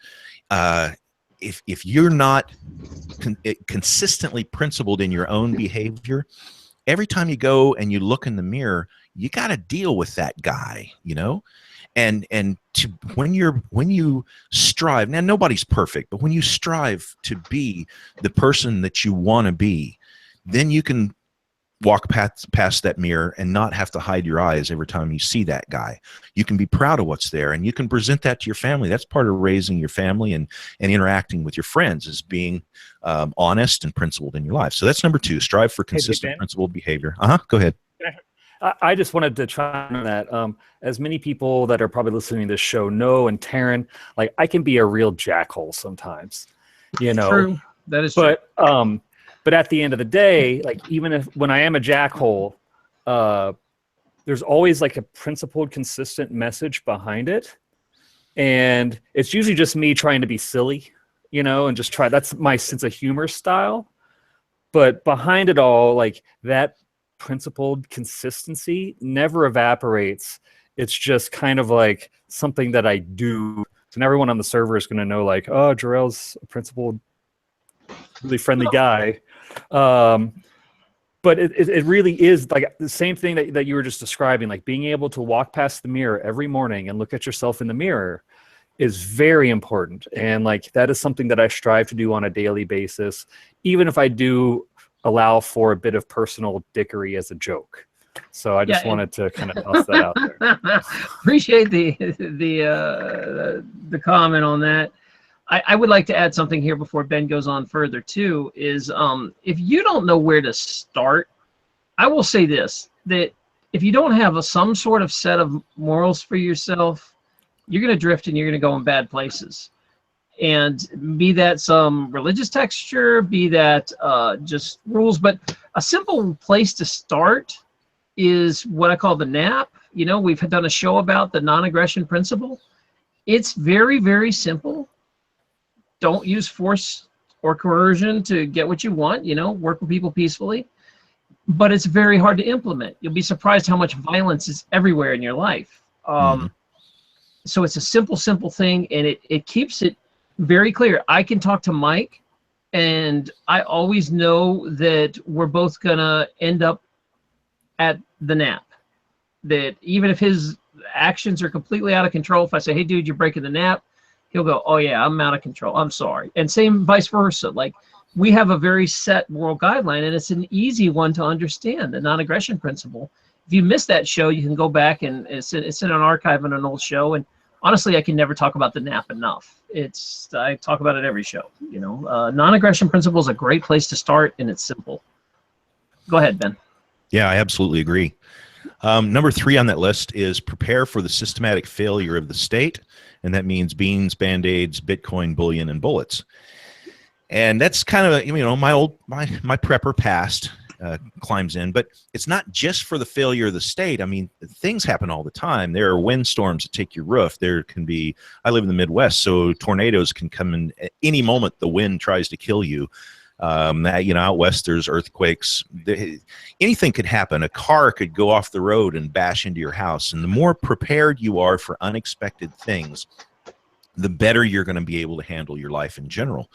B: if you're not consistently principled in your own behavior, every time you go and you look in the mirror, you got to deal with that guy, you know? And when you strive, now nobody's perfect, but when you strive to be the person that you want to be, then you can walk past that mirror and not have to hide your eyes every time you see that guy. You can be proud of what's there, and you can present that to your family. That's part of raising your family and interacting with your friends, is being honest and principled in your life. So that's number two, strive for consistent, principled behavior. Go ahead.
C: I just wanted to try on that. As many people that are probably listening to this show know, and Taryn, like, I can be a real jackhole sometimes, you know.
A: True. That is true.
C: But at the end of the day, like, even when I am a jackhole, there's always like a principled, consistent message behind it. And it's usually just me trying to be silly, you know, and just try. That's my sense of humor style. But behind it all, like, that principled consistency never evaporates. It's just kind of like something that I do. So now everyone on the server is going to know, like, oh, Jarrell's a principled, really friendly guy. But it really is like the same thing that you were just describing, like being able to walk past the mirror every morning and look at yourself in the mirror is very important. And like, that is something that I strive to do on a daily basis, even if I do allow for a bit of personal dickery as a joke. So I just wanted to kind of toss that out there.
A: Appreciate the comment on that. I would like to add something here before Ben goes on further too, is if you don't know where to start, I will say this, that if you don't have some sort of set of morals for yourself, you're going to drift and you're going to go in bad places. And be that some religious texture, be that just rules, but a simple place to start is what I call the NAP. You know, we've done a show about the non-aggression principle. It's very, very simple. Don't use force or coercion to get what you want, you know, work with people peacefully. But it's very hard to implement. You'll be surprised how much violence is everywhere in your life. So it's a simple thing, and it keeps it very clear. I can talk to Mike, and I always know that we're both going to end up at the nap. That even if his actions are completely out of control, if I say, hey, dude, you're breaking the nap, he'll go, oh, yeah, I'm out of control. I'm sorry. And same vice versa. Like, we have a very set moral guideline, and it's an easy one to understand, the non-aggression principle. If you missed that show, you can go back, and it's in an archive on an old show. And honestly, I can never talk about the NAP enough. I talk about it every show. You know, non-aggression principle is a great place to start, and it's simple. Go ahead, Ben.
B: Yeah, I absolutely agree. Number 3 on that list is prepare for the systematic failure of the state, and that means beans, Band-Aids, Bitcoin, bullion, and bullets. And that's kind of, you know, my prepper past climbs in, but it's not just for the failure of the state. I mean, things happen all the time. There are windstorms that take your roof. There can be, I live in the Midwest, so tornadoes can come in at any moment. The wind tries to kill you. You know, out west there's earthquakes. Anything could happen. A car could go off the road and bash into your house. And the more prepared you are for unexpected things, the better you're going to be able to handle your life in general.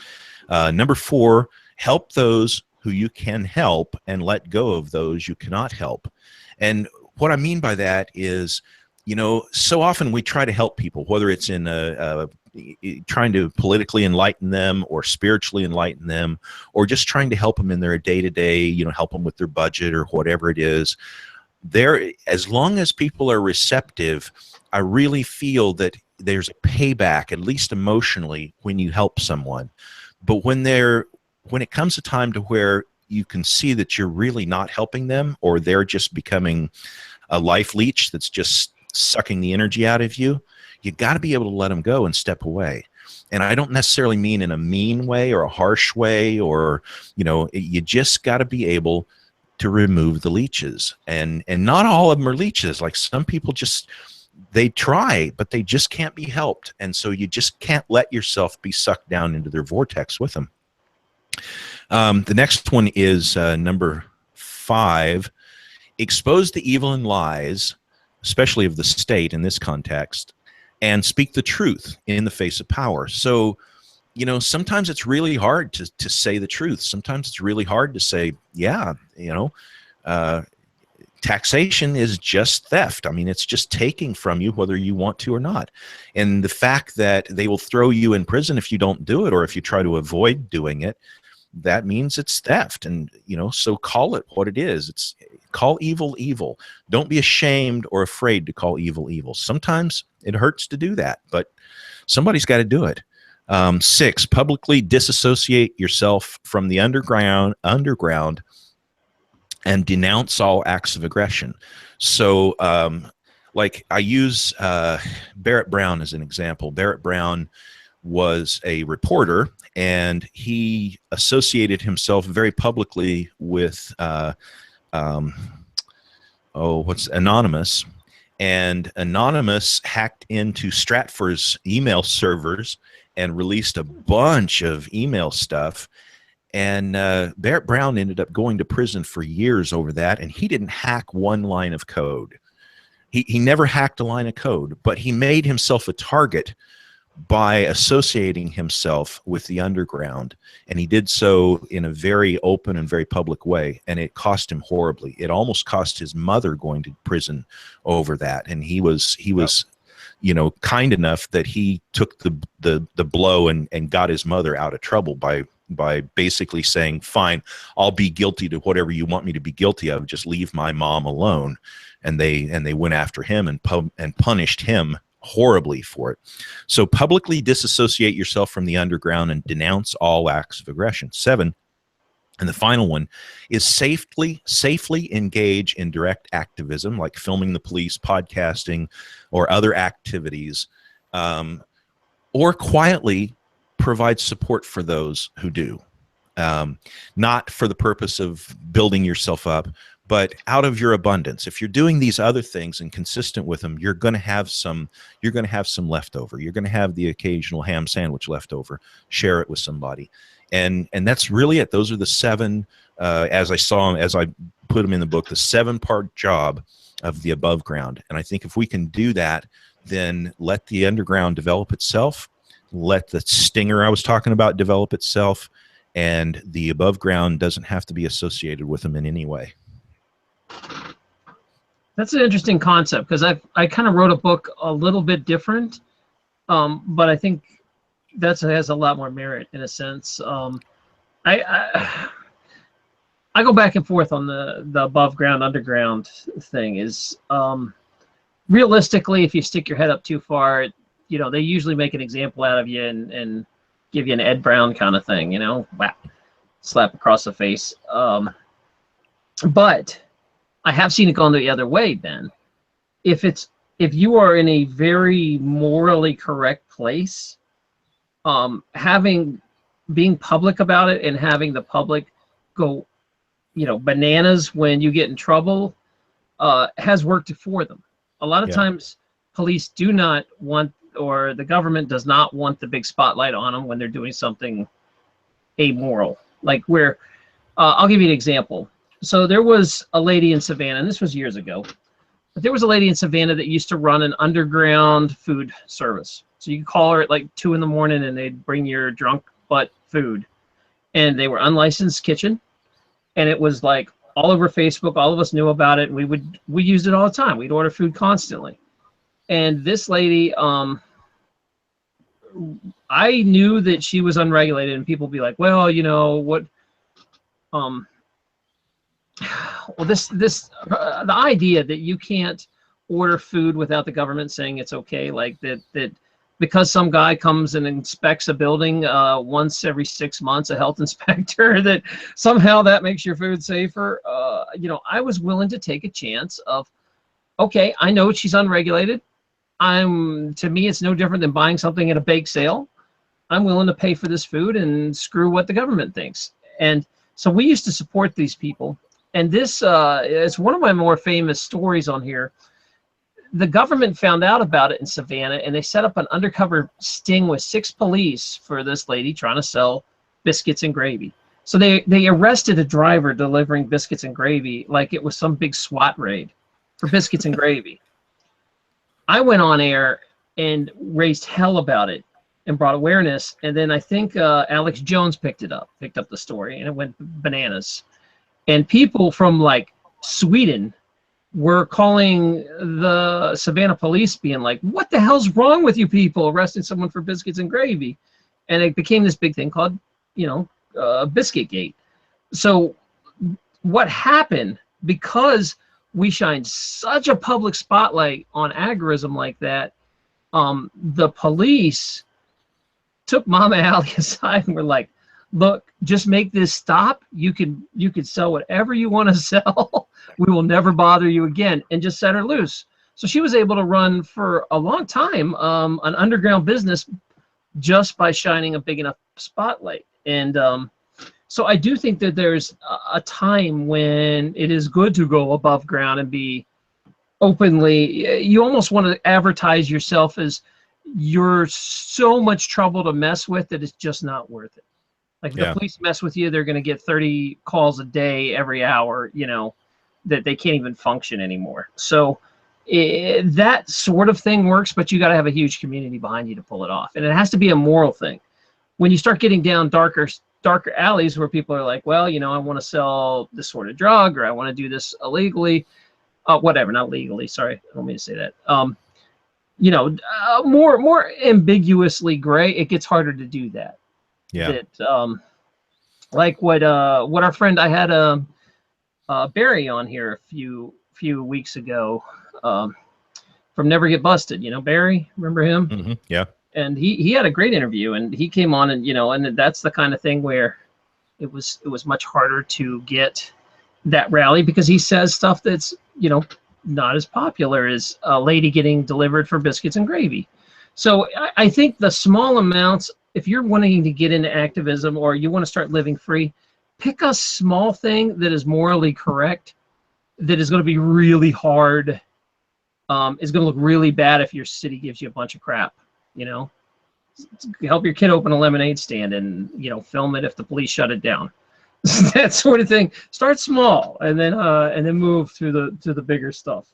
B: Number 4, help those who you can help and let go of those you cannot help. And what I mean by that is, you know, so often we try to help people, whether it's in trying to politically enlighten them or spiritually enlighten them, or just trying to help them in their day-to-day, you know, help them with their budget or whatever it is. As long as people are receptive, I really feel that there's a payback, at least emotionally, when you help someone. But when it comes a time to where you can see that you're really not helping them, or they're just becoming a life leech that's just sucking the energy out of you, you got to be able to let them go and step away. And I don't necessarily mean in a mean way or a harsh way, or, you know, you just got to be able to remove the leeches. And not all of them are leeches. Like some people just, they try, but they just can't be helped. And so you just can't let yourself be sucked down into their vortex with them. The next one is number 5, expose the evil and lies, especially of the state in this context, and speak the truth in the face of power. So, you know, sometimes it's really hard to say the truth. Sometimes it's really hard to say, yeah, you know, taxation is just theft. I mean, it's just taking from you whether you want to or not. And the fact that they will throw you in prison if you don't do it, or if you try to avoid doing it, that means it's theft. And, you know, so call it what it is. It's call evil evil. Don't be ashamed or afraid to call evil evil. Sometimes it hurts to do that, but somebody's got to do it. 6, publicly disassociate yourself from the underground and denounce all acts of aggression. So like I use Barrett Brown as an example. Barrett Brown was a reporter, and he associated himself very publicly with Anonymous. And Anonymous hacked into Stratfor's email servers and released a bunch of email stuff. And Barrett Brown ended up going to prison for years over that, and he didn't hack one line of code. He never hacked a line of code, but he made himself a target by associating himself with the underground, and he did so in a very open and very public way, and it cost him horribly. It almost cost his mother going to prison over that, and he was you know, kind enough that he took the blow and got his mother out of trouble by basically saying, fine, I'll be guilty to whatever you want me to be guilty of, just leave my mom alone. And they went after him and punished him horribly for it. So publicly disassociate yourself from the underground and denounce all acts of aggression. 7, and the final one is safely engage in direct activism, like filming the police, podcasting, or other activities, or quietly provide support for those who do, not for the purpose of building yourself up, but out of your abundance. If you're doing these other things and consistent with them, you're going to have some leftover. You're going to have the occasional ham sandwich left over. Share it with somebody. And that's really it. Those are the 7, as I put them in the book, the 7-part job of the above ground. And I think if we can do that, then let the underground develop itself, let the stinger I was talking about develop itself, and the above ground doesn't have to be associated with them in any way.
A: That's an interesting concept, because I kind of wrote a book a little bit different, but I think that has a lot more merit in a sense. I go back and forth on the above ground underground thing. Is realistically, if you stick your head up too far, you know, they usually make an example out of you and give you an Ed Brown kind of thing, you know, whap, slap across the face. But I have seen it going the other way. Then, if you are in a very morally correct place, being public about it and having the public go, you know, bananas when you get in trouble, has worked for them. A lot of times, police do not want, or the government does not want, the big spotlight on them when they're doing something amoral. Like where, I'll give you an example. So there was a lady in Savannah, and this was years ago, but there was a lady in Savannah that used to run an underground food service. So you could call her at like 2 in the morning and they'd bring your drunk butt food. And they were unlicensed kitchen. And it was like all over Facebook. All of us knew about it. And we used it all the time. We'd order food constantly. And this lady, I knew that she was unregulated, and people would be like, well, you know, what, well, the idea that you can't order food without the government saying it's okay, like that because some guy comes and inspects a building once every 6 months, a health inspector, that somehow that makes your food safer. You know, I was willing to take a chance of, okay, I know she's unregulated. To me, it's no different than buying something at a bake sale. I'm willing to pay for this food and screw what the government thinks. And so we used to support these people. And this is one of my more famous stories on here. The government found out about it in Savannah, and they set up an undercover sting with 6 police for this lady trying to sell biscuits and gravy. So they arrested a driver delivering biscuits and gravy like it was some big SWAT raid for biscuits and gravy. I went on air and raised hell about it and brought awareness. And then I think Alex Jones picked up the story, and it went bananas. And people from like Sweden were calling the Savannah police being like, what the hell's wrong with you people arresting someone for biscuits and gravy? And it became this big thing called, Biscuit Gate. So what happened, because we shined such a public spotlight on agorism like that, the police took Mama Allie aside and were like, look, just make this stop. You can sell whatever you want to sell. We will never bother you again, and just set her loose. So she was able to run for a long time an underground business just by shining a big enough spotlight. And so I do think that there's a time when it is good to go above ground and be openly. You almost want to advertise yourself as you're so much trouble to mess with that it's just not worth it. Like if the police mess with you, they're going to get 30 calls a day every hour, that they can't even function anymore. So that sort of thing works, but you got to have a huge community behind you to pull it off. And it has to be a moral thing. When you start getting down darker alleys where people are like, well, I want to sell this sort of drug, or I want to do this illegally, whatever, not legally. Sorry, I don't mean to say that. More ambiguously gray, it gets harder to do that. Yeah. That, like what our friend, I had Barry on here a few weeks ago, from Never Get Busted. Barry, remember him?
B: Mm-hmm. Yeah.
A: And he had a great interview, and he came on, and and that's the kind of thing where it was much harder to get that rally, because he says stuff that's not as popular as a lady getting delivered for biscuits and gravy. So I think the small amounts, if you're wanting to get into activism or you want to start living free, pick a small thing that is morally correct, that is going to be really hard, is going to look really bad if your city gives you a bunch of crap. Help your kid open a lemonade stand and film it if the police shut it down. That sort of thing. Start small and then move to the bigger stuff.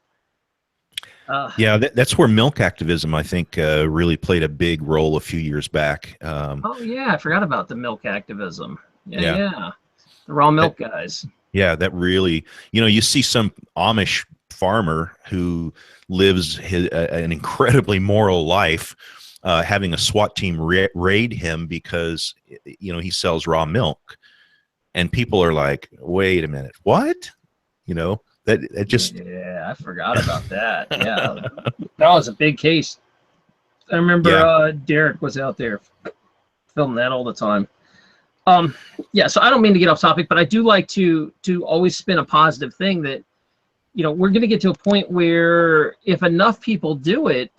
B: That's where milk activism, I think, really played a big role a few years back.
A: I forgot about the milk activism. Yeah. The raw milk guys.
B: Yeah, that really, you see some Amish farmer who lives an incredibly moral life, having a SWAT team raid him because he sells raw milk, and people are like, wait a minute, what? That just
A: I forgot about that. Yeah, that was a big case. I remember Derek was out there filming that all the time. So I don't mean to get off topic, but I do like to always spin a positive thing that we're going to get to a point where if enough people do it,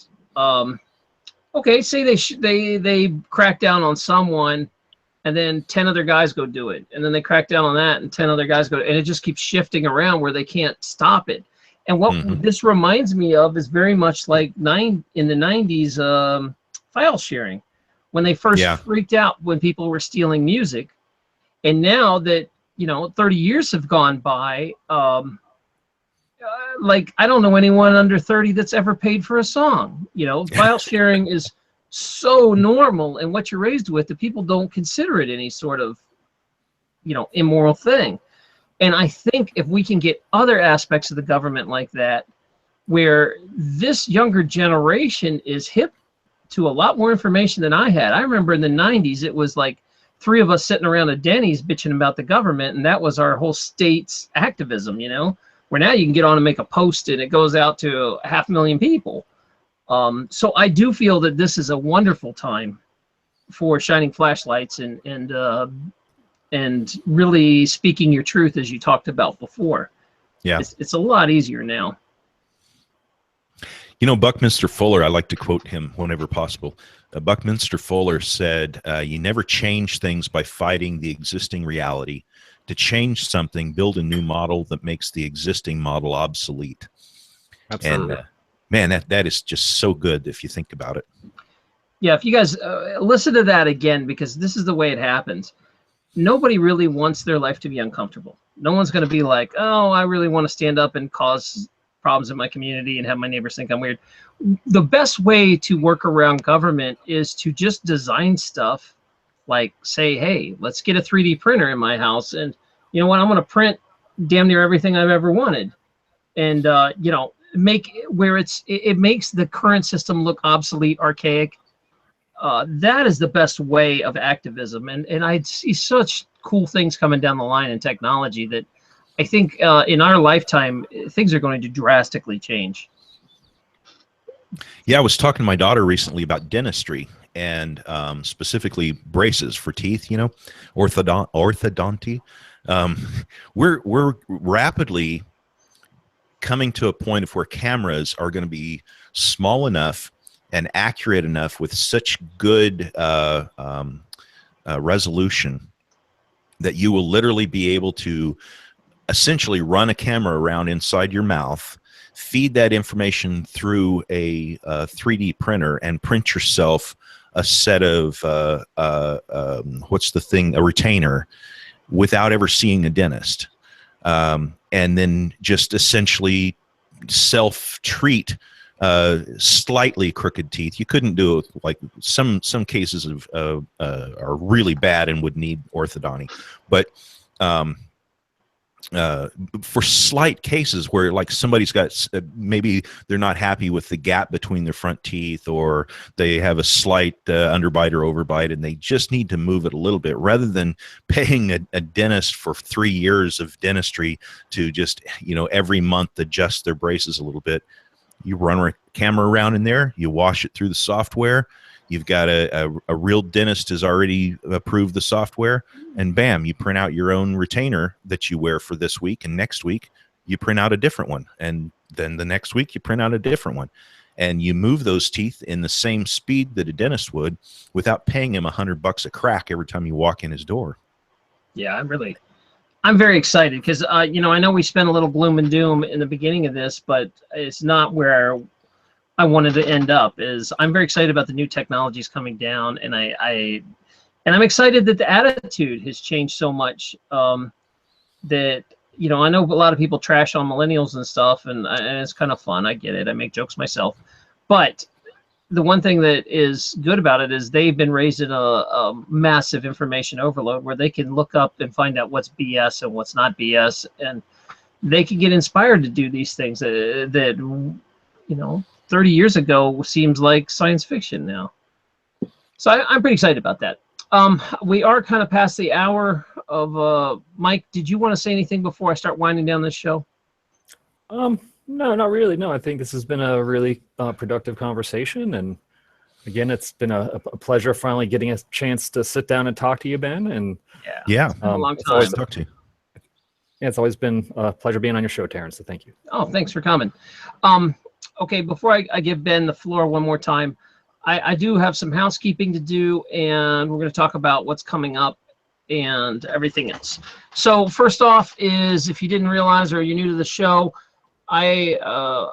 A: say they crack down on someone, and then 10 other guys go do it, and then they crack down on that, and 10 other guys go, and it just keeps shifting around where they can't stop it. And what this reminds me of is very much like in the 90s file sharing, when they first freaked out when people were stealing music. And now that 30 years have gone by, I don't know anyone under 30 that's ever paid for a song. File sharing is so normal, and what you're raised with, that people don't consider it any sort of immoral thing. And I think if we can get other aspects of the government like that, where this younger generation is hip to a lot more information than I had. I remember in the 90s, it was like 3 of us sitting around a Denny's bitching about the government, and that was our whole state's activism, where now you can get on and make a post and it goes out to 500,000 people. So I do feel that this is a wonderful time for shining flashlights and really speaking your truth, as you talked about before. Yeah, it's a lot easier now.
B: Buckminster Fuller, I like to quote him whenever possible. Buckminster Fuller said, you never change things by fighting the existing reality. to change something, build a new model that makes the existing model obsolete.
C: Absolutely.
B: And man, that is just so good if you think about it.
A: Yeah, if you guys listen to that again, because this is the way it happens. Nobody really wants their life to be uncomfortable. No one's going to be like, oh, I really want to stand up and cause problems in my community and have my neighbors think I'm weird. The best way to work around government is to just design stuff like say, hey, let's get a 3D printer in my house. And you know what? I'm going to print damn near everything I've ever wanted. And, you know, make where it makes the current system look obsolete, archaic. That is the best way of activism. And I see such cool things coming down the line in technology that I think in our lifetime, things are going to drastically change.
B: Yeah, I was talking to my daughter recently about dentistry and specifically braces for teeth, you know, orthodonty. We're rapidly coming to a point of where cameras are going to be small enough and accurate enough with such good resolution that you will literally be able to essentially run a camera around inside your mouth, feed that information through a 3D printer, and print yourself a set of what's the thing, a retainer, without ever seeing a dentist, and then just essentially self-treat slightly crooked teeth. You couldn't do it, like some cases of are really bad and would need orthodonty, but for slight cases where like somebody's got maybe they're not happy with the gap between their front teeth, or they have a slight underbite or overbite and they just need to move it a little bit, rather than paying a dentist for 3 years of dentistry to just, you know, every month adjust their braces a little bit. You run a camera around in there, you wash it through the software, you've got a real dentist has already approved the software, and bam, you print out your own retainer that you wear for this week, and next week you print out a different one, and then the next week you print out a different one, and you move those teeth in the same speed that a dentist would without paying him $100 a crack every time you walk in his door.
A: Yeah, I'm very excited because, you know, I know we spent a little gloom and doom in the beginning of this, but it's not where I wanted to end up. I'm very excited about the new technologies coming down, and I'm excited that the attitude has changed so much, that, you know, I know a lot of people trash on millennials and stuff, and it's kind of fun. I get it. I make jokes myself. But the one thing that is good about it is they've been raised in a massive information overload where they can look up and find out what's BS and what's not BS, and they can get inspired to do these things that you know, 30 years ago seems like science fiction now. So I'm pretty excited about that. We are kind of past the hour of Mike. Did you want to say anything before I start winding down this show?
C: No, not really. No, I think this has been a really productive conversation, and again, it's been a pleasure finally getting a chance to sit down and talk to you, Ben. And
B: yeah,
A: a long time.
B: Talk to you.
C: Yeah, it's always been a pleasure being on your show, Terrence. So thank you.
A: Oh, thanks for coming. Okay, before I give Ben the floor one more time, I do have some housekeeping to do, and we're going to talk about what's coming up and everything else. So first off is, if you didn't realize or you're new to the show, I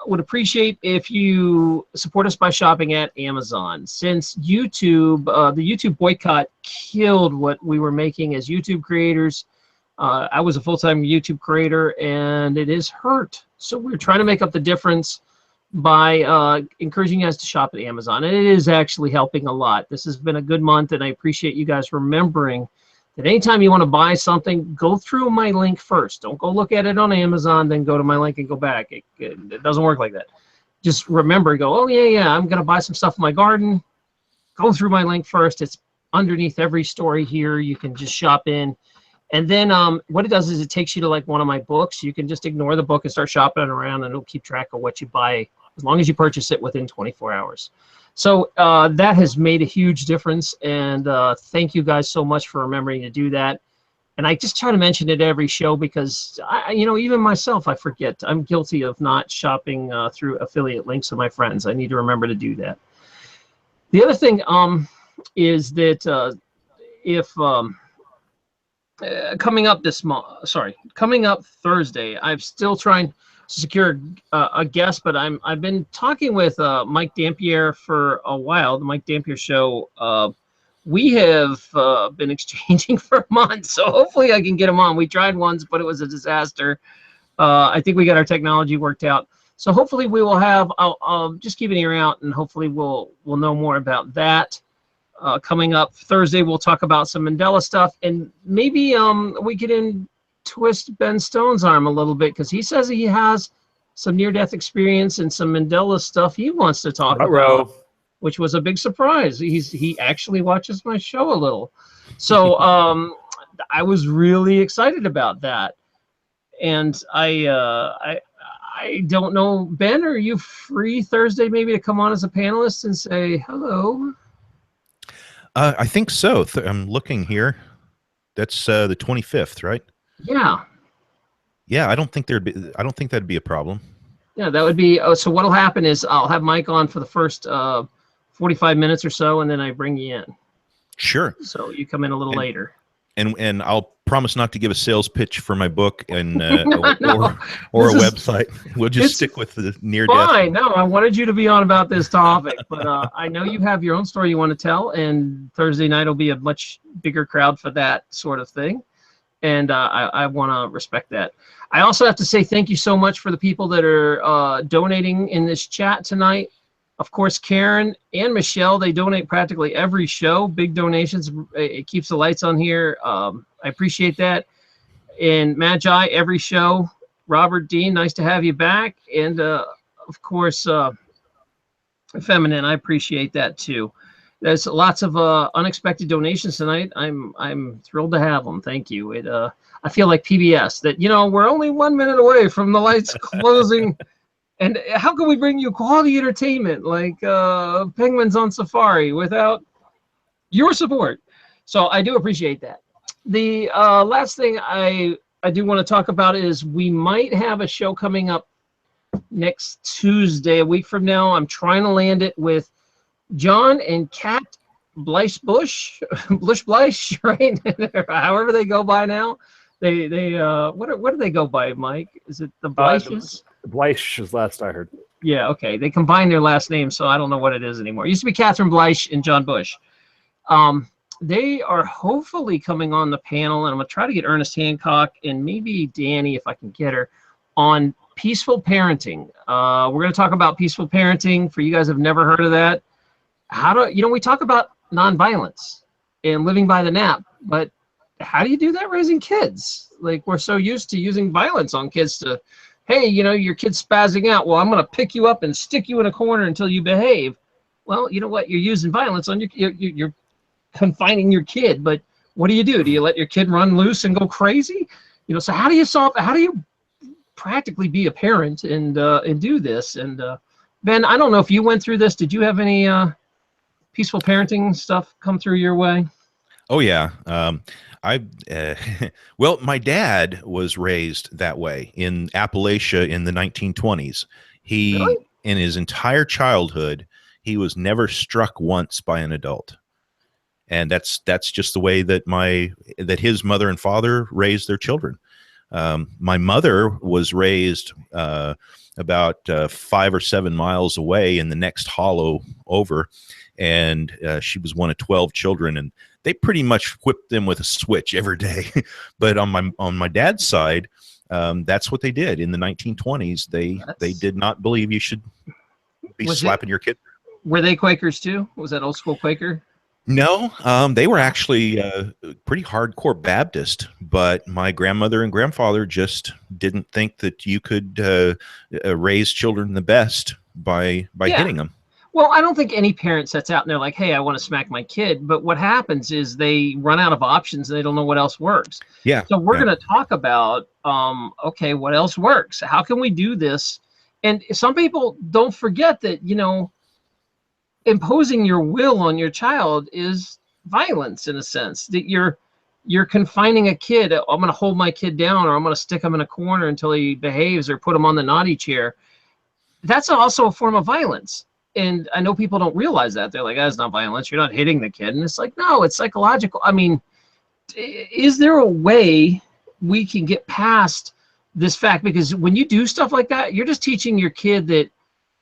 A: would appreciate if you support us by shopping at Amazon. Since YouTube, the YouTube boycott killed what we were making as YouTube creators. I was a full-time YouTube creator, and it is hurt. So we're trying to make up the difference by encouraging you guys to shop at Amazon. And it is actually helping a lot. This has been a good month, and I appreciate you guys remembering that anytime you want to buy something, go through my link first. Don't go look at it on Amazon, then go to my link and go back. It doesn't work like that. Just remember, go, oh, yeah, I'm going to buy some stuff in my garden. Go through my link first. It's underneath every story here. You can just shop in. And then what it does is it takes you to like one of my books. You can just ignore the book and start shopping around, and it'll keep track of what you buy as long as you purchase it within 24 hours. So that has made a huge difference, and thank you guys so much for remembering to do that. And I just try to mention it every show because, you know, even myself, I forget. I'm guilty of not shopping through affiliate links of my friends. I need to remember to do that. The other thing is that if coming up coming up Thursday. I'm still trying to secure a guest, but I've been talking with Mike Dampier for a while. The Mike Dampier Show. We have been exchanging for months, so hopefully I can get him on. We tried once, but it was a disaster. I think we got our technology worked out, so hopefully we will have. I'll just keep an ear out, and hopefully we'll know more about that. Coming up Thursday, we'll talk about some Mandela stuff, and maybe we can twist Ben Stone's arm a little bit, because he says he has some near-death experience and some Mandela stuff he wants to talk about, which was a big surprise. He actually watches my show a little, so I was really excited about that. And I don't know, Ben, are you free Thursday maybe to come on as a panelist and say hello?
B: I think so. I'm looking here. That's the 25th, right?
A: Yeah.
B: Yeah, I don't think that'd be a problem.
A: Yeah, that would be. Oh, so what'll happen is I'll have Mike on for the first 45 minutes or so, and then I bring you in.
B: Sure.
A: So you come in a little later.
B: And I'll promise not to give a sales pitch for my book and or a website. We'll just stick with the near death.
A: Fine. No, I wanted you to be on about this topic, but I know you have your own story you want to tell, and Thursday night will be a much bigger crowd for that sort of thing, and I want to respect that. I also have to say thank you so much for the people that are donating in this chat tonight. Of course, Karen and Michelle, they donate practically every show. Big donations. It keeps the lights on here. I appreciate that. And Magi, every show. Robert Dean, nice to have you back. And, of course, Feminine, I appreciate that, too. There's lots of unexpected donations tonight. I'm thrilled to have them. Thank you. I feel like PBS, that, we're only 1 minute away from the lights closing. And how can we bring you quality entertainment like Penguins on Safari without your support? So I do appreciate that. The last thing I do want to talk about is we might have a show coming up next Tuesday, a week from now. I'm trying to land it with John and Kat Bush, right? However they go by now. They what do they go by, Mike? Is it the Blyches?
C: Bleich is last I heard.
A: Yeah, okay. They combined their last names, so I don't know what it is anymore. It used to be Catherine Bleich and John Bush. They are hopefully coming on the panel, and I'm going to try to get Ernest Hancock and maybe Danny, if I can get her, on peaceful parenting. We're going to talk about peaceful parenting. For you guys who have never heard of that, we talk about nonviolence and living by the NAP, but how do you do that raising kids? Like, we're so used to using violence on kids to, hey, your kid's spazzing out. Well, I'm going to pick you up and stick you in a corner until you behave. Well, you know what? You're using violence on you're confining your kid. But what do? Do you let your kid run loose and go crazy? So how do you practically be a parent and do this? And Ben, I don't know if you went through this. Did you have any peaceful parenting stuff come through your way?
B: Oh yeah. Well, my dad was raised that way in Appalachia in the 1920s. Really? In his entire childhood, he was never struck once by an adult. And that's just the way that his mother and father raised their children. My mother was raised about 5 or 7 miles away in the next hollow over, and she was one of 12 children, and they pretty much whipped them with a switch every day. But on my dad's side, that's what they did in the 1920s. They did not believe you should be slapping your kid.
A: Were they Quakers too? Was that old school Quaker?
B: No, they were actually pretty hardcore Baptist, but my grandmother and grandfather just didn't think that you could raise children the best by hitting them.
A: Well, I don't think any parent sets out and they're like, hey, I want to smack my kid. But what happens is they run out of options and they don't know what else works.
B: Yeah.
A: So we're going to talk about, okay, what else works? How can we do this? And some people don't forget that, imposing your will on your child is violence in a sense, that you're confining a kid. I'm going to hold my kid down, or I'm going to stick him in a corner until he behaves, or put him on the naughty chair. That's also a form of violence. And I know people don't realize that. They're like, that's not violence. You're not hitting the kid. And it's like, no, it's psychological. I mean, is there a way we can get past this fact? Because when you do stuff like that, you're just teaching your kid that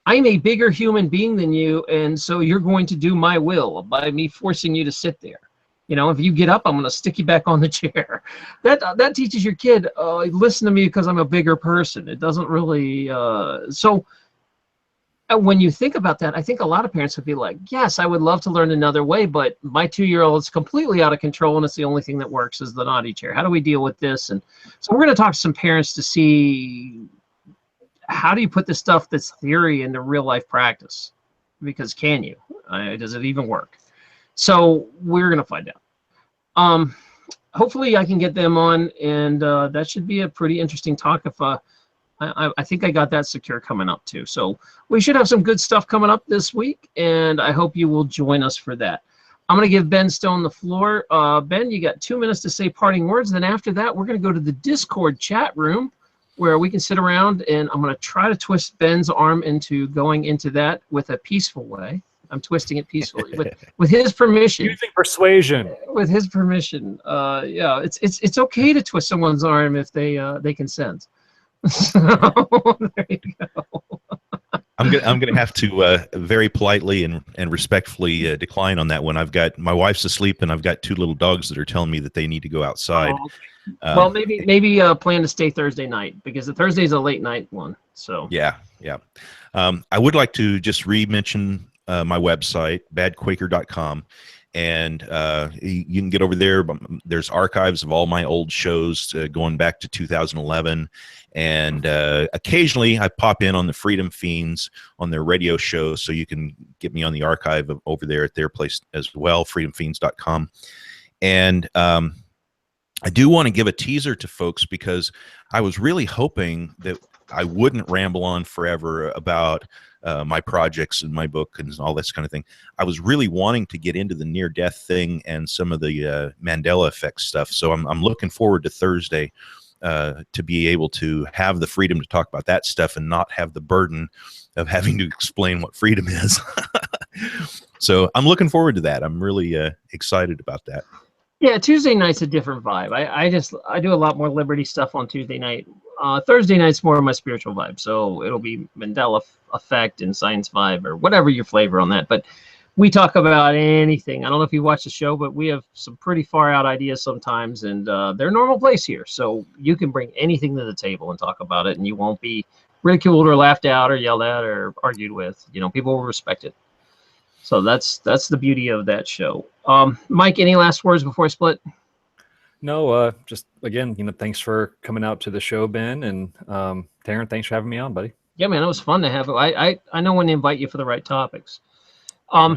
A: I'm a bigger human being than you, and so you're going to do my will by me forcing you to sit there. You know, if you get up, I'm going to stick you back on the chair. That teaches your kid, listen to me because I'm a bigger person. It doesn't really. So when you think about that, I think a lot of parents would be like, yes, I would love to learn another way, but my 2-year-old is completely out of control, and it's the only thing that works is the naughty chair. How do we deal with this? And so we're going to talk to some parents to see, how do you put this stuff that's theory into real life practice? Because can you? Does it even work? So we're going to find out. Hopefully I can get them on, and that should be a pretty interesting talk. If I think I got that secure coming up too. So we should have some good stuff coming up this week, and I hope you will join us for that. I'm going to give Ben Stone the floor. Ben, you got 2 minutes to say parting words. Then after that, we're going to go to the Discord chat room where we can sit around, and I'm going to try to twist Ben's arm into going into that with a peaceful way. I'm twisting it peacefully, with his permission.
C: Using persuasion.
A: With his permission. Yeah, it's okay to twist someone's arm if they consent. So there you go.
B: I'm gonna have to very politely and respectfully decline on that one. I've got my wife's asleep, and I've got 2 little dogs that are telling me that they need to go outside.
A: Oh, okay. Well, maybe plan to stay Thursday night, because the Thursday is a late night one. So yeah.
B: I would like to just re-mention my website, badquaker.com. And you can get over there. There's archives of all my old shows going back to 2011. And occasionally I pop in on the Freedom Fiends on their radio show, so you can get me on the archive over there at their place as well, freedomfiends.com. And I do want to give a teaser to folks, because I was really hoping that I wouldn't ramble on forever about my projects and my book and all this kind of thing. I was really wanting to get into the near-death thing and some of the Mandela effect stuff. So I'm looking forward to Thursday to be able to have the freedom to talk about that stuff and not have the burden of having to explain what freedom is. So I'm looking forward to that. I'm really excited about that.
A: Yeah, Tuesday night's a different vibe. I do a lot more liberty stuff on Tuesday night. Thursday night's more of my spiritual vibe. So it'll be Mandela effect and science vibe, or whatever your flavor on that. But we talk about anything. I don't know if you watch the show, but we have some pretty far out ideas sometimes, and they're normal place here. So you can bring anything to the table and talk about it, and you won't be ridiculed or laughed out or yelled at or argued with. You know, people will respect it. So that's the beauty of that show. Mike, any last words before I split?
C: No, just again, thanks for coming out to the show, Ben, and Taryn, thanks for having me on, buddy.
A: Yeah, man, it was fun to have it. I know when to invite you for the right topics. I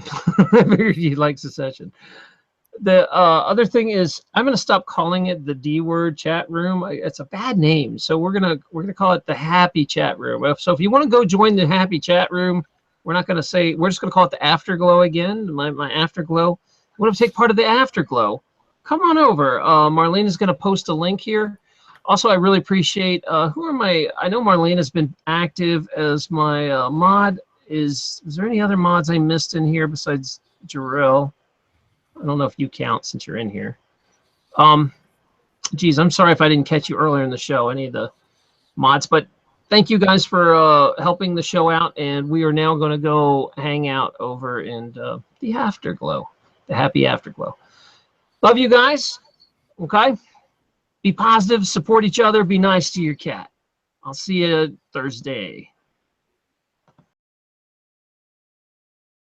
A: figured you'd like secession. The other thing is, I'm gonna stop calling it the D word chat room. It's a bad name, so we're gonna call it the happy chat room. So if you want to go join the happy chat room, we're not gonna say, we're just gonna call it the afterglow again. My afterglow. You want to take part of the afterglow? Come on over. Marlene is gonna post a link here. Also, I really appreciate I know Marlene has been active as my mod. Is there any other mods I missed in here besides Jarrell? I don't know if you count since you're in here. Geez, I'm sorry if I didn't catch you earlier in the show, any of the mods, but thank you guys for helping the show out, and we are now going to go hang out over in the afterglow, the happy afterglow. Love you guys. Okay? Be positive, support each other, be nice to your cat. I'll see you Thursday.